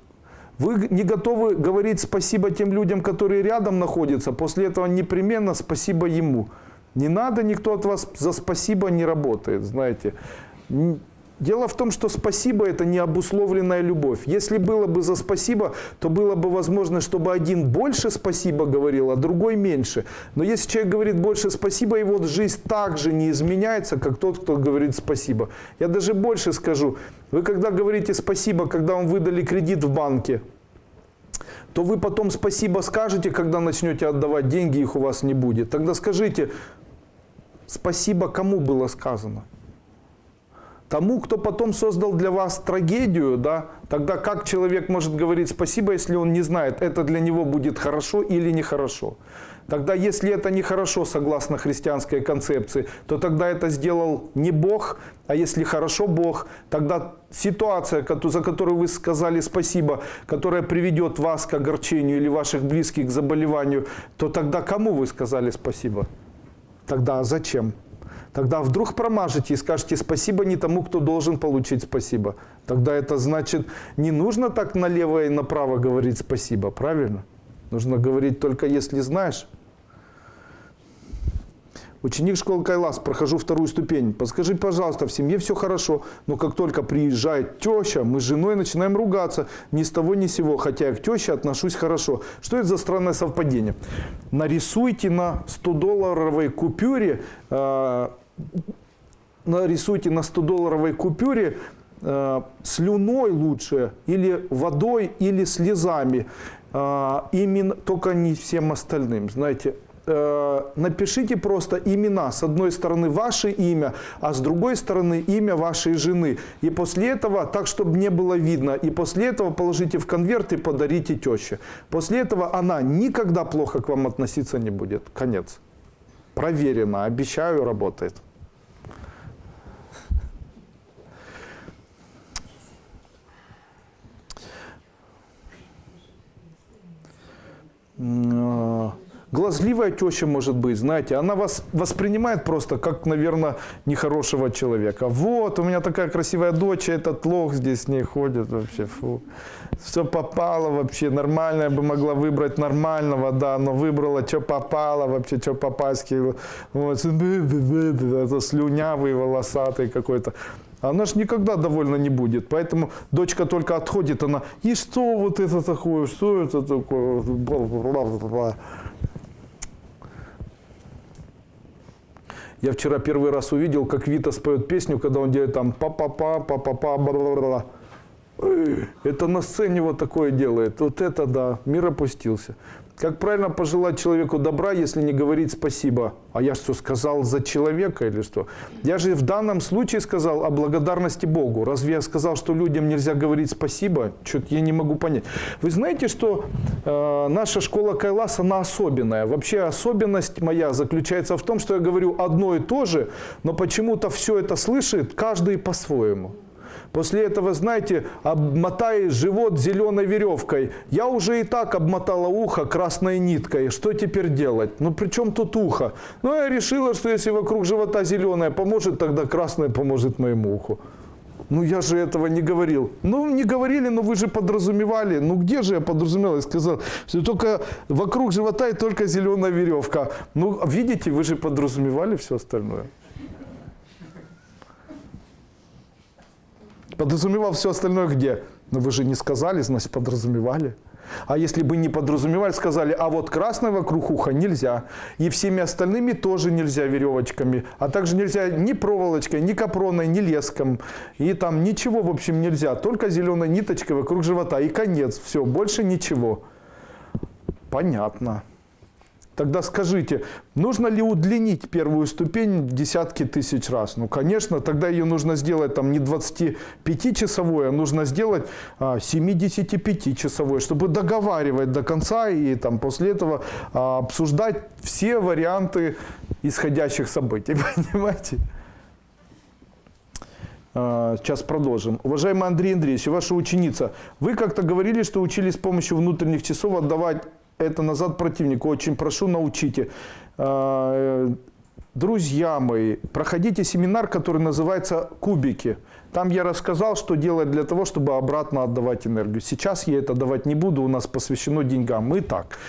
[SPEAKER 1] вы не готовы говорить спасибо тем людям, которые рядом находятся, после этого непременно спасибо ему. Не надо, никто от вас за спасибо не работает, знаете. Дело в том, что спасибо – это не обусловленная любовь. Если было бы за спасибо, то было бы возможно, чтобы один больше спасибо говорил, а другой меньше. Но если человек говорит больше спасибо, его жизнь также не изменяется, как тот, кто говорит спасибо. Я даже больше скажу. Вы когда говорите спасибо, когда вам выдали кредит в банке, то вы потом спасибо скажете, когда начнете отдавать деньги, их у вас не будет. Тогда скажите, спасибо кому было сказано? Тому, кто потом создал для вас трагедию, да, тогда как человек может говорить спасибо, если он не знает, это для него будет хорошо или нехорошо? Тогда, если это нехорошо, согласно христианской концепции, то тогда это сделал не Бог, а если хорошо Бог, тогда ситуация, за которую вы сказали спасибо, которая приведет вас к огорчению или ваших близких к заболеванию, то тогда кому вы сказали спасибо? Тогда зачем? Тогда вдруг промажете и скажете спасибо не тому, кто должен получить спасибо. Тогда это значит, не нужно так налево и направо говорить спасибо, правильно? Нужно говорить только если знаешь. Ученик школы Кайлас, прохожу вторую ступень. Подскажи, пожалуйста, в семье все хорошо, но как только приезжает теща, мы с женой начинаем ругаться ни с того ни с сего, хотя я к теще отношусь хорошо. Что это за странное совпадение? Нарисуйте на 100-долларовой купюре, слюной лучше, или водой, или слезами. Именно, только не всем остальным, знаете. Напишите просто имена. С одной стороны ваше имя, а с другой стороны имя вашей жены. И после этого, так, чтобы не было видно, и после этого положите в конверт и подарите теще. После этого она никогда плохо к вам относиться не будет. Конец. Проверено, обещаю, работает. Глазливая теща может быть, знаете, она вас воспринимает просто как, наверное, нехорошего человека. Вот, у меня такая красивая дочь, этот лох здесь с ней ходит вообще, фу. Все попало вообще, нормально, я бы могла выбрать нормального, да, но выбрала, что попало вообще, что попаски. Вот, это слюнявый, волосатый какой-то. Она ж никогда довольна не будет. Поэтому дочка только отходит, она, и что вот это такое, что это такое? Я вчера первый раз увидел, как Витас поет песню, когда он делает там па-па-па, па-па-па, бла-бла-бла. Это на сцене вот такое делает. Вот это да, мир опустился. Как правильно пожелать человеку добра, если не говорить спасибо? А я что, сказал за человека или что? Я же в данном случае сказал о благодарности Богу. Разве я сказал, что людям нельзя говорить спасибо? Что-то я не могу понять. Вы знаете, что наша школа Кайлас, она особенная. Вообще особенность моя заключается в том, что я говорю одно и то же, но почему-то все это слышит каждый по-своему. После этого, знаете, обмотай живот зеленой веревкой. Я уже и так обмотала ухо красной ниткой. Что теперь делать? Ну, при чем тут ухо? Ну, я решила, что если вокруг живота зеленое поможет, тогда красное поможет моему уху. Ну, я же этого не говорил. Ну, не говорили, но вы же подразумевали. Ну, где же я подразумевал? Я сказал, что только вокруг живота и только зеленая веревка. Ну, видите, вы же подразумевали все остальное. Подразумевал все остальное где? Но вы же не сказали, значит, подразумевали. А если бы не подразумевали, сказали, а вот красное вокруг уха нельзя. И всеми остальными тоже нельзя веревочками. А также нельзя ни проволочкой, ни капроной, ни леском. И там ничего, в общем, нельзя. Только зеленой ниточкой вокруг живота. И конец. Все, больше ничего. Понятно. Тогда скажите, нужно ли удлинить первую ступень в десятки тысяч раз? Ну, конечно, тогда ее нужно сделать там не 25-часовой, а нужно сделать 75-часовой, чтобы договаривать до конца и там, после этого обсуждать все варианты исходящих событий. Понимаете? Сейчас продолжим. Уважаемый Андрей Андреевич, ваша ученица, вы как-то говорили, что учились с помощью внутренних часов отдавать это назад противнику. Очень прошу, научите. Друзья мои, проходите семинар, который называется «Кубики». Там я рассказал, что делать для того, чтобы обратно отдавать энергию. Сейчас я это давать не буду, у нас посвящено деньгам. Итак,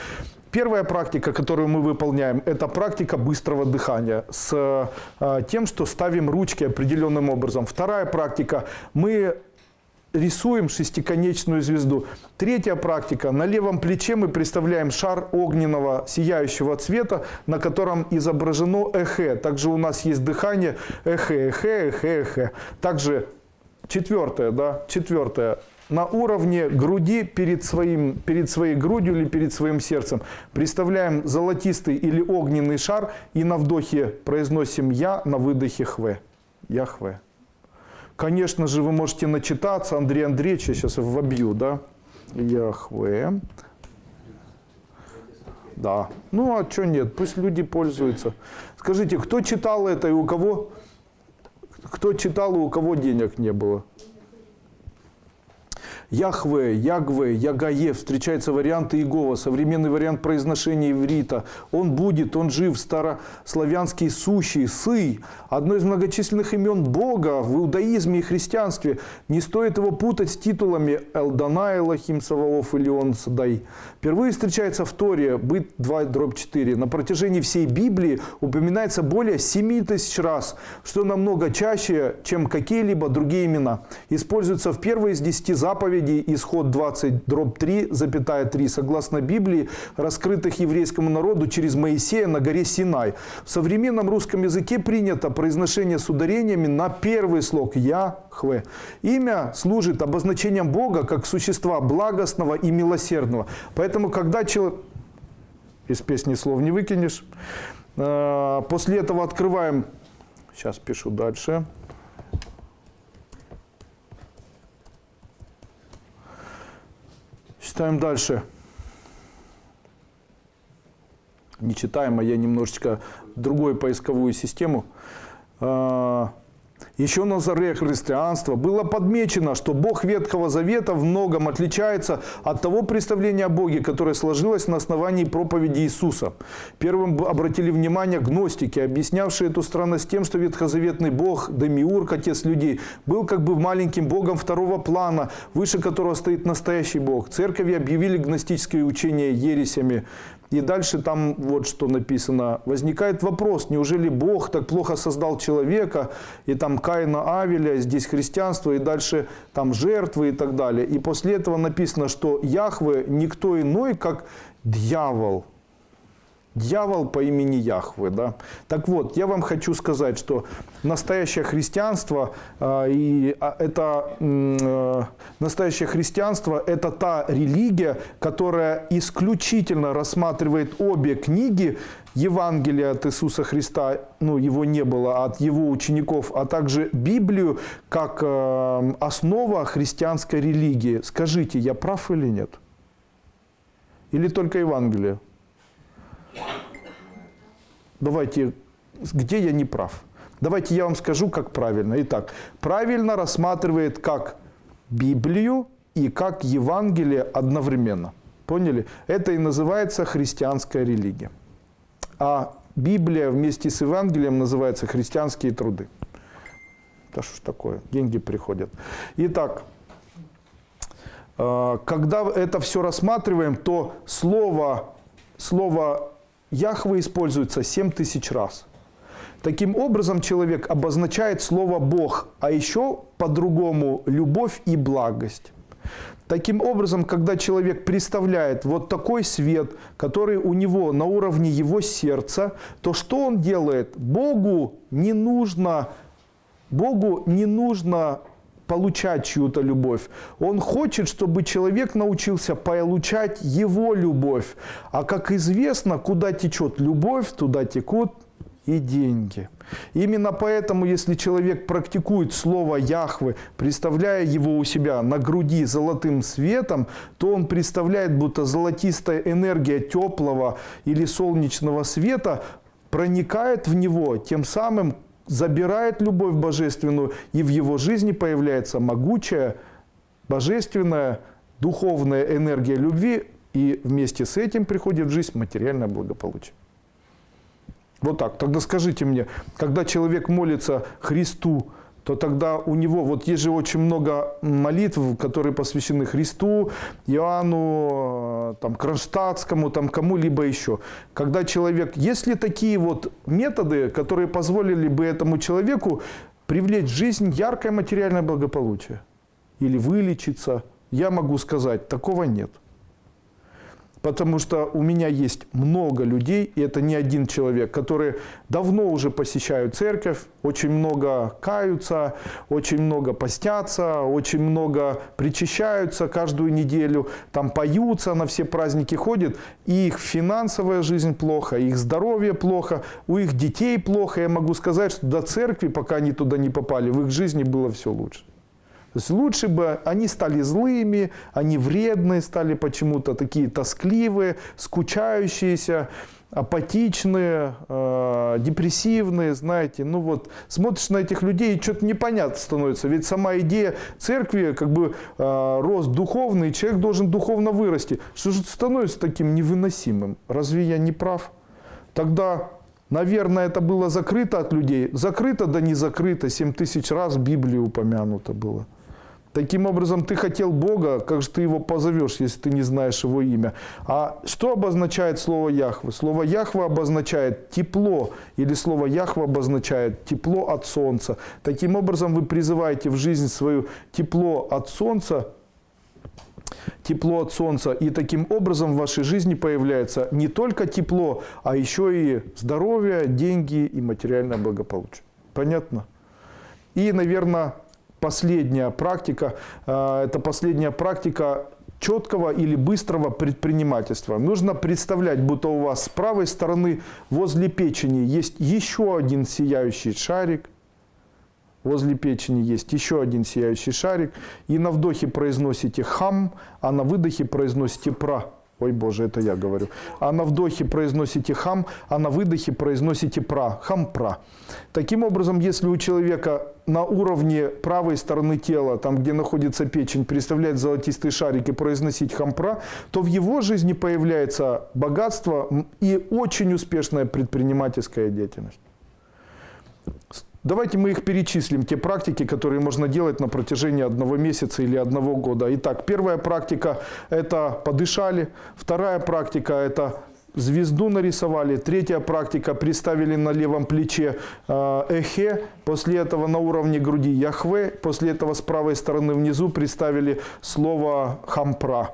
[SPEAKER 1] первая практика, которую мы выполняем, это практика быстрого дыхания с тем, что ставим ручки определенным образом. Вторая практика, мы рисуем шестиконечную звезду. Третья практика. На левом плече мы представляем шар огненного сияющего цвета, на котором изображено эхе. Также у нас есть дыхание эхе, эхе, эхе, эхе. Также четвертое, да, четвертое. На уровне груди перед своей грудью или перед своим сердцем представляем золотистый или огненный шар и на вдохе произносим «Я», на выдохе «Хве». Яхве. Конечно же, вы можете начитаться. Андрей Андреевич, я сейчас вобью, да? Яхве. Да. Ну, а что нет? Пусть люди пользуются. Скажите, кто читал это и у кого? Кто читал и у кого денег не было? Яхве, Ягве, Ягае, встречаются варианты Иегова, современный вариант произношения иврита. Он будет, он жив, старославянский сущий, Сы, одно из многочисленных имен Бога в иудаизме и христианстве. Не стоит его путать с титулами Элдонай, Элохим, Саваоф или Он Садай. Впервые встречается в Торе, Быт 2:4. На протяжении всей Библии упоминается более 7000 раз, что намного чаще, чем какие-либо другие имена. Используется в первой из 10 заповедей, Исход 20:3, согласно Библии, раскрытых еврейскому народу через Моисея на горе Синай. В современном русском языке принято произношение с ударениями на первый слог Яхве. Имя служит обозначением Бога как существа благостного и милосердного. Поэтому, когда человек... Из песни слов не выкинешь. После этого открываем... Сейчас пишу дальше. Читаем дальше. Не читаем, а я немножечко другую поисковую систему. Еще на заре христианства было подмечено, что Бог Ветхого Завета в многом отличается от того представления о Боге, которое сложилось на основании проповеди Иисуса. Первым обратили внимание гностики, объяснявшие эту странность тем, что ветхозаветный Бог, Демиург, Отец людей, был как бы маленьким Богом второго плана, выше которого стоит настоящий Бог. Церкови объявили гностическое учение ересями. И дальше там вот что написано. Возникает вопрос, неужели Бог так плохо создал человека, и там Каина, Авеля, здесь христианство, и дальше там жертвы и так далее. И после этого написано, что Яхве никто иной, как дьявол. Дьявол по имени Яхве. Да? Так вот, я вам хочу сказать, что настоящее христианство, настоящее христианство – это та религия, которая исключительно рассматривает обе книги Евангелия от Иисуса Христа, ну, его не было, от его учеников, а также Библию как основа христианской религии. Скажите, я прав или нет? Или только Евангелие? Давайте, где я не прав? Давайте я вам скажу, как правильно. Итак, правильно рассматривает как Библию и как Евангелие одновременно. Поняли? Это и называется христианская религия. А Библия вместе с Евангелием называется христианские труды. Да что ж такое? Деньги приходят. Итак, когда это все рассматриваем, то слово Яхве используется 7000 раз. Таким образом, человек обозначает слово «Бог», а еще по-другому «любовь» и «благость». Таким образом, когда человек представляет вот такой свет, который у него на уровне его сердца, то что он делает? Богу не нужно получать чью-то любовь. Он хочет, чтобы человек научился получать его любовь. А как известно, куда течет любовь, туда текут и деньги. Именно поэтому, если человек практикует слово Яхве, представляя его у себя на груди золотым светом, то он представляет, будто золотистая энергия теплого или солнечного света проникает в него, тем самым забирает любовь божественную, и в его жизни появляется могучая, божественная, духовная энергия любви, и вместе с этим приходит в жизнь материальное благополучие. Вот так. Тогда скажите мне, когда человек молится Христу, то тогда у него, вот есть же очень много молитв, которые посвящены Христу, Иоанну, там, Кронштадтскому, там, кому-либо еще. Когда человек, есть ли такие вот методы, которые позволили бы этому человеку привлечь в жизнь яркое материальное благополучие? Или вылечиться? Я могу сказать, такого нет. Потому что у меня есть много людей, и это не один человек, которые давно уже посещают церковь, очень много каются, очень много постятся, очень много причащаются каждую неделю, там поются, на все праздники ходят, и их финансовая жизнь плохо, их здоровье плохо, у их детей плохо. Я могу сказать, что до церкви, пока они туда не попали, в их жизни было все лучше. То есть лучше бы они стали злыми, они вредные стали почему-то, такие тоскливые, скучающиеся, апатичные, депрессивные, знаете. Ну вот, смотришь на этих людей, и что-то непонятно становится. Ведь сама идея церкви, как бы рост духовный, человек должен духовно вырасти. Что же становится таким невыносимым? Разве я не прав? Тогда... Наверное, это было закрыто от людей. Закрыто, да не закрыто. 7000 раз в Библии упомянуто было. Таким образом, ты хотел Бога, как же ты его позовешь, если ты не знаешь его имя? А что обозначает слово Яхве? Слово Яхве обозначает тепло, или слово Яхве обозначает тепло от солнца. Таким образом, вы призываете в жизнь свою тепло от солнца, и таким образом в вашей жизни появляется не только тепло, а еще и здоровье, деньги и материальное благополучие. Понятно? И, наверное, последняя практика, это последняя практика четкого или быстрого предпринимательства. Нужно представлять, будто у вас с правой стороны возле печени есть еще один сияющий шарик. Возле печени есть еще один сияющий шарик. И на вдохе произносите хам, а на выдохе произносите пра. Ой, Боже, это я говорю. А на вдохе произносите хам, а на выдохе произносите пра. Хам-пра. Таким образом, если у человека на уровне правой стороны тела, там, где находится печень, представлять золотистый шарик и произносить хам-пра, то в его жизни появляется богатство и очень успешная предпринимательская деятельность. Давайте мы их перечислим, те практики, которые можно делать на протяжении 1 месяца или 1 года. Итак, первая практика – это подышали. Вторая практика – это звезду нарисовали. Третья практика – представили на левом плече эхе. После этого на уровне груди Яхве. После этого с правой стороны внизу представили слово хампра.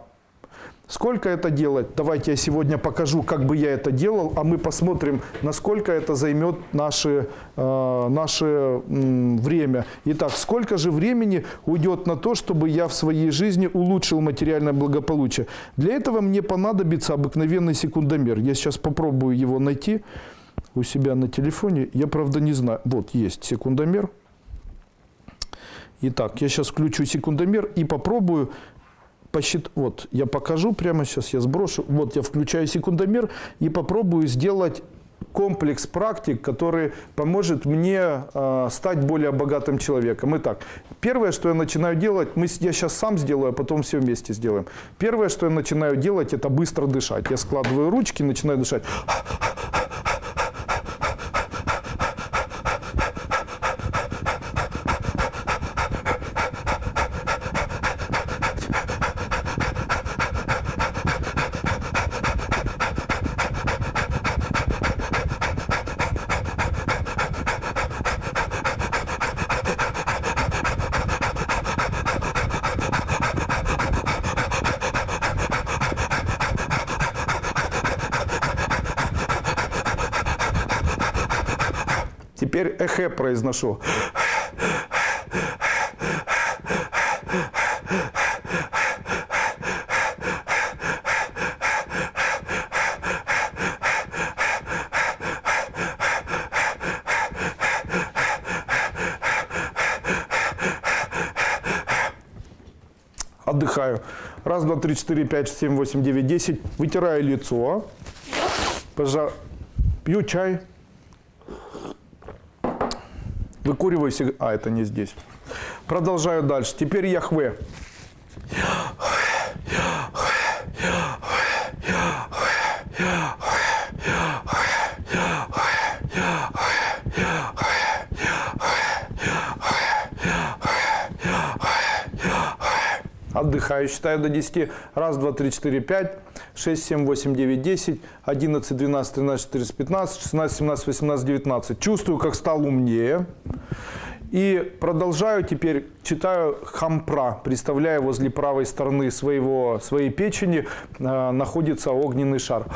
[SPEAKER 1] Сколько это делать? Давайте я сегодня покажу, как бы я это делал, а мы посмотрим, насколько это займет наше время. Итак, сколько же времени уйдет на то, чтобы я в своей жизни улучшил материальное благополучие? Для этого мне понадобится обыкновенный секундомер. Я сейчас попробую его найти у себя на телефоне. Я, правда, не знаю. Вот, есть секундомер. Итак, я сейчас включу секундомер и попробую... Вот, я покажу прямо сейчас, я сброшу. Вот, я включаю секундомер и попробую сделать комплекс практик, который поможет мне стать более богатым человеком. Итак, первое, что я начинаю делать, я сейчас сам сделаю, а потом все вместе сделаем. Первое, что я начинаю делать, это быстро дышать. Я складываю ручки, начинаю дышать. Теперь эхе произношу. Отдыхаю. 1, 2, 3, 4, 5, 6, 7, 8, 9, 10. Вытираю лицо. Пью чай. Выкуриваю сигарету. А, это не здесь. Продолжаю дальше. Теперь Яхве. Отдыхаю, считаю до 10. 1, 2, 3, 4, 5, 6, 7, 8, 9, 10, 11, 12, 13, 14, 15, 16, 17, 18, 19. Чувствую, как стал умнее. И продолжаю теперь, читаю хампра, представляя возле правой стороны своей печени находится огненный шар.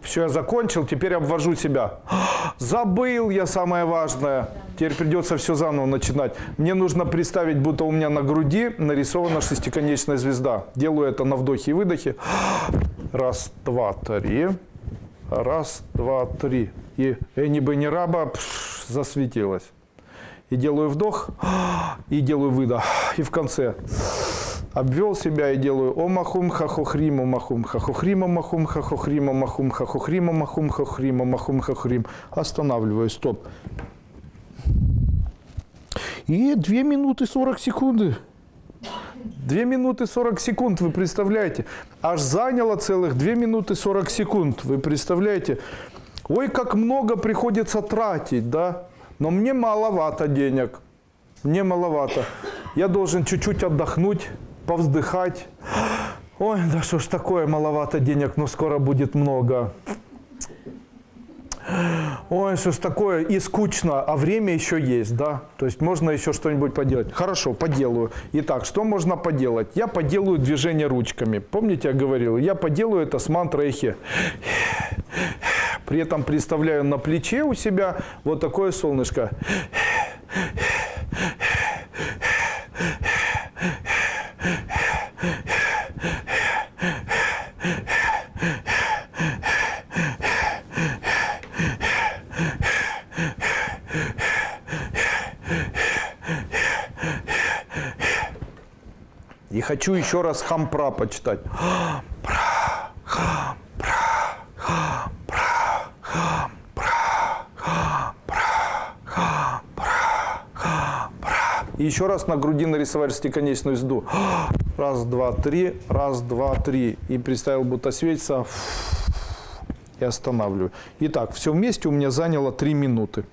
[SPEAKER 1] Все, я закончил, теперь обвожу себя. Забыл я самое важное. Теперь придется все заново начинать. Мне нужно представить, будто у меня на груди нарисована шестиконечная звезда. Делаю это на вдохе и выдохе. Раз, два, три. Раз, два, три. И Эни Бенни Раба засветилась. И делаю вдох, и делаю выдох. И в конце обвел себя и делаю омахум хахохрим, омахум хахохрим, омахум хахохрим, омахум хахохрим, омахум хахохрим, омахум хахохрим. Останавливаю, стоп. И 2 минуты 40 секунд. 2 минуты 40 секунд, вы представляете? Аж заняло целых 2 минуты 40 секунд, вы представляете? Ой, как много приходится тратить, да? Но мне маловато денег. Мне маловато. Я должен чуть-чуть отдохнуть, повздыхать. Ой, да что ж такое, маловато денег, но скоро будет много. Ой, что ж такое, и скучно, а время еще есть, да? То есть можно еще что-нибудь поделать. Хорошо, поделаю. Итак, что можно поделать? Я поделаю движение ручками. Помните, я говорил? Я поделаю это с мантрой эхе. При этом представляю на плече у себя вот такое солнышко. И хочу еще раз хампра почитать. И еще раз на груди нарисовать шестиконечную звезду. Раз, два, три, раз, два, три. И представил, будто светится. И останавливаю. Итак, все вместе у меня заняло 3 минуты.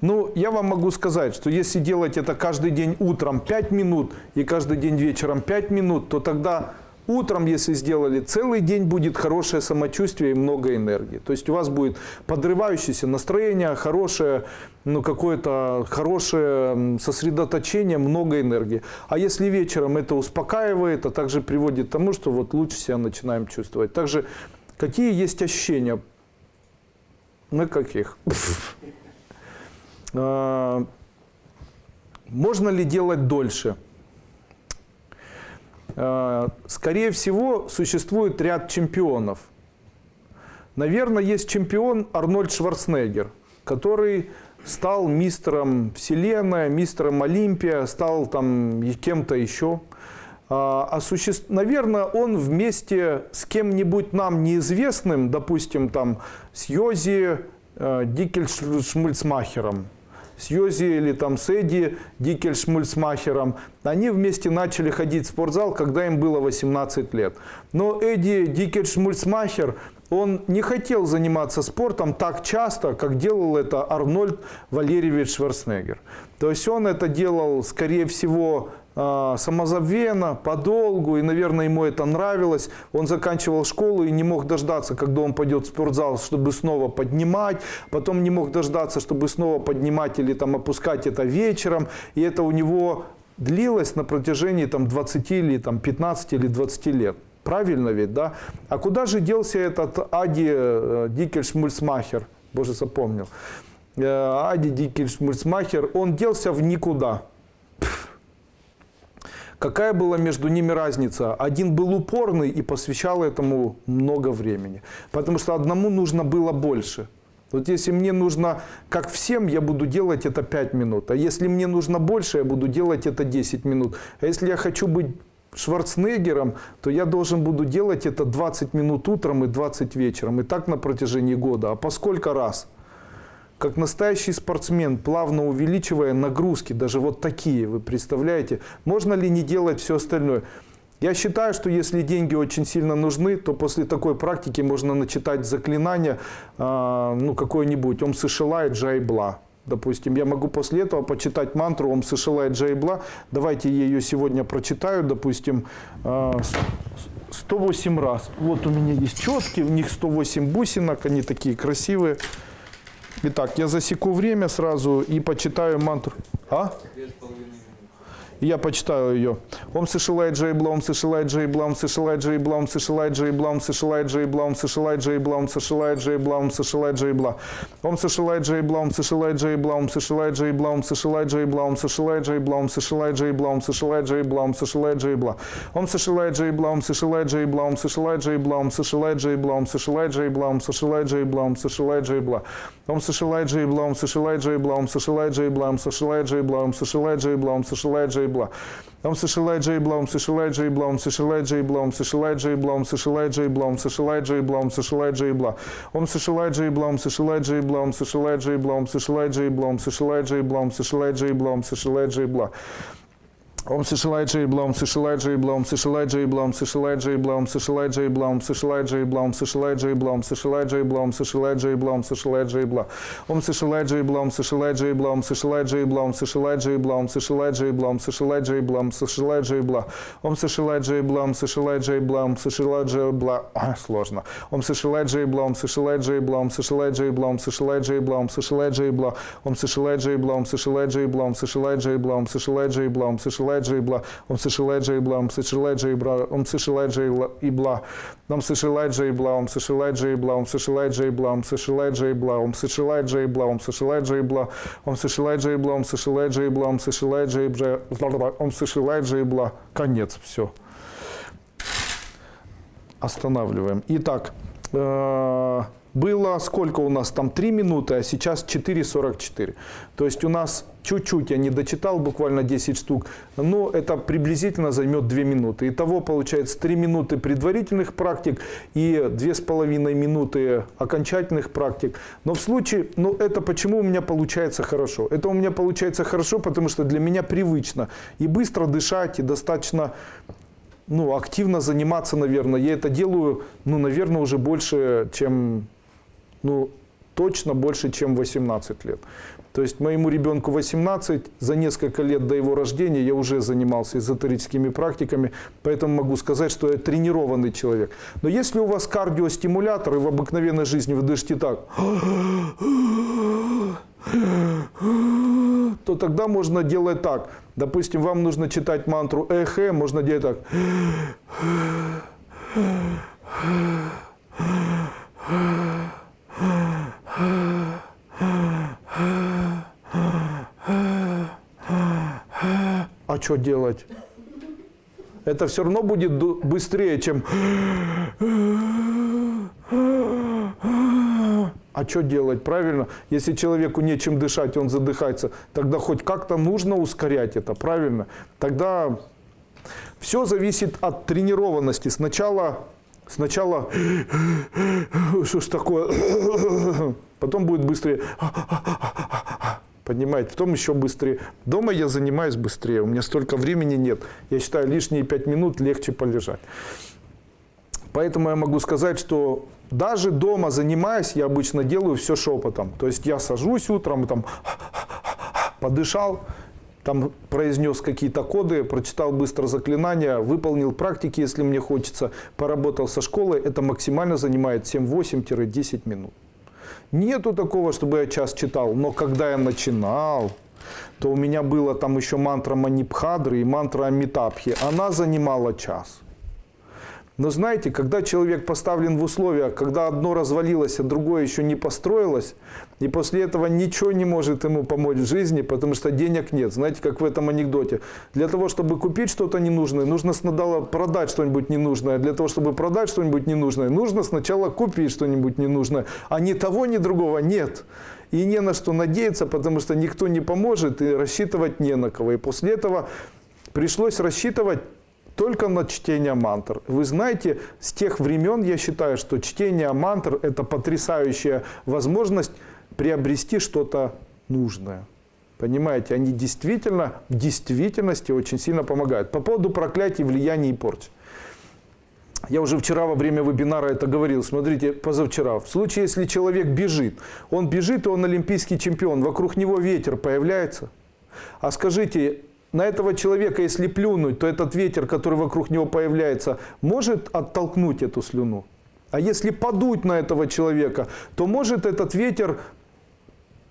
[SPEAKER 1] Ну, я вам могу сказать, что если делать это каждый день утром 5 минут и каждый день вечером 5 минут, то тогда утром, если сделали, целый день будет хорошее самочувствие и много энергии. То есть у вас будет подрывающееся настроение, хорошее, ну, какое-то хорошее сосредоточение, много энергии. А если вечером это успокаивает, а также приводит к тому, что вот лучше себя начинаем чувствовать. Также какие есть ощущения? На каких? Можно ли делать дольше? Скорее всего, существует ряд чемпионов. Наверное, есть чемпион Арнольд Шварценеггер, который стал мистером Вселенной, мистером Олимпия, стал там кем-то еще. Наверное, он вместе с кем-нибудь нам неизвестным, допустим, там, с Йози Дикельшмульцмахером, с Йози или там с Эдди Дикельшмульцмахером, они вместе начали ходить в спортзал, когда им было 18 лет. Но Эдди Дикельшмульцмахер, он не хотел заниматься спортом так часто, как делал это Арнольд Валерьевич Шварценеггер. То есть он это делал, скорее всего, самозабвенно, подолгу, и, наверное, ему это нравилось. Он заканчивал школу и не мог дождаться, когда он пойдет в спортзал, чтобы снова поднимать, потом не мог дождаться, чтобы снова поднимать или там опускать это вечером, и это у него длилось на протяжении там 20 или там 15 или 20 лет. Правильно ведь, да? А куда же делся этот Ади Дикельшмульцмахер? Боже, запомнил. Ади Дикельшмульцмахер, он делся в никуда. Какая была между ними разница? Один был упорный и посвящал этому много времени. Потому что одному нужно было больше. Вот если мне нужно, как всем, я буду делать это 5 минут. А если мне нужно больше, я буду делать это 10 минут. А если я хочу быть Шварценеггером, то я должен буду делать это 20 минут утром и 20 вечером. И так на протяжении года. А по сколько раз? Как настоящий спортсмен, плавно увеличивая нагрузки, даже вот такие, вы представляете? Можно ли не делать все остальное? Я считаю, что если деньги очень сильно нужны, то после такой практики можно начитать заклинание, ну, какое-нибудь Ом Сышилай Джай Бла. Допустим, я могу после этого почитать мантру Ом Сышилай Джай Бла. Давайте я ее сегодня прочитаю, допустим, 108 раз. Вот у меня есть четки, в них 108 бусинок, они такие красивые. Итак, я засеку время сразу и почитаю мантру.
[SPEAKER 4] 2,5 минуты.
[SPEAKER 1] Я почитаю ее. Ом Сышилай Джай Бла, Ом Сышилай Джай Бла, Ом Сышилай Джай Бла, Ом Сышилай Джай Бла, Ом Сышилай Джай Бла, Ом Сышилай Джай Бла, Ом Сышилай Джай Бла, Ом Сышилай Джай Бла. Ом Сышилай Джай Бла, Ом Сышилай Джай Бла, Ом Сышилай Джай Бла, Ом Сышилай Джай Бла, Ом Сышилай Джай Бла, Ом Сышилай Джай Бла, Ом Сышилай Джай Бла, Ом Сышилай Джай Бла. Ом Сышилай Джай Бла, Ом Сышилай Джай Бла, Ом Сышилай Джай Бла, Ом Сышилай Джай Бла, Ом Сышилай Джай Бла, Ом Сышилай Джай Бла, Ом Сышилай Джай Бла. Ом Сышилай Джай Бла, Ом Сышилай Джай Бла, Ом Сышилай Джай Бла, Ом Сышилай Джай Бла, Ом Сышилай Джай Бла, Ом Сышилай Джай Бла. Ом Сышилай Джай Бла, Ом Сышилай Джай Бла, Ом Сышилай Джай Бла, Ом Сышилай Джай Бла, Ом Сышилай Джай Бла, Ом Сышилай Джай Бла, Ом Сышилай Джай Бла. Ом Сышилай Джай Бла, Ом Сышилай Джай Бла, Ом Сышилай Джай Бла, Ом Сышилай Джай Бла, Ом Сышилай Джай Бла, Ом Сышилай Джай Бла, Ом Сышилай Джай Бла. Ом Сышилай Джай Бла, Ом Сышилай Джай Бла, Ом Сышилай Джай Бла, Ом Сышилай Джай Бла, Ом Сышилай Джай Бла, Ом Сышилай Джай Бла, Ом Сышилай Джай Бла, Ом Сышилай Джай Бла, Ом Сышилай Джай Бла, Ом Сышилай Джай Бла. Ом Сышилай Джай Бла, Ом Сышилай Джай Бла, Ом Сышилай Джай Бла, Ом Сышилай Джай Бла, Ом Сышилай Джай Бла, Ом Сышилай Джай Бла, Ом Сышилай Джай Бла. Ом Сышилай Джай Бла, Ом Сышилай Джай Бла, Ом Сышилай Джай Бла. Сложно. Ом Сышилай Джай Бла, Ом Сышилай Джай Бла, Ом Сышилай Джай Бла, Ом Сышилай Джай Бла, Ом Сышилай Джай Бла. Ом Сышилай Джай Бла, Ом Сышилай Джай Бла, Ом Сышилай Джай Бла, Ом Сышилай Джай Бла, Ом Сышилай Джай Бла, Ом Сышилай Джай Бла, Ом Сышилай Джай Бла, Ом Сышилай Джай и Бла. Ом Сышилай Джай Бла, Ом Сышилай Джай Бла, Ом Сышилай Джай Бла, Ом Сышилай Джай Бла, Ом Сышилай Джай Бла, Ом Сышилай Джай Бла, Ом Сышилай Джай Бла, Ом Сышилай Джай Бла, Ом Сышилай Джай Бла, Ом Сышилай Джай Бла. Конец, все. Останавливаем. Итак, было сколько у нас там 3 минуты, а сейчас 4:44. То есть у нас чуть-чуть, я не дочитал, буквально 10 штук, но это приблизительно займет 2 минуты. Итого получается 3 минуты предварительных практик и 2,5 минуты окончательных практик. Но в случае, ну это почему у меня получается хорошо? Это у меня получается хорошо, потому что для меня привычно и быстро дышать, и достаточно... Ну, активно заниматься, наверное. Я это делаю, ну, наверное, уже больше, чем, ну, точно больше, чем 18 лет. То есть моему ребенку 18, за несколько лет до его рождения я уже занимался эзотерическими практиками, поэтому могу сказать, что я тренированный человек. Но если у вас кардиостимулятор, и в обыкновенной жизни вы дышите так, то тогда можно делать так. Допустим, вам нужно читать мантру эхе, можно делать так. А что делать? Это все равно будет быстрее, чем... А что делать? Правильно? Если человеку нечем дышать, он задыхается, тогда хоть как-то нужно ускорять это, правильно? Тогда все зависит от тренированности. Сначала что ж такое? Потом будет быстрее. Понимаете? Потом еще быстрее. Дома я занимаюсь быстрее, у меня столько времени нет. Я считаю, лишние 5 минут легче полежать. Поэтому я могу сказать, что даже дома занимаясь, я обычно делаю все шепотом. То есть я сажусь утром и там подышал, там произнес какие-то коды, прочитал быстро заклинания, выполнил практики, если мне хочется, поработал со школой. Это максимально занимает 7-8-10 минут. Нету такого, чтобы я час читал, но когда я начинал, то у меня была там еще мантра Манипхадры и мантра Амитабхи. Она занимала час. Но знаете, когда человек поставлен в условия, когда одно развалилось, а другое еще не построилось, и после этого ничего не может ему помочь в жизни, потому что денег нет. Знаете, как в этом анекдоте. Для того, чтобы купить что-то ненужное, нужно сначала продать что-нибудь ненужное. Для того, чтобы продать что-нибудь ненужное, нужно сначала купить что-нибудь ненужное. А ни того, ни другого нет. И не на что надеяться, потому что никто не поможет, и рассчитывать не на кого. И после этого пришлось рассчитывать только на чтение мантр. Вы знаете, с тех времен я считаю, что чтение мантр – это потрясающая возможность приобрести что-то нужное. Понимаете, они действительно, в действительности очень сильно помогают. По поводу проклятий, влияний и порч. Я уже вчера во время вебинара это говорил. Смотрите, позавчера. В случае, если человек бежит, и он олимпийский чемпион, вокруг него ветер появляется. А скажите, на этого человека, если плюнуть, то этот ветер, который вокруг него появляется, может оттолкнуть эту слюну? А если подуть на этого человека, то может этот ветер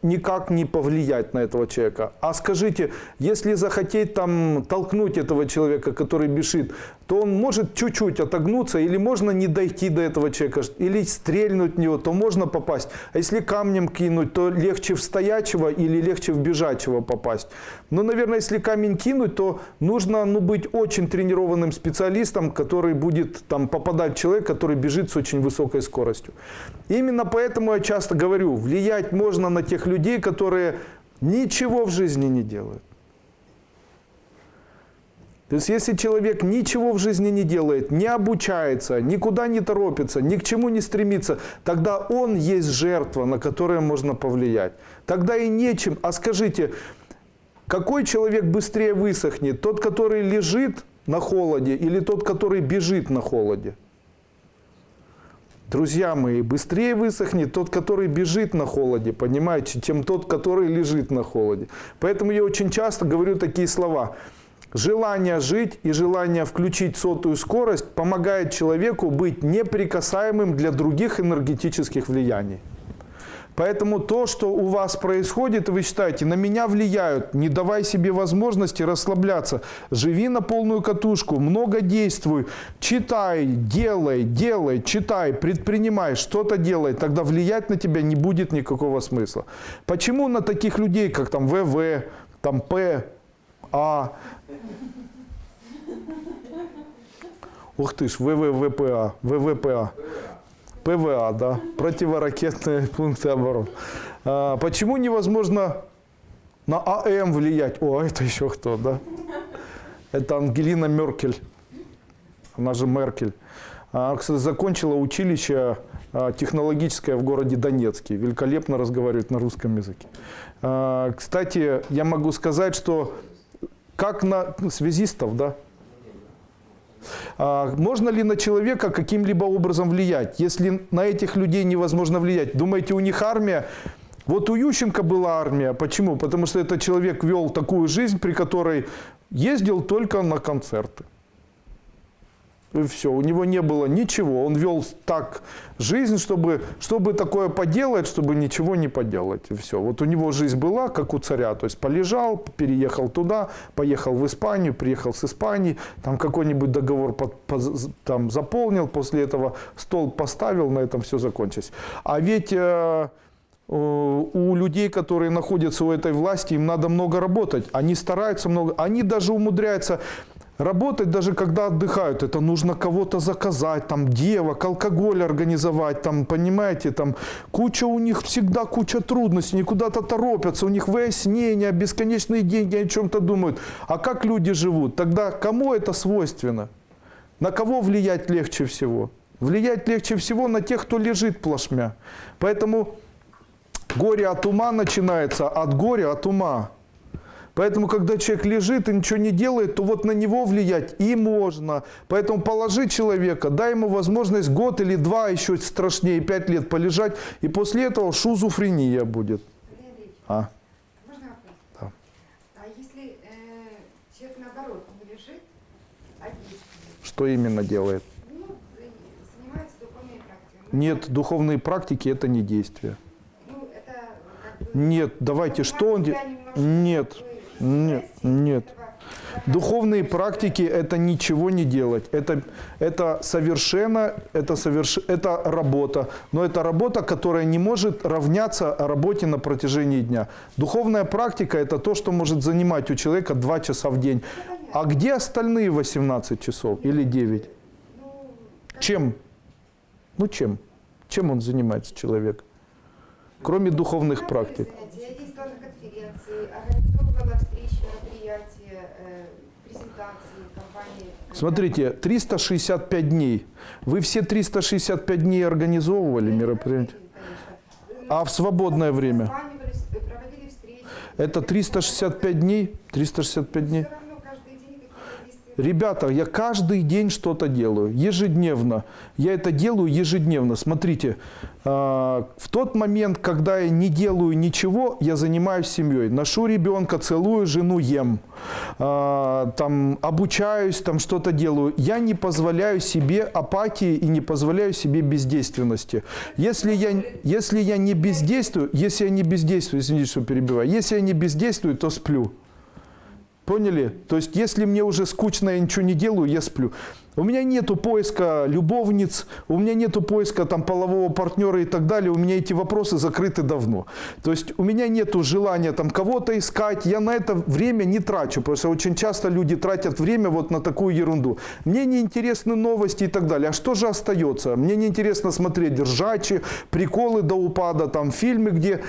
[SPEAKER 1] никак не повлиять на этого человека. А скажите, если захотеть там толкнуть этого человека, который бежит, то он может чуть-чуть отогнуться, или можно не дойти до этого человека, или стрельнуть в него, то можно попасть. А если камнем кинуть, то легче в стоячего или легче в бежачего попасть. Но, наверное, если камень кинуть, то нужно быть очень тренированным специалистом, который будет там попадать в человека, который бежит с очень высокой скоростью. Именно поэтому я часто говорю, влиять можно на тех людей, которые ничего в жизни не делают. То есть, если человек ничего в жизни не делает, не обучается, никуда не торопится, ни к чему не стремится, тогда он есть жертва, на которую можно повлиять. Тогда и нечем. А скажите, какой человек быстрее высохнет? Тот, который лежит на холоде, или тот, который бежит на холоде? Друзья мои, быстрее высохнет тот, который бежит на холоде, понимаете, чем тот, который лежит на холоде. Поэтому я очень часто говорю такие слова. Желание жить и желание включить 100-ю скорость помогает человеку быть неприкасаемым для других энергетических влияний. Поэтому то, что у вас происходит, и вы считаете, на меня влияют, не давай себе возможности расслабляться. Живи на полную катушку, много действуй, читай, делай, читай, предпринимай, что-то делай. Тогда влиять на тебя не будет никакого смысла. Почему на таких людей, как там ВВ, там П, А, ух ты ж, ВВПА, ВВПА. ПВА, да, противоракетные пункты обороны. Почему невозможно на АМ влиять? О, это еще кто, да? Это Ангелина Меркель, она же Меркель. Кстати, закончила училище технологическое в городе Донецке. Великолепно разговаривает на русском языке. Кстати, я могу сказать, что как на связистов, да? Можно ли на человека каким-либо образом влиять? Если на этих людей невозможно влиять, думаете, у них армия? Вот у Ющенко была армия. Почему? Потому что этот человек вел такую жизнь, при которой ездил только на концерты. И все, у него не было ничего. Он вел так жизнь, чтобы такое поделать, чтобы ничего не поделать. И все. Вот у него жизнь была, как у царя. То есть полежал, переехал туда, поехал в Испанию, приехал с Испании, там какой-нибудь договор там заполнил, после этого стол поставил, на этом все закончилось. А ведь у людей, которые находятся у этой власти, им надо много работать. Они стараются много, они даже умудряются работать, даже когда отдыхают. Это нужно кого-то заказать, там девок, алкоголь организовать, там, понимаете, там куча у них всегда куча трудностей, они куда-то торопятся, у них выяснения, бесконечные деньги, о чем-то думают. А как люди живут? Тогда кому это свойственно? На кого влиять легче всего? Влиять легче всего на тех, кто лежит плашмя. Поэтому горе от ума начинается от горя от ума. Поэтому, когда человек лежит и ничего не делает, то вот на него влиять и можно. Поэтому положи человека, дай ему возможность год или два, еще страшнее, 5 лет полежать, и после этого шизофрения будет.
[SPEAKER 2] Андрей Андреевич,
[SPEAKER 1] А?
[SPEAKER 2] можно вопрос?
[SPEAKER 1] Да.
[SPEAKER 2] А если человек наоборот не лежит, а действует?
[SPEAKER 1] Что именно делает?
[SPEAKER 2] Ну, занимается духовными практиками.
[SPEAKER 1] Нет, духовные практики – это не действие.
[SPEAKER 2] Ну, это как бы...
[SPEAKER 1] Нет, давайте, что он делает? Нет. Нет. Духовные практики – это ничего не делать. Это совершенно, это работа. Но это работа, которая не может равняться работе на протяжении дня. Духовная практика – это то, что может занимать у человека 2 часа в день. А где остальные 18 часов или 9? Чем? Ну чем? Чем он занимается, человек? Кроме духовных практик.
[SPEAKER 2] Я ездила на конференции, организовывала встречи, мероприятия, презентации, компании.
[SPEAKER 1] Смотрите, 365 дней. Вы все 365 дней организовывали мероприятия? А в свободное время?
[SPEAKER 2] Созванивались, проводили встречи.
[SPEAKER 1] Это 365 дней? 365 дней?
[SPEAKER 2] Все равно каждый день какие-то действия.
[SPEAKER 1] Ребята, я каждый день что-то делаю, ежедневно. Я это делаю ежедневно. Смотрите, в тот момент, когда я не делаю ничего, я занимаюсь семьей. Ношу ребенка, целую жену, ем. Там, обучаюсь, там что-то делаю. Я не позволяю себе апатии и не позволяю себе бездейственности. Если я не бездействую, извините, что перебиваю, если я не бездействую, то сплю. Поняли? То есть, если мне уже скучно, я ничего не делаю, я сплю. У меня нету поиска любовниц, у меня нету поиска там полового партнера и так далее. У меня эти вопросы закрыты давно. То есть, у меня нету желания там кого-то искать. Я на это время не трачу, потому что очень часто люди тратят время вот на такую ерунду. Мне не интересны новости и так далее. А что же остается? Мне не интересно смотреть ржачи, приколы до упада, там фильмы, где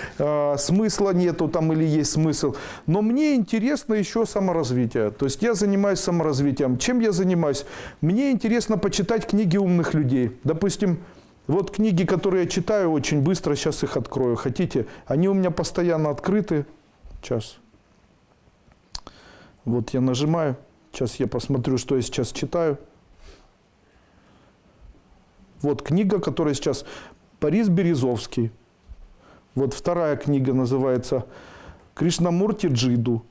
[SPEAKER 1] смысла нету там или есть смысл. Но мне интересно еще саморазвитие. То есть, я занимаюсь саморазвитием. Чем я занимаюсь? Мне интересно почитать книги умных людей. Допустим, вот книги, которые я читаю очень быстро, сейчас их открою. Хотите? Они у меня постоянно открыты. Сейчас. Вот я нажимаю. Сейчас я посмотрю, что я сейчас читаю. Вот книга, которая сейчас Борис Березовский. Вот вторая книга называется «Кришнамурти Джиду».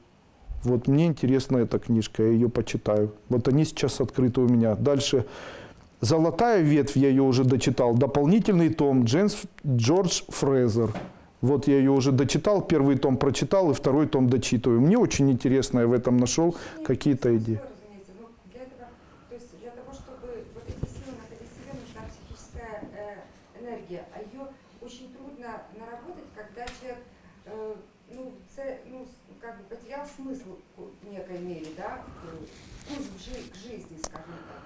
[SPEAKER 1] Вот мне интересна эта книжка, я ее почитаю. Вот они сейчас открыты у меня. Дальше «Золотая ветвь», я ее уже дочитал. Дополнительный том Джордж Фрезер. Вот я ее уже дочитал, первый том прочитал и второй том дочитываю. Мне очень интересно, я в этом нашел какие-то идеи.
[SPEAKER 2] Разумеется, но для этого, то есть для того, чтобы вот эти силы находить в себе, нужна психическая энергия. А ее очень трудно наработать, когда человек как бы потерял смысл в некой мере, да, вкус к жизни, скажем так.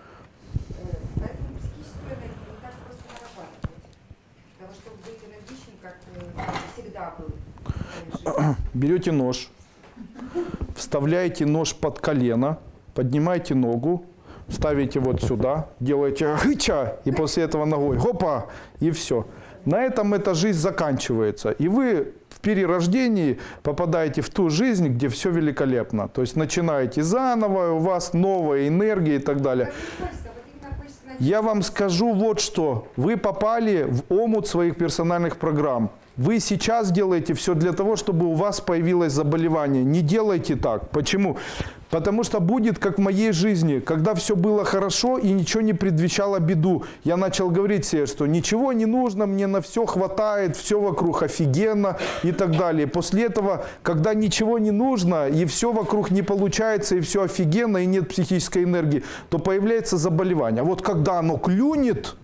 [SPEAKER 2] Поэтому психическую энергию не так просто нарабатывать. Для того, чтобы быть энергичным, как всегда был в твоей жизни.
[SPEAKER 1] Берете нож, вставляете нож под колено, поднимаете ногу, ставите вот сюда, делаете хыча, и после этого ногой хопа, и все. На этом эта жизнь заканчивается. И вы в перерождении попадаете в ту жизнь, где все великолепно. То есть начинаете заново, у вас новая энергия и так далее. Я вам скажу вот что. Вы попали в омут своих персональных программ. Вы сейчас делаете все для того, чтобы у вас появилось заболевание. Не делайте так. Почему? Потому что будет, как в моей жизни, когда все было хорошо и ничего не предвещало беду. Я начал говорить себе, что ничего не нужно, мне на все хватает, все вокруг офигенно и так далее. После этого, когда ничего не нужно, и все вокруг не получается, и все офигенно, и нет психической энергии, то появляется заболевание. А вот когда оно клюнет,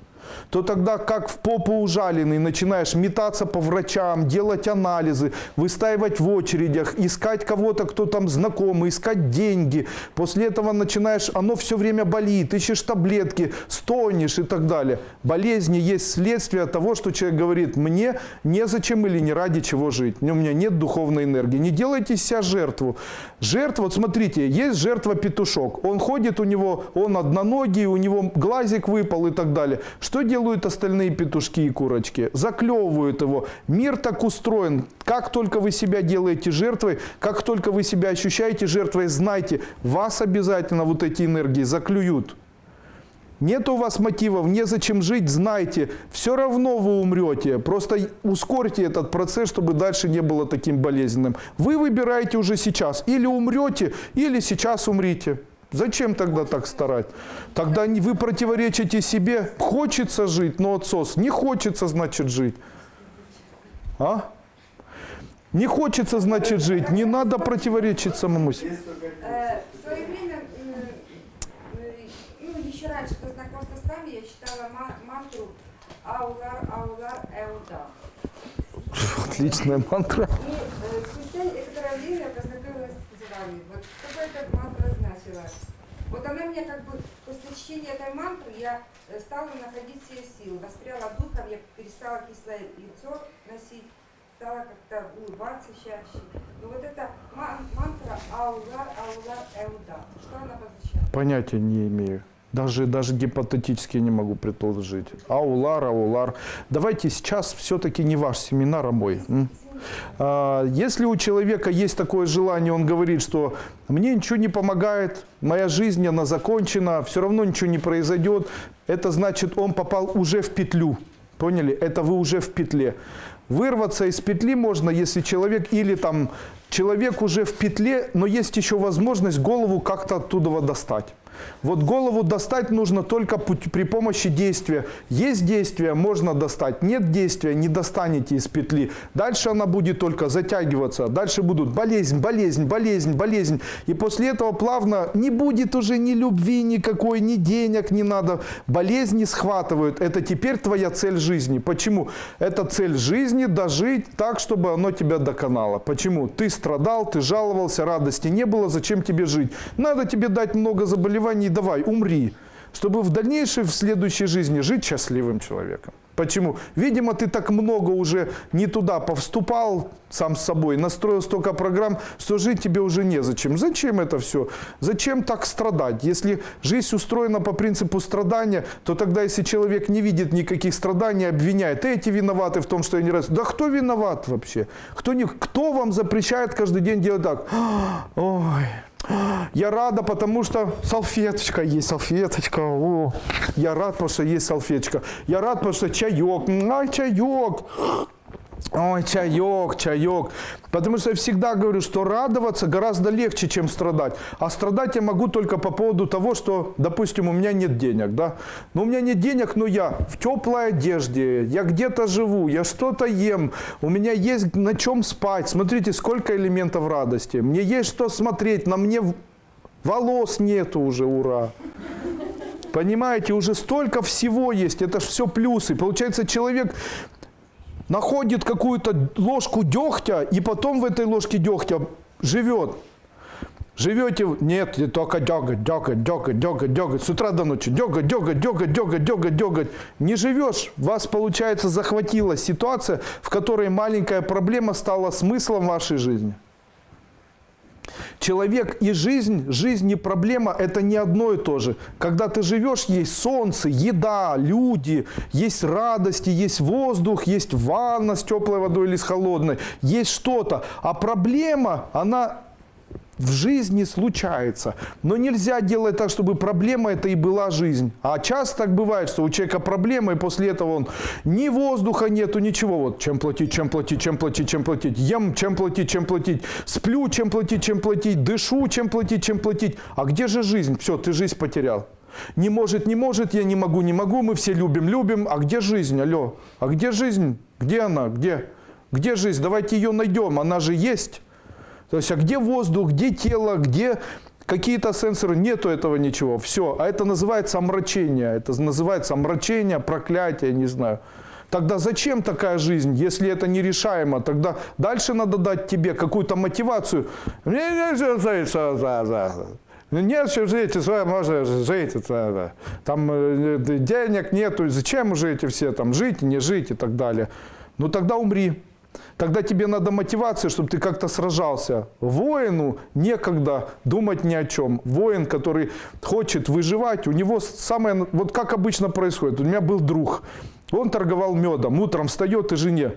[SPEAKER 1] то тогда, как в попу ужаленный, начинаешь метаться по врачам, делать анализы, выстаивать в очередях, искать кого-то, кто там знакомый, искать деньги. После этого начинаешь, оно все время болит, ищешь таблетки, стонешь и так далее. Болезни есть следствие того, что человек говорит, мне незачем или не ради чего жить, у меня нет духовной энергии. Не делайте из себя жертву. Жертва, вот смотрите, есть жертва петушок. Он ходит, он одноногий, у него глазик выпал и так далее. Что делают остальные петушки и курочки? Заклевывают его. Мир так устроен. Как только вы себя делаете жертвой, как только вы себя ощущаете жертвой, знайте, вас обязательно вот эти энергии заклюют. Нет у вас мотивов, незачем жить, знайте, все равно вы умрете. Просто ускорьте этот процесс, чтобы дальше не было таким болезненным. Вы выбираете уже сейчас. Или умрете, или сейчас умрите. Зачем тогда так старать? Тогда вы противоречите себе. Хочется жить, но отсос. Не хочется, значит, жить. А? Не хочется, значит, жить. Не надо противоречить самому себе.
[SPEAKER 2] В свое время, еще раньше до знакомства с вами, я читала мантру «Аулар, аулар, эуда».
[SPEAKER 1] Отличная мантра.
[SPEAKER 2] И спустя некоторое время я познакомилась с вами. Вот что эта мантра значила? Вот она мне как бы, после чтения этой мантры, я стала находить все силы, воспряла духом, я перестала кислое лицо носить, стала как-то улыбаться чаще. Но вот эта мантра «Аулар, аулар, эуда», что она означает?
[SPEAKER 1] Понятия не имею. Даже гипотетически не могу предположить. Аулар, аулар. Давайте сейчас все-таки не ваш семинар, а мой.
[SPEAKER 2] Семинар.
[SPEAKER 1] Если у человека есть такое желание, он говорит, что мне ничего не помогает, моя жизнь, она закончена, все равно ничего не произойдет, это значит, он попал уже в петлю. Поняли? Это вы уже в петле. Вырваться из петли можно, если человек или там человек уже в петле, но есть еще возможность голову как-то оттуда достать. Вот голову достать нужно только при помощи действия. Есть действие, можно достать. Нет действия, не достанете из петли. Дальше она будет только затягиваться. Дальше будут болезнь, болезнь, болезнь, болезнь. И после этого плавно не будет уже ни любви никакой, ни денег не надо. Болезни схватывают. Это теперь твоя цель жизни. Почему? Это цель жизни дожить так, чтобы оно тебя доконало. Почему? Ты страдал, ты жаловался, радости не было. Зачем тебе жить? Надо тебе дать много заболеваний. Давай, умри, чтобы в дальнейшей, в следующей жизни жить счастливым человеком. Почему? Видимо, ты так много уже не туда повступал сам с собой, настроил столько программ, что жить тебе уже незачем. Зачем это все? Зачем так страдать? Если жизнь устроена по принципу страдания, то тогда, если человек не видит никаких страданий, обвиняет, эти виноваты в том, что я не раз. Да кто виноват вообще? Кто вам запрещает каждый день делать так? Ой. Я рада, потому что салфеточка есть, салфеточка. О, я рад, потому что есть салфеточка. Я рад, потому что чаек. Ай, чаек. Ой, чаек, чаек. Потому что я всегда говорю, что радоваться гораздо легче, чем страдать. А страдать я могу только по поводу того, что, допустим, у меня нет денег, да? Но у меня нет денег, но я в теплой одежде, я где-то живу, я что-то ем, у меня есть на чем спать. Смотрите, сколько элементов радости. Мне есть что смотреть, на мне волос нету уже, ура. Понимаете, уже столько всего есть, это же все плюсы. Получается, человек находит какую-то ложку дегтя, и потом в этой ложке дегтя живет. Живете, нет, только деготь, деготь, деготь, деготь, деготь, с утра до ночи, деготь, деготь, деготь, деготь, деготь, деготь. Не живешь, вас, получается, захватила ситуация, в которой маленькая проблема стала смыслом вашей жизни. Человек и жизнь и проблема – это не одно и то же. Когда ты живешь, есть солнце, еда, люди, есть радости, есть воздух, есть ванна с теплой водой или с холодной, есть что-то. А проблема, она в жизни случается. Но нельзя делать так, чтобы проблема это и была жизнь. А часто так бывает, что у человека проблема, и после этого он ни воздуха нету, ничего. Вот чем платить, чем платить, чем платить, чем платить. Ем, чем платить, чем платить. Сплю, чем платить, чем платить. Дышу, чем платить, чем платить. А где же жизнь? Все, ты жизнь потерял. Не может, я не могу, мы все любим. А где жизнь? Алло. А где жизнь? Где она? Где жизнь? Давайте ее найдем. Она же есть. То есть, а где воздух, где тело, где какие-то сенсоры? Нету этого ничего. Все. А это называется омрачение. Это называется омрачение, проклятие, не знаю. Тогда зачем такая жизнь, если это нерешаемо? Тогда дальше надо дать тебе какую-то мотивацию. Нет, что жить, можно жить. Там денег нету. Зачем жить все? Там жить, не жить и так далее. Ну тогда умри. Тогда тебе надо мотивация, чтобы ты как-то сражался. Воину некогда думать ни о чем. Воин, который хочет выживать, у него самое... Вот как обычно происходит. У меня был друг. Он торговал медом. Утром встает и жене: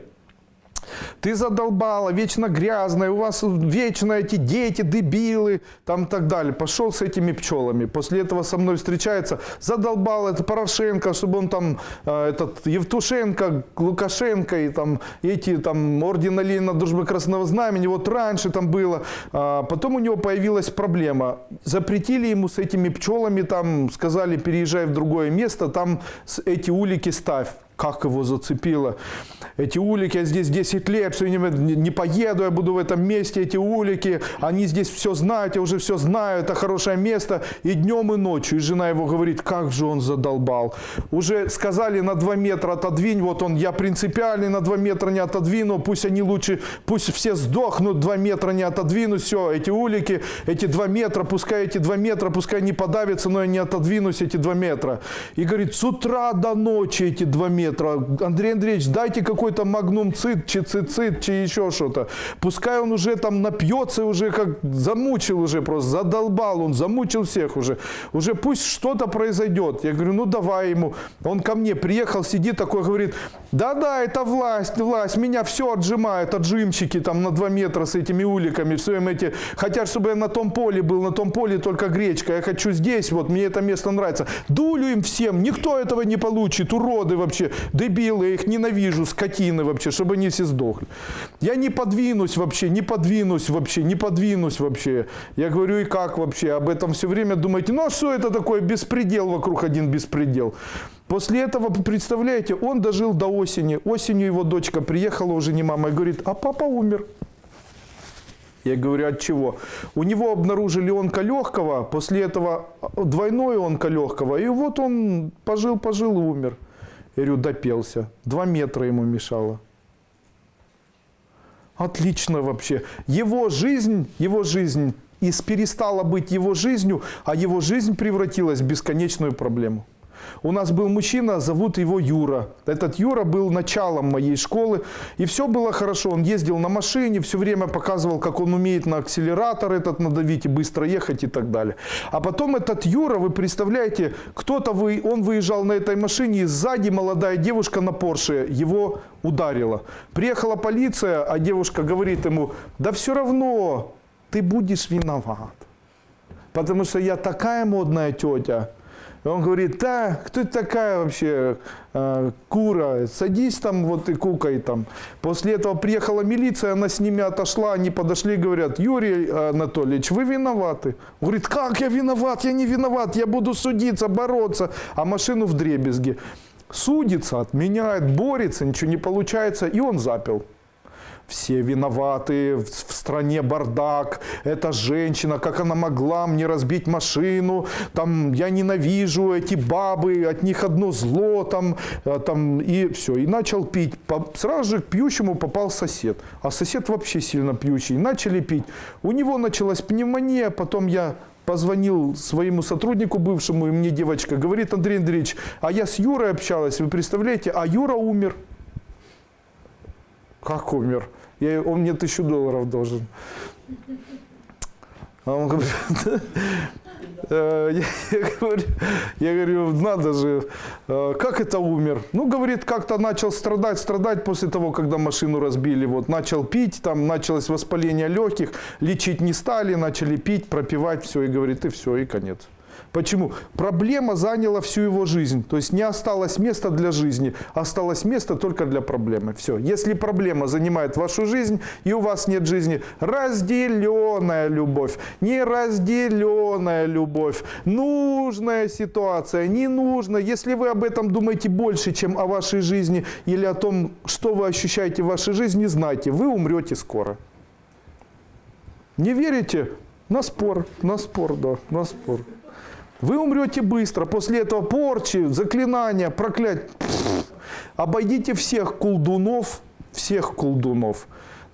[SPEAKER 1] ты задолбала, вечно грязная, у вас вечно эти дети, дебилы, там и так далее. Пошел с этими пчелами. После этого со мной встречается, задолбал это Порошенко, чтобы он там, этот Евтушенко, Лукашенко и там эти там ордена Ленина, Дружбы Красного Знамени, вот раньше там было. Потом у него появилась проблема. Запретили ему с этими пчелами, там сказали, переезжай в другое место, там эти улики ставь. Как его зацепило. Эти улики, я здесь 10 лет, что я не поеду, я буду в этом месте, эти улики, они здесь все знают, я уже все знаю, это хорошее место, и днем, и ночью. И жена его говорит, как же он задолбал. Уже сказали, на 2 метра отодвинь, вот он, я принципиальный, на 2 метра не отодвину, пусть они лучше, пусть все сдохнут, 2 метра не отодвину, все, эти улики, эти 2 метра, пускай эти 2 метра, пускай не подавятся, но я не отодвинусь эти 2 метра. И говорит, с утра до ночи эти 2 метра. метра. Андрей Андреевич, дайте какой-то магнум-цит, чицицит, чи еще что-то. Пускай он уже там напьется, уже как замучил уже просто, задолбал, он замучил всех уже. Уже пусть что-то произойдет. Я говорю, ну давай ему. Он ко мне приехал, сидит такой, говорит, да-да, это власть, меня все отжимает, отжимчики там на 2 метра с этими уликами, все им эти, хотят, чтобы я на том поле был, на том поле только гречка, я хочу здесь, вот мне это место нравится. Дулю им всем, никто этого не получит, уроды вообще, дебилы, я их ненавижу, скотины вообще, чтобы они все сдохли. Я не подвинусь вообще, не подвинусь вообще. Я говорю, и как вообще, об этом все время думаете, ну а что это такое, беспредел вокруг, один беспредел. После этого, представляете, он дожил до осени. Осенью его дочка приехала, уже не мама, и говорит, а папа умер. Я говорю, от чего? У него обнаружили онколегкого, после этого двойное онколегкого, и вот он пожил и умер. Я говорю, допелся. 2 метра ему мешало. Отлично вообще. Его жизнь перестала быть его жизнью, а его жизнь превратилась в бесконечную проблему. У нас был мужчина, зовут его Юра. Этот Юра был началом моей школы. И все было хорошо. Он ездил на машине, все время показывал, как он умеет на акселератор этот надавить и быстро ехать и так далее. А потом этот Юра, вы представляете, он выезжал на этой машине, и сзади молодая девушка на Порше его ударила. Приехала полиция, а девушка говорит ему, да все равно ты будешь виноват. Потому что я такая модная тетя. И он говорит, да, кто ты такая вообще, кура, садись там вот и кукай там. После этого приехала милиция, она с ними отошла, они подошли и говорят, Юрий Анатольевич, вы виноваты. Он говорит, как я виноват, я не виноват, я буду судиться, бороться, а машину вдребезги. Судится, отменяет, борется, ничего не получается, и он запил. Все виноваты, в стране бардак, эта женщина, как она могла мне разбить машину, там, я ненавижу эти бабы, от них одно зло, и все. И начал пить. Сразу же к пьющему попал сосед. А сосед вообще сильно пьющий. Начали пить. У него началась пневмония, потом я позвонил своему сотруднику бывшему, и мне девочка говорит, Андрей Андреевич, а я с Юрой общалась, вы представляете, а Юра умер. Как умер? Он мне $1000 должен. А он говорит, я говорю, надо же, как это умер? Ну, говорит, как-то начал страдать после того, когда машину разбили. Вот, начал пить, там началось воспаление легких, лечить не стали, начали пить, пропивать, все, и говорит, и все, и конец. Почему? Проблема заняла всю его жизнь. То есть не осталось места для жизни, осталось место только для проблемы. Все. Если проблема занимает вашу жизнь, и у вас нет жизни, разделенная любовь, неразделенная любовь, нужная ситуация, не нужная. Если вы об этом думаете больше, чем о вашей жизни, или о том, что вы ощущаете в вашей жизни, знайте, вы умрете скоро. Не верите? На спор, да, на спор. Вы умрете быстро, после этого порчи, заклинания, проклятия. Обойдите всех колдунов,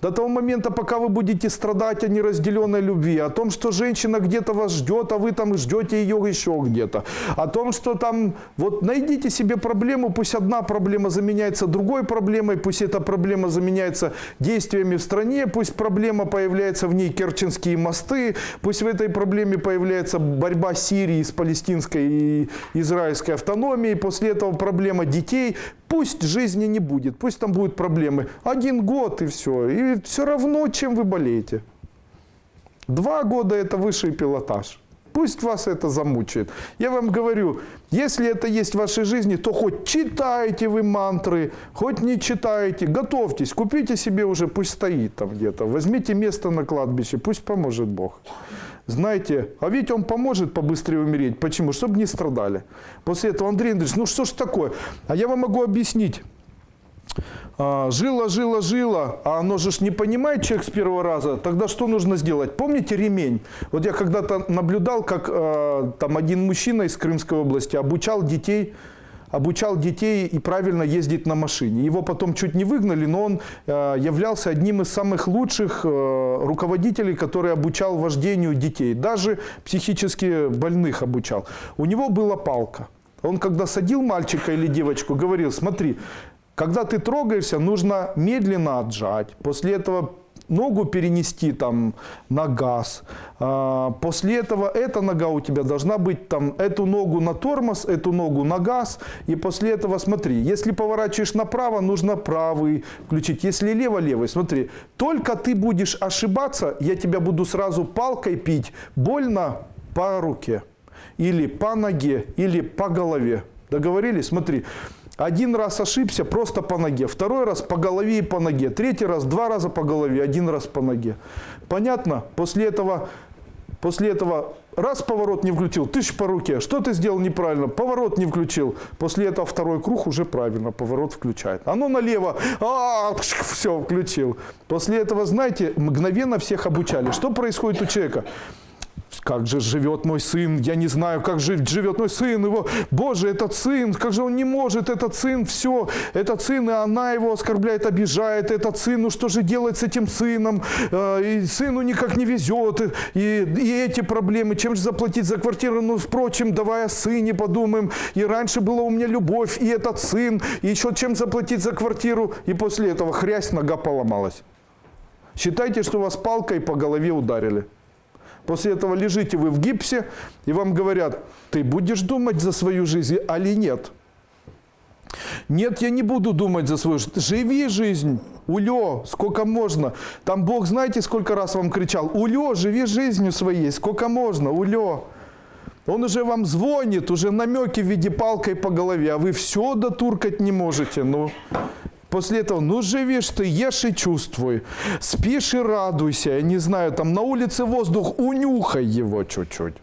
[SPEAKER 1] до того момента, пока вы будете страдать о неразделенной любви, о том, что женщина где-то вас ждет, а вы там ждете ее еще где-то, о том, что там, вот найдите себе проблему, пусть одна проблема заменяется другой проблемой, пусть эта проблема заменяется действиями в стране, пусть проблема появляется в ней Керченские мосты, пусть в этой проблеме появляется борьба Сирии с палестинской и израильской автономией, после этого проблема детей. Пусть жизни не будет, пусть там будут проблемы. 1 год и все. И все равно, чем вы болеете. 2 года это высший пилотаж. Пусть вас это замучает. Я вам говорю, если это есть в вашей жизни, то хоть читаете вы мантры, хоть не читаете, готовьтесь, купите себе уже, пусть стоит там где-то. Возьмите место на кладбище, пусть поможет Бог. Знаете, а ведь он поможет побыстрее умереть. Почему? Чтобы не страдали. После этого, Андрей Андреевич, ну что ж такое? А я вам могу объяснить. Жило, а оно же не понимает человек с первого раза. Тогда что нужно сделать? Помните ремень? Вот я когда-то наблюдал, как там один мужчина из Крымской области обучал детей и правильно ездить на машине. Его потом чуть не выгнали, но он являлся одним из самых лучших руководителей, который обучал вождению детей. Даже психически больных обучал. У него была палка. Он когда садил мальчика или девочку, говорил, смотри, когда ты трогаешься, нужно медленно отжать. После этого ногу перенести там на газ. После этого эта нога у тебя должна быть там, эту ногу на тормоз, эту ногу на газ. И после этого смотри, если поворачиваешь направо, нужно правый включить. Если лево, левый. Смотри, только ты будешь ошибаться, я тебя буду сразу палкой пить. Больно по руке. Или по ноге, или по голове. Договорились? Смотри. Один раз ошибся, просто по ноге. Второй раз по голове и по ноге. Третий раз, 2 раза по голове, 1 раз по ноге. Понятно? После этого раз поворот не включил, тыщ по руке. Что ты сделал неправильно? Поворот не включил. После этого второй круг уже правильно, поворот включает. А ну налево, все, включил. После этого, знаете, мгновенно всех обучали. Что происходит у человека? Как же живет мой сын, я не знаю, как живет мой сын, его, Боже, этот сын, как же он не может, этот сын, все, этот сын, и она его оскорбляет, обижает, этот сын, ну что же делать с этим сыном, и сыну никак не везет, и эти проблемы, чем же заплатить за квартиру, ну, впрочем, давай о сыне подумаем, и раньше была у меня любовь, и этот сын, и еще чем заплатить за квартиру, и после этого хрясь, нога поломалась. Считайте, что вас палкой по голове ударили. После этого лежите вы в гипсе, и вам говорят, ты будешь думать за свою жизнь, али нет? Нет, я не буду думать за свою жизнь. Живи жизнь, улё, сколько можно. Там Бог, знаете, сколько раз вам кричал, улё, живи жизнью своей, сколько можно, улё. Он уже вам звонит, уже намеки в виде палкой по голове, а вы все дотуркать не можете, ну... После этого, ну живешь ты, ешь и чувствуй, спишь и радуйся, я не знаю, там на улице воздух, унюхай его чуть-чуть.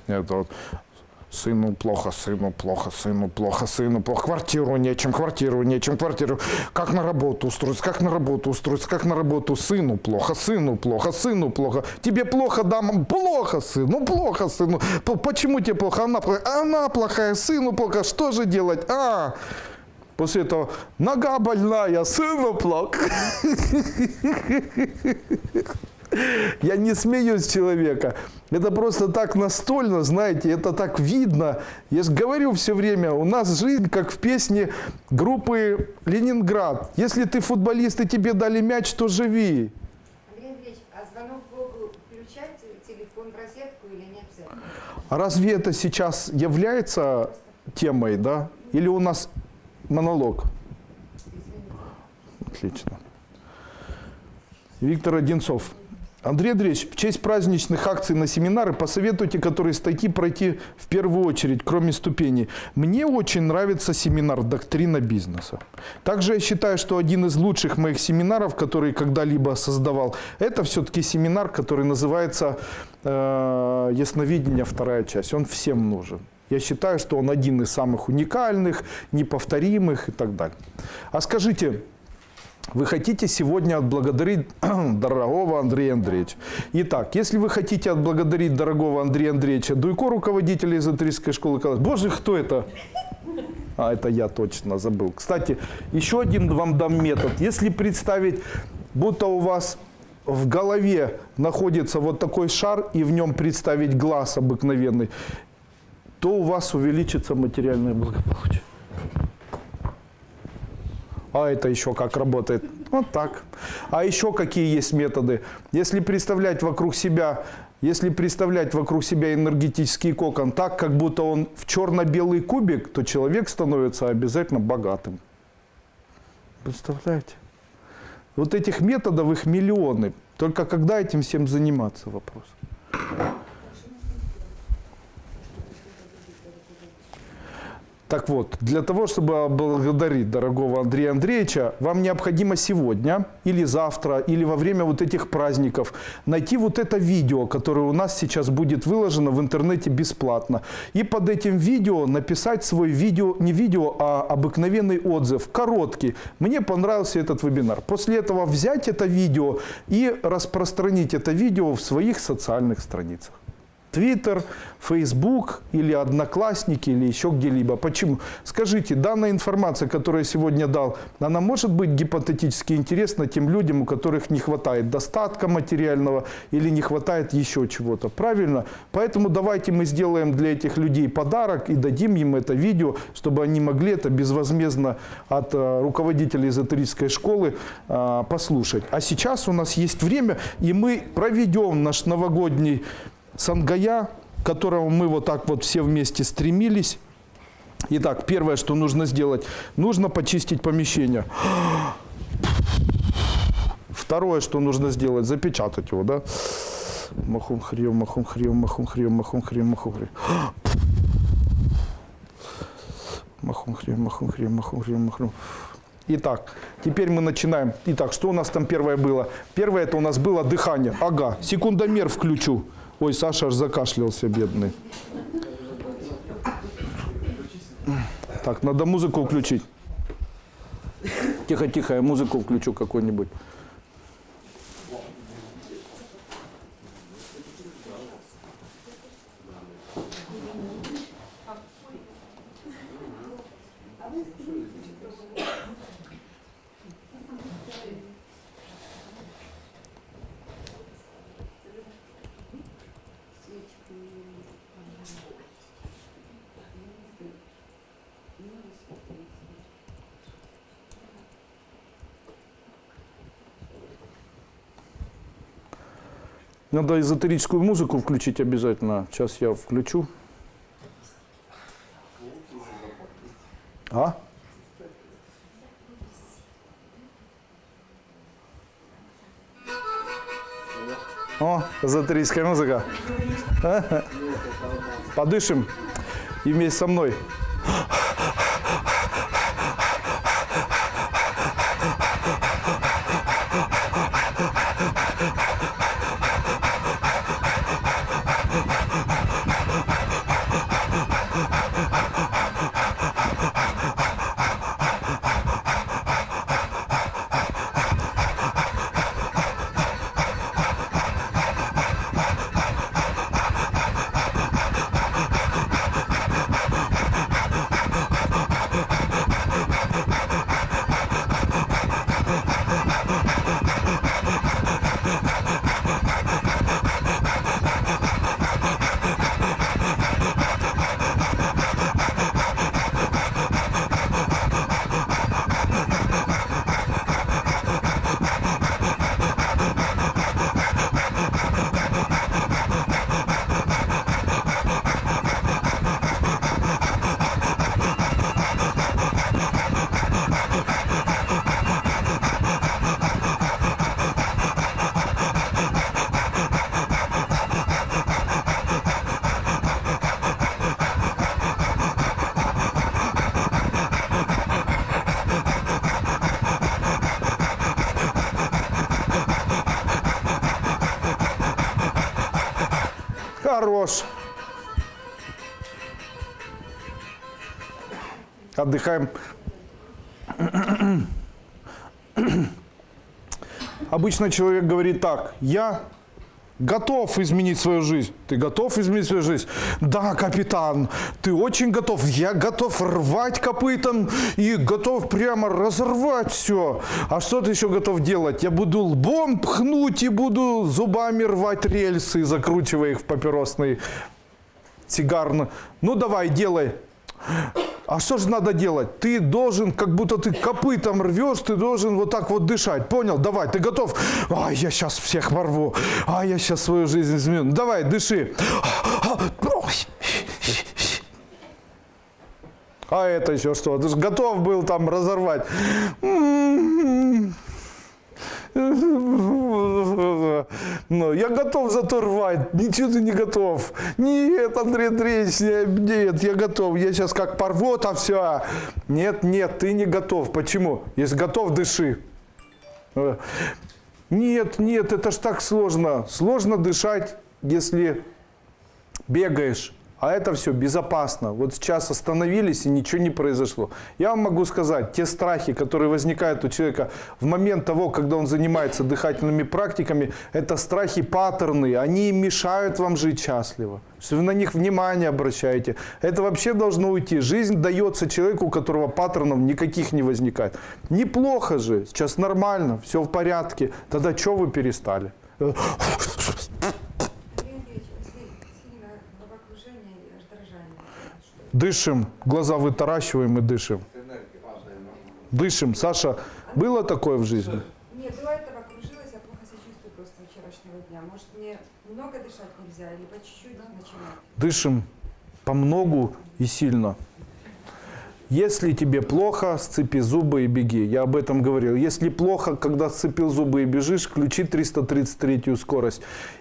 [SPEAKER 1] Это вот, сыну плохо, сыну плохо, сыну плохо, сыну плохо, квартиру нечем, квартиру, как на работу устроиться, как на работу устроиться, как на работу, сыну плохо, сыну плохо, сыну плохо, тебе плохо, да, плохо, сыну, почему тебе плохо, она плохая, сыну плохо, что же делать, После этого нога больная, сыну плохо. Я не смеюсь с человека. Это просто так настольно, знаете, это так видно. Я же говорю все время, у нас жизнь, как в песне группы «Ленинград». Если ты футболист и тебе дали мяч, то живи.
[SPEAKER 2] Андрей Андреевич, а звонок Богу включать телефон в розетку или не обязательно?
[SPEAKER 1] А разве это сейчас является темой, да? Или у нас... монолог. Отлично. Виктор Одинцов. Андрей Андреевич, в честь праздничных акций на семинары посоветуйте, которые статьи пройти в первую очередь, кроме ступеней. Мне очень нравится семинар «Доктрина бизнеса». Также я считаю, что один из лучших моих семинаров, который когда-либо создавал, это все-таки семинар, который называется «Ясновидение. Вторая часть». Он всем нужен. Я считаю, что он один из самых уникальных, неповторимых и так далее. А скажите, вы хотите сегодня отблагодарить дорогого Андрея Андреевича? Итак, если вы хотите отблагодарить дорогого Андрея Андреевича Дуйко, руководителя эзотерической школы, Боже, кто это? Это я точно забыл. Кстати, еще один вам дам метод. Если представить, будто у вас в голове находится вот такой шар, и в нем представить глаз обыкновенный, то у вас увеличится материальное благополучие. А это еще как работает? Вот так. А еще какие есть методы? Если представлять вокруг себя энергетический кокон так, как будто он в черно-белый кубик, то человек становится обязательно богатым. Представляете? Вот этих методов, их миллионы. Только когда этим всем заниматься, вопрос. Так вот, для того, чтобы поблагодарить дорогого Андрея Андреевича, вам необходимо сегодня или завтра, или во время вот этих праздников найти вот это видео, которое у нас сейчас будет выложено в интернете бесплатно. И под этим видео написать свой не видео, а обыкновенный отзыв, короткий. Мне понравился этот вебинар. После этого взять это видео и распространить это видео в своих социальных страницах. Твиттер, Фейсбук или Одноклассники или еще где-либо. Почему? Скажите, данная информация, которую я сегодня дал, она может быть гипотетически интересна тем людям, у которых не хватает достатка материального или не хватает еще чего-то. Правильно? Поэтому давайте мы сделаем для этих людей подарок и дадим им это видео, чтобы они могли это безвозмездно от руководителей эзотерической школы послушать. А сейчас у нас есть время, и мы проведем наш новогодний Сангая, к которому мы вот так вот все вместе стремились. Итак, первое, что нужно сделать, нужно почистить помещение. Второе, что нужно сделать, запечатать его, да? Махум хрием, махум хрием, махум хрием, махум хрием, махум хрием. Махум хрием, махум хрием, махум хрием, махум. Итак, теперь мы начинаем. Итак, что у нас там первое было? Первое это у нас было дыхание. Ага, секундомер включу. Ой, Саша аж закашлялся, бедный. Так, надо музыку включить. Тихо-тихо, я музыку включу какую-нибудь. Надо эзотерическую музыку включить обязательно. Сейчас я включу. А? О, эзотерическая музыка. Подышим и вместе со мной. Хорош. Отдыхаем. Обычно человек говорит так: я готов изменить свою жизнь. Ты готов изменить свою жизнь? Да, капитан, ты очень готов. Я готов рвать копытом и готов прямо разорвать все. А что ты еще готов делать? Я буду лбом пхнуть и буду зубами рвать рельсы, закручивая их в папиросный сигарный. Ну давай, делай. А что же надо делать? Ты должен, как будто ты копытом рвешь, ты должен вот так вот дышать. Понял? Давай, ты готов? Ай, я сейчас всех порву. Ай, я сейчас свою жизнь изменю. Давай, дыши. А это еще что? Ты же готов был там разорвать. Но я готов зато рвать. Ничего ты не готов. Нет, Андрей Андреевич, нет, я готов. Я сейчас как порву, а все. Нет, нет, ты не готов. Почему? Если готов, дыши. Нет, нет, это ж так сложно. Сложно дышать, если бегаешь. А это все безопасно. Вот сейчас остановились и ничего не произошло. Я вам могу сказать, те страхи, которые возникают у человека в момент того, когда он занимается дыхательными практиками, это страхи паттерны, они мешают вам жить счастливо. Что вы на них внимание обращаете. Это вообще должно уйти. Жизнь дается человеку, у которого паттернов никаких не возникает. Неплохо же, сейчас нормально, все в порядке. Тогда что вы перестали?
[SPEAKER 2] Сильно головокружение и аж дрожание.
[SPEAKER 1] Дышим, глаза вытаращиваем и дышим. Дышим. Саша, было такое в жизни?
[SPEAKER 2] Нет, до этого кружилась, я плохо себя чувствую просто с вчерашнего дня. Может, мне много дышать нельзя или по чуть-чуть начинать?
[SPEAKER 1] Дышим помногу и сильно. Если тебе плохо, сцепи зубы и беги. Я об этом говорил. Если плохо, когда сцепил зубы и бежишь, включи 333-ю скорость.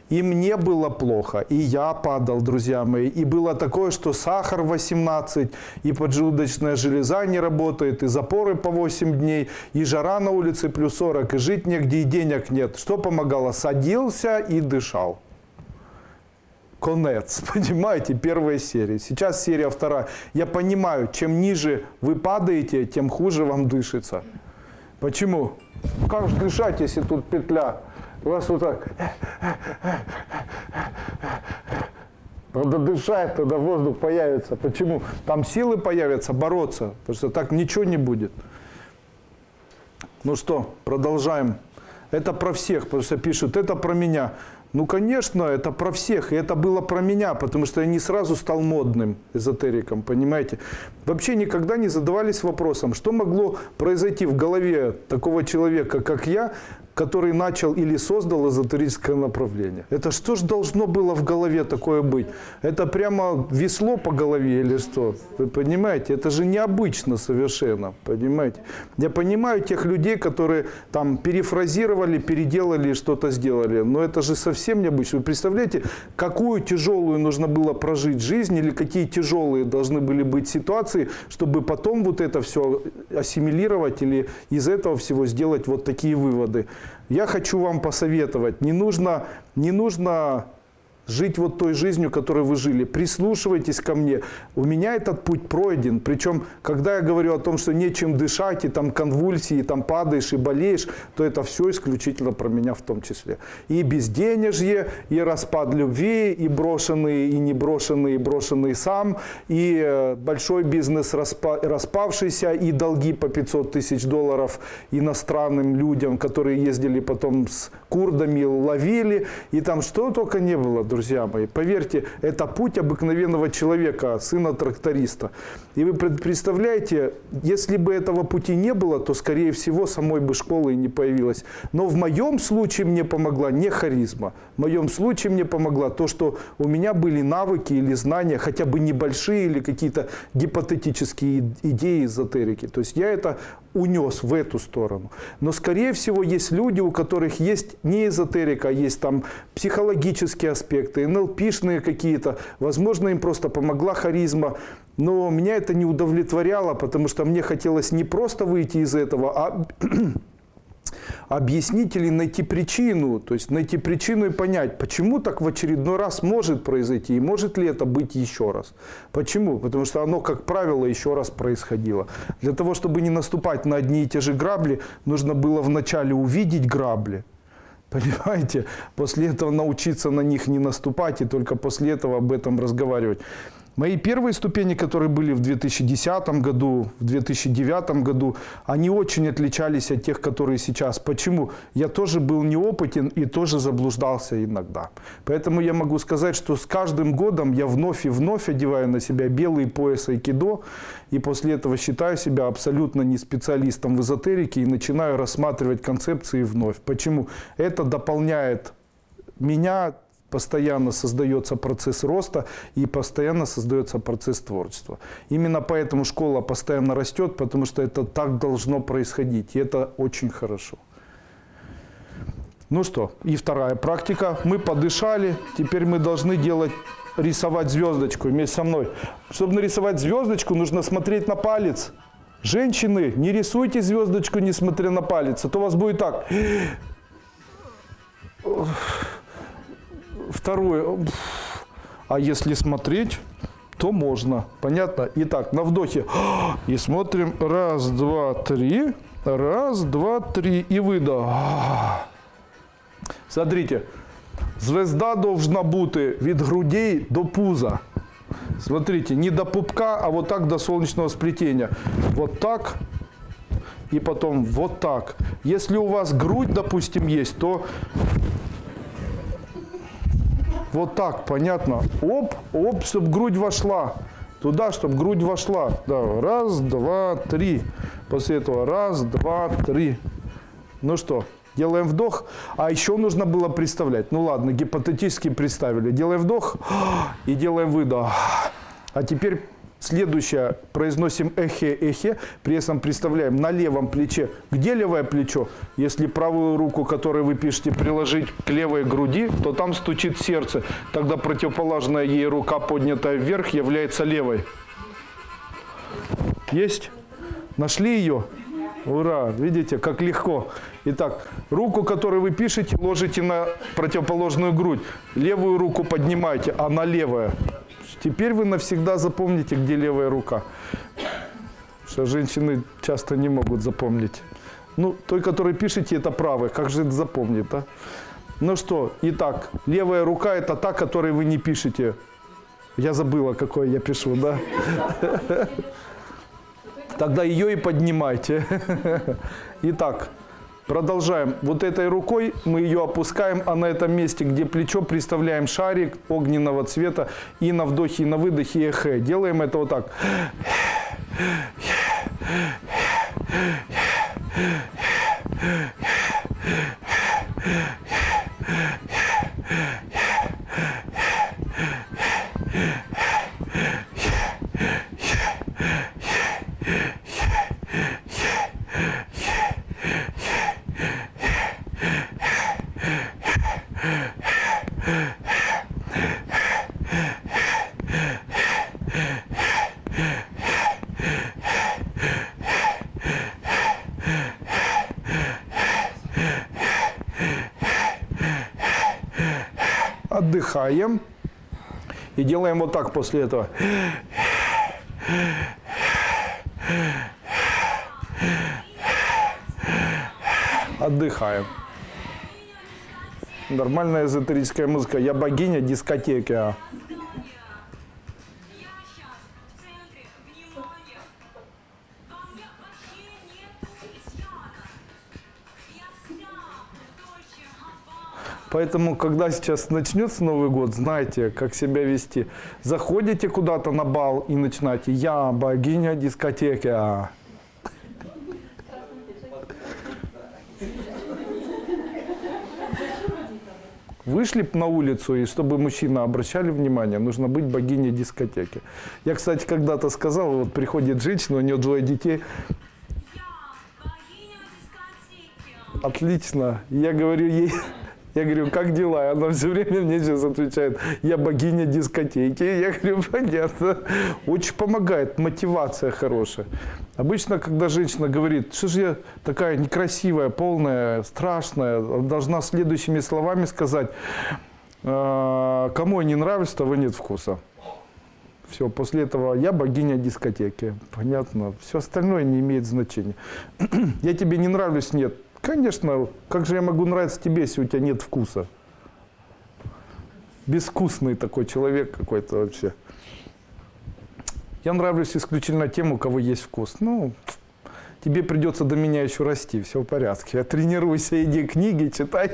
[SPEAKER 1] И мне было плохо, и я падал, друзья мои. И было такое, что сахар 18, и поджелудочная железа не работает, и запоры по 8 дней, и жара на улице плюс 40, и жить негде, и денег нет. Что помогало? Садился и дышал. Конец, понимаете, первая серия. Сейчас серия вторая. Я понимаю, чем ниже вы падаете, тем хуже вам дышится. Почему? Как же дышать, если тут петля? У вас вот так. Надо дышать, тогда воздух появится. Почему? Там силы появятся бороться, потому что так ничего не будет. Ну что, продолжаем. Это про всех, потому что пишут, это про меня. Ну, конечно, это про всех, и это было про меня, потому что я не сразу стал модным эзотериком, понимаете. Вообще никогда не задавались вопросом, что могло произойти в голове такого человека, как я, который начал или создал эзотерическое направление. Это что же должно было в голове такое быть? Это прямо весло по голове или что? Вы понимаете? Это же необычно совершенно, понимаете? Я понимаю тех людей, которые там перефразировали, переделали, что-то сделали, но это же совсем необычно. Вы представляете, какую тяжелую нужно было прожить жизнь или какие тяжелые должны были быть ситуации, чтобы потом вот это все ассимилировать или из этого всего сделать вот такие выводы. Я хочу вам посоветовать, не нужно жить вот той жизнью, которой вы жили. Прислушивайтесь ко мне. У меня этот путь пройден. Причем, когда я говорю о том, что нечем дышать, и там конвульсии, и там падаешь, и болеешь, то это все исключительно про меня в том числе. И безденежье, и распад любви, и брошенные, и не брошенные, и брошенный сам, и большой бизнес распавшийся, и долги по $500 тысяч иностранным людям, которые ездили потом с курдами, ловили, и там что только не было, друзья мои. Поверьте, это путь обыкновенного человека, сына тракториста. И вы представляете, если бы этого пути не было, то, скорее всего, самой бы школы и не появилась. Но в моем случае мне помогла не харизма. В моем случае мне помогла то, что у меня были навыки или знания, хотя бы небольшие или какие-то гипотетические идеи эзотерики. То есть я это унес в эту сторону. Но, скорее всего, есть люди, у которых есть не эзотерика, а есть там психологические аспекты, НЛПшные какие-то. Возможно, им просто помогла харизма. Но меня это не удовлетворяло, потому что мне хотелось не просто выйти из этого, а объяснить или найти причину. То есть найти причину и понять, почему так в очередной раз может произойти, и может ли это быть еще раз. Почему? Потому что оно, как правило, еще раз происходило. Для того, чтобы не наступать на одни и те же грабли, нужно было вначале увидеть грабли. Понимаете? После этого научиться на них не наступать, и только после этого об этом разговаривать. Мои первые ступени, которые были в 2010 году, в 2009 году, они очень отличались от тех, которые сейчас. Почему? Я тоже был неопытен и тоже заблуждался иногда. Поэтому я могу сказать, что с каждым годом я вновь и вновь одеваю на себя белый пояс айкидо, и после этого считаю себя абсолютно не специалистом в эзотерике и начинаю рассматривать концепции вновь. Почему? Это дополняет меня. Постоянно создается процесс роста и постоянно создается процесс творчества. Именно поэтому школа постоянно растет, потому что это так должно происходить. И это очень хорошо. Ну что, и вторая практика. Мы подышали, теперь мы должны рисовать звездочку вместе со мной. Чтобы нарисовать звездочку, нужно смотреть на палец. Женщины, не рисуйте звездочку, не смотря на палец, а то у вас будет так. Второе. А если смотреть, то можно. Понятно? Итак, на вдохе. И смотрим. Раз, два, три. Раз, два, три. И выдох. Смотрите. Звезда должна бути від грудей до пуза. Смотрите, не до пупка, а вот так до солнечного сплетения. Вот так. И потом вот так. Если у вас грудь, допустим, есть, то вот так, понятно? Оп, оп, чтобы грудь вошла. Туда, чтобы грудь вошла. Да, раз, два, три. После этого раз, два, три. Ну что, делаем вдох. А еще нужно было представлять. Ну ладно, гипотетически представили. Делаем вдох и делаем выдох. А теперь следующее. Произносим эхе-эхе. При этом представляем на левом плече. Где левое плечо? Если правую руку, которую вы пишете, приложить к левой груди, то там стучит сердце. Тогда противоположная ей рука, поднятая вверх, является левой. Есть? Нашли ее? Ура! Видите, как легко. Итак, руку, которую вы пишете, ложите на противоположную грудь. Левую руку поднимайте, она левая. Теперь вы навсегда запомните, где левая рука. Что женщины часто не могут запомнить. Ну, той, который пишете, это правая. Как же это запомнит, а? Ну что, итак, левая рука – это та, которой вы не пишете. Я забыла, какой я пишу, да? Тогда ее и поднимайте. Итак, продолжаем. Вот этой рукой мы ее опускаем, а на этом месте, где плечо, представляем шарик огненного цвета. И на вдохе, и на выдохе эхе. Делаем это вот так. Отдыхаем и делаем вот так после этого. Отдыхаем. Нормальная эзотерическая музыка. Я богиня дискотеки. Поэтому, когда сейчас начнется Новый год, знаете, как себя вести. Заходите куда-то на бал и начинаете: «Я богиня дискотеки». Вышли на улицу, и чтобы мужчины обращали внимание, нужно быть богиней дискотеки. Я, кстати, когда-то сказал, вот приходит женщина, у нее 2 детей. Отлично. Я говорю ей... Я говорю: как дела? И она все время мне сейчас отвечает: я богиня дискотеки. Я говорю: понятно. Очень помогает, мотивация хорошая. Обычно, когда женщина говорит: что же я такая некрасивая, полная, страшная, должна следующими словами сказать: кому я не нравлюсь, того нет вкуса. Все, после этого: я богиня дискотеки. Понятно. Все остальное не имеет значения. Я тебе не нравлюсь, нет. Конечно, как же я могу нравиться тебе, если у тебя нет вкуса? Безвкусный такой человек какой-то вообще. Я нравлюсь исключительно тем, у кого есть вкус. Ну, тебе придется до меня еще расти, все в порядке. Тренируйся, иди книги читай,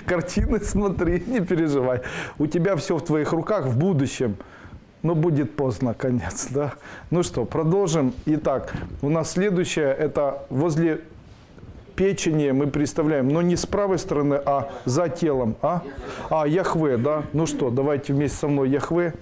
[SPEAKER 1] картины смотри, не переживай. У тебя все в твоих руках в будущем. Но будет поздно, конец, да? Ну что, продолжим. Итак, у нас следующее, это возле печени мы представляем, но не с правой стороны, а за телом. Яхве, да? Ну что, давайте вместе со мной Яхве.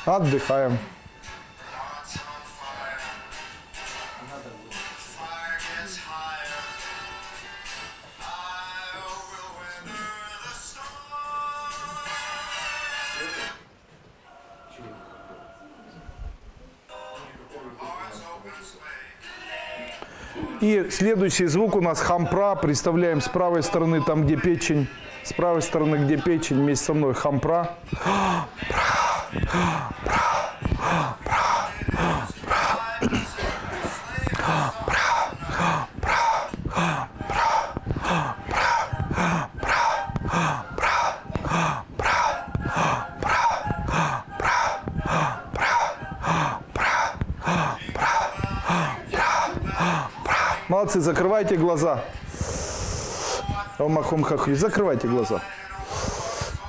[SPEAKER 1] Отдыхаем. И следующий звук у нас хампра. Представляем с правой стороны, там где печень. С правой стороны, где печень, вместе со мной хампра. Молодцы, закрывайте глаза. Омахом хахри. Закрывайте глаза.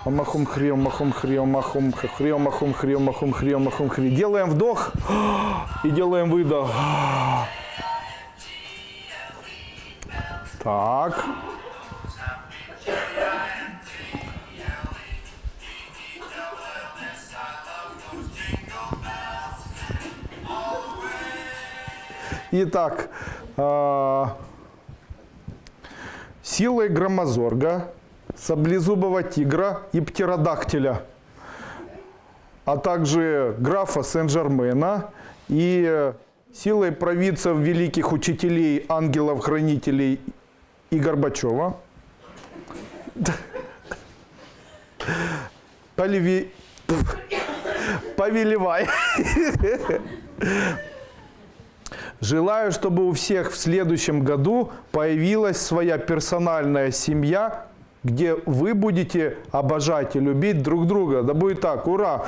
[SPEAKER 1] Омахом хри, омахом хри, омахом хри, омахом хри, омахом хри, омахом хри. Делаем вдох и делаем выдох. Так. Итак, силой громозорга, саблезубого тигра и птеродактиля, а также графа Сен-Жермена и силой провидцев великих учителей, ангелов-хранителей и Горбачева, повелевай. Желаю, чтобы у всех в следующем году появилась своя персональная семья, где вы будете обожать и любить друг друга. Да будет так, ура!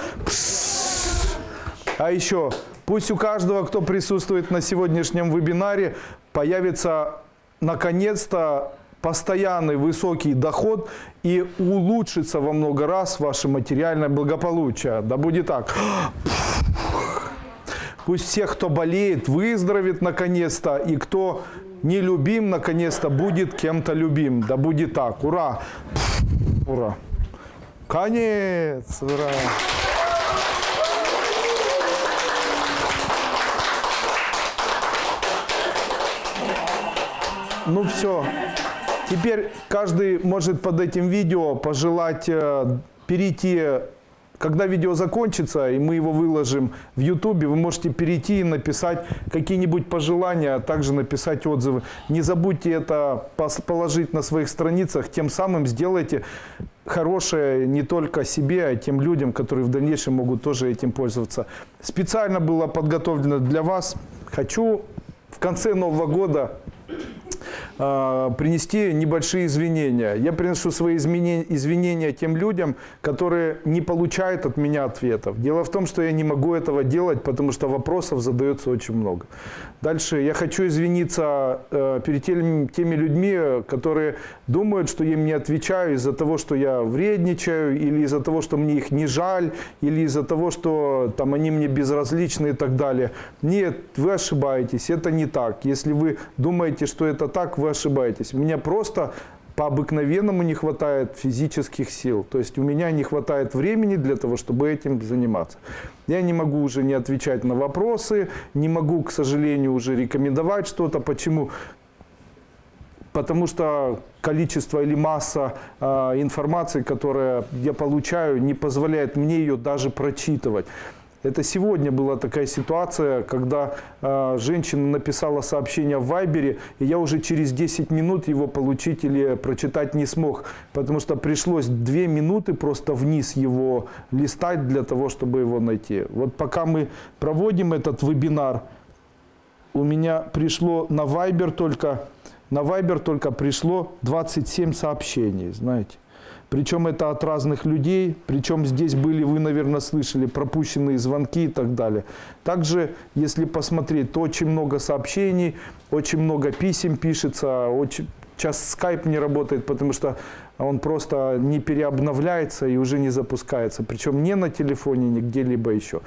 [SPEAKER 1] А еще, пусть у каждого, кто присутствует на сегодняшнем вебинаре, появится наконец-то постоянный высокий доход и улучшится во много раз ваше материальное благополучие. Да будет так. Пусть всех, кто болеет, выздоровеет наконец-то, и кто нелюбим, наконец-то будет кем-то любим. Да будет так. Ура! Ура! Конец! Ура! Ну все. Теперь каждый может под этим видео пожелать перейти. Когда видео закончится, и мы его выложим в YouTube, вы можете перейти и написать какие-нибудь пожелания, а также написать отзывы. Не забудьте это положить на своих страницах, тем самым сделайте хорошее не только себе, а тем людям, которые в дальнейшем могут тоже этим пользоваться. Специально было подготовлено для вас. Хочу в конце Нового года принести небольшие извинения. Я приношу свои извинения тем людям, которые не получают от меня ответов. Дело в том, что я не могу этого делать, потому что вопросов задается очень много. Дальше я хочу извиниться перед теми людьми, которые думают, что я им не отвечаю из-за того, что я вредничаю, или из-за того, что мне их не жаль, или из-за того, что там, они мне безразличны и так далее. Нет, вы ошибаетесь, это не так. Если вы думаете, что это так, вы ошибаетесь. У меня просто по-обыкновенному не хватает физических сил. То есть у меня не хватает времени для того, чтобы этим заниматься. Я не могу уже не отвечать на вопросы, не могу, к сожалению, уже рекомендовать что-то. Почему? Потому что количество или масса информации, которую я получаю, не позволяет мне ее даже прочитывать. Это сегодня была такая ситуация, когда женщина написала сообщение в Вайбере, и я уже через 10 минут его получить или прочитать не смог, потому что пришлось 2 минуты просто вниз его листать для того, чтобы его найти. Вот пока мы проводим этот вебинар, у меня пришло на Вайбер только пришло 27 сообщений, знаете. Причем это от разных людей, причем здесь были, вы, наверное, слышали, пропущенные звонки и так далее. Также, если посмотреть, то очень много сообщений, очень много писем пишется, сейчас скайп не работает, потому что он просто не переобновляется и уже не запускается, причем не на телефоне, ни где-либо еще.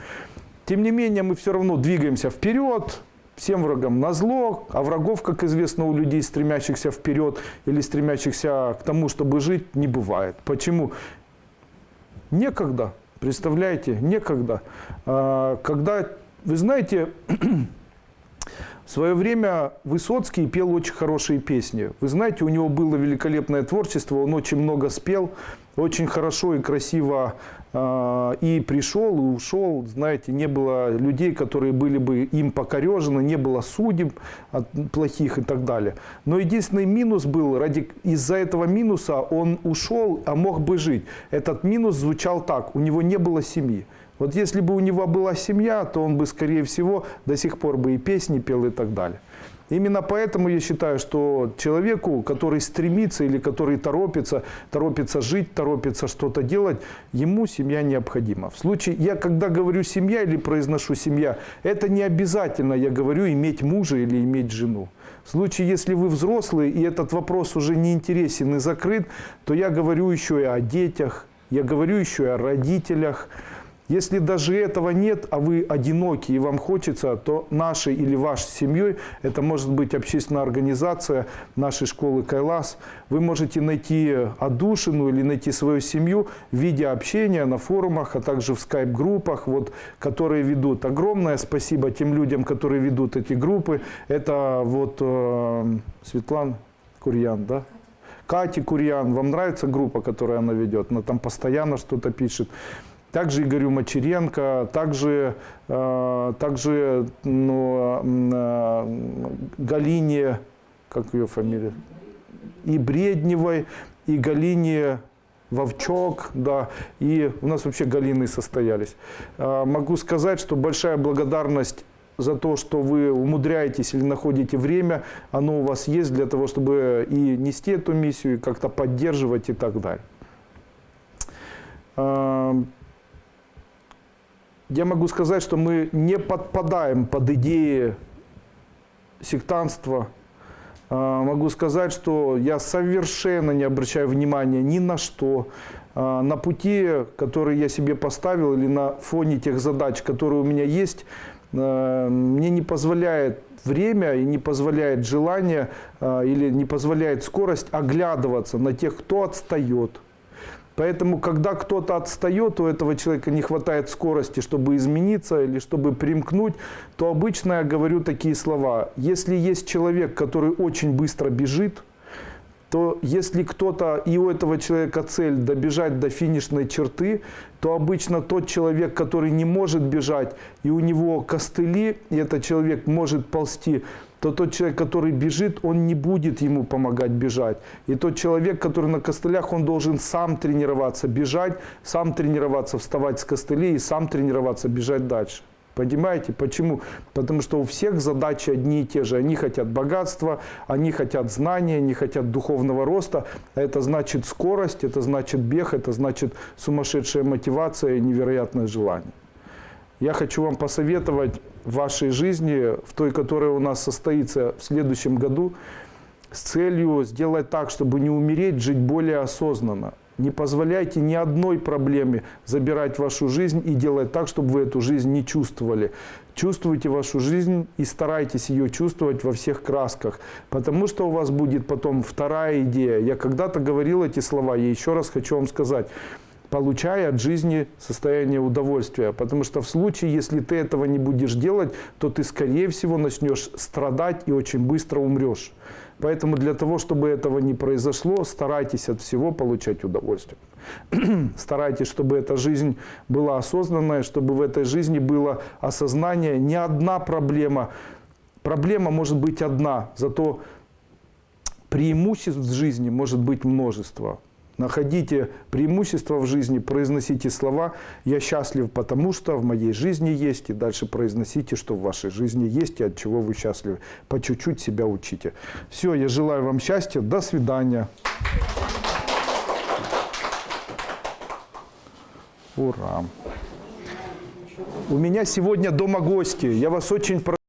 [SPEAKER 1] Тем не менее, мы все равно двигаемся вперед, всем врагам назло, а врагов, как известно, у людей, стремящихся вперед или стремящихся к тому, чтобы жить, не бывает. Почему? Некогда, представляете, некогда. Когда, вы знаете, в свое время Высоцкий пел очень хорошие песни. Вы знаете, у него было великолепное творчество, он очень много спел, очень хорошо и красиво и пришел, и ушел. Знаете, не было людей, которые были бы им покорежены, не было судеб плохих и так далее. Но единственный минус был, из-за этого минуса он ушел, а мог бы жить. Этот минус звучал так: у него не было семьи. Вот если бы у него была семья, то он бы, скорее всего, до сих пор бы и песни пел и так далее. Именно поэтому я считаю, что человеку, который стремится или который торопится жить, торопится что-то делать, ему семья необходима. В случае, я когда говорю семья или произношу семья, это не обязательно, я говорю, иметь мужа или иметь жену. В случае, если вы взрослый и этот вопрос уже не интересен и закрыт, то я говорю еще и о детях, я говорю еще и о родителях. Если даже этого нет, а вы одиноки и вам хочется, то нашей или вашей семьей, это может быть общественная организация нашей школы Кайлас, вы можете найти отдушину или найти свою семью в виде общения на форумах, а также в скайп-группах, вот, которые ведут. Огромное спасибо тем людям, которые ведут эти группы. Это вот Светлана Курьян, да? Катя Курьян. Вам нравится группа, которую она ведет? Она там постоянно что-то пишет. Также Игорю Мачеренко, также Галине, как ее фамилия, и Бредневой, и Галине Вовчок, да, и у нас вообще Галины состоялись. Могу сказать, что большая благодарность за то, что вы умудряетесь или находите время, оно у вас есть для того, чтобы и нести эту миссию, и как-то поддерживать и так далее. Я могу сказать, что мы не подпадаем под идеи сектантства. Могу сказать, что я совершенно не обращаю внимания ни на что. На пути, который я себе поставил, или на фоне тех задач, которые у меня есть, мне не позволяет время и не позволяет желание или не позволяет скорость оглядываться на тех, кто отстает. Поэтому, когда кто-то отстает, у этого человека не хватает скорости, чтобы измениться или чтобы примкнуть, то обычно я говорю такие слова. Если есть человек, который очень быстро бежит, то если кто-то, и у этого человека цель добежать до финишной черты, то обычно тот человек, который не может бежать, и у него костыли, и этот человек может ползти, то тот человек, который бежит, он не будет ему помогать бежать. И тот человек, который на костылях, он должен сам тренироваться бежать, сам тренироваться вставать с костылей и сам тренироваться бежать дальше. Понимаете, почему? Потому что у всех задачи одни и те же. Они хотят богатства, они хотят знания, они хотят духовного роста. Это значит скорость, это значит бег, это значит сумасшедшая мотивация и невероятное желание. Я хочу вам посоветовать в вашей жизни, в той, которая у нас состоится в следующем году, с целью сделать так, чтобы не умереть, жить более осознанно. Не позволяйте ни одной проблеме забирать вашу жизнь и делать так, чтобы вы эту жизнь не чувствовали. Чувствуйте вашу жизнь и старайтесь ее чувствовать во всех красках, потому что у вас будет потом вторая идея. Я когда-то говорил эти слова, я еще раз хочу вам сказать. Получай от жизни состояние удовольствия. Потому что в случае, если ты этого не будешь делать, то ты, скорее всего, начнешь страдать и очень быстро умрешь. Поэтому для того, чтобы этого не произошло, старайтесь от всего получать удовольствие. Старайтесь, чтобы эта жизнь была осознанная, чтобы в этой жизни было осознание. Не одна проблема. Проблема может быть одна, зато преимуществ в жизни может быть множество. Находите преимущества в жизни, произносите слова «Я счастлив, потому что в моей жизни есть», и дальше произносите, что в вашей жизни есть и от чего вы счастливы. По чуть-чуть себя учите. Все, я желаю вам счастья. До свидания. Ура. У меня сегодня дома гости. Я вас очень прошу.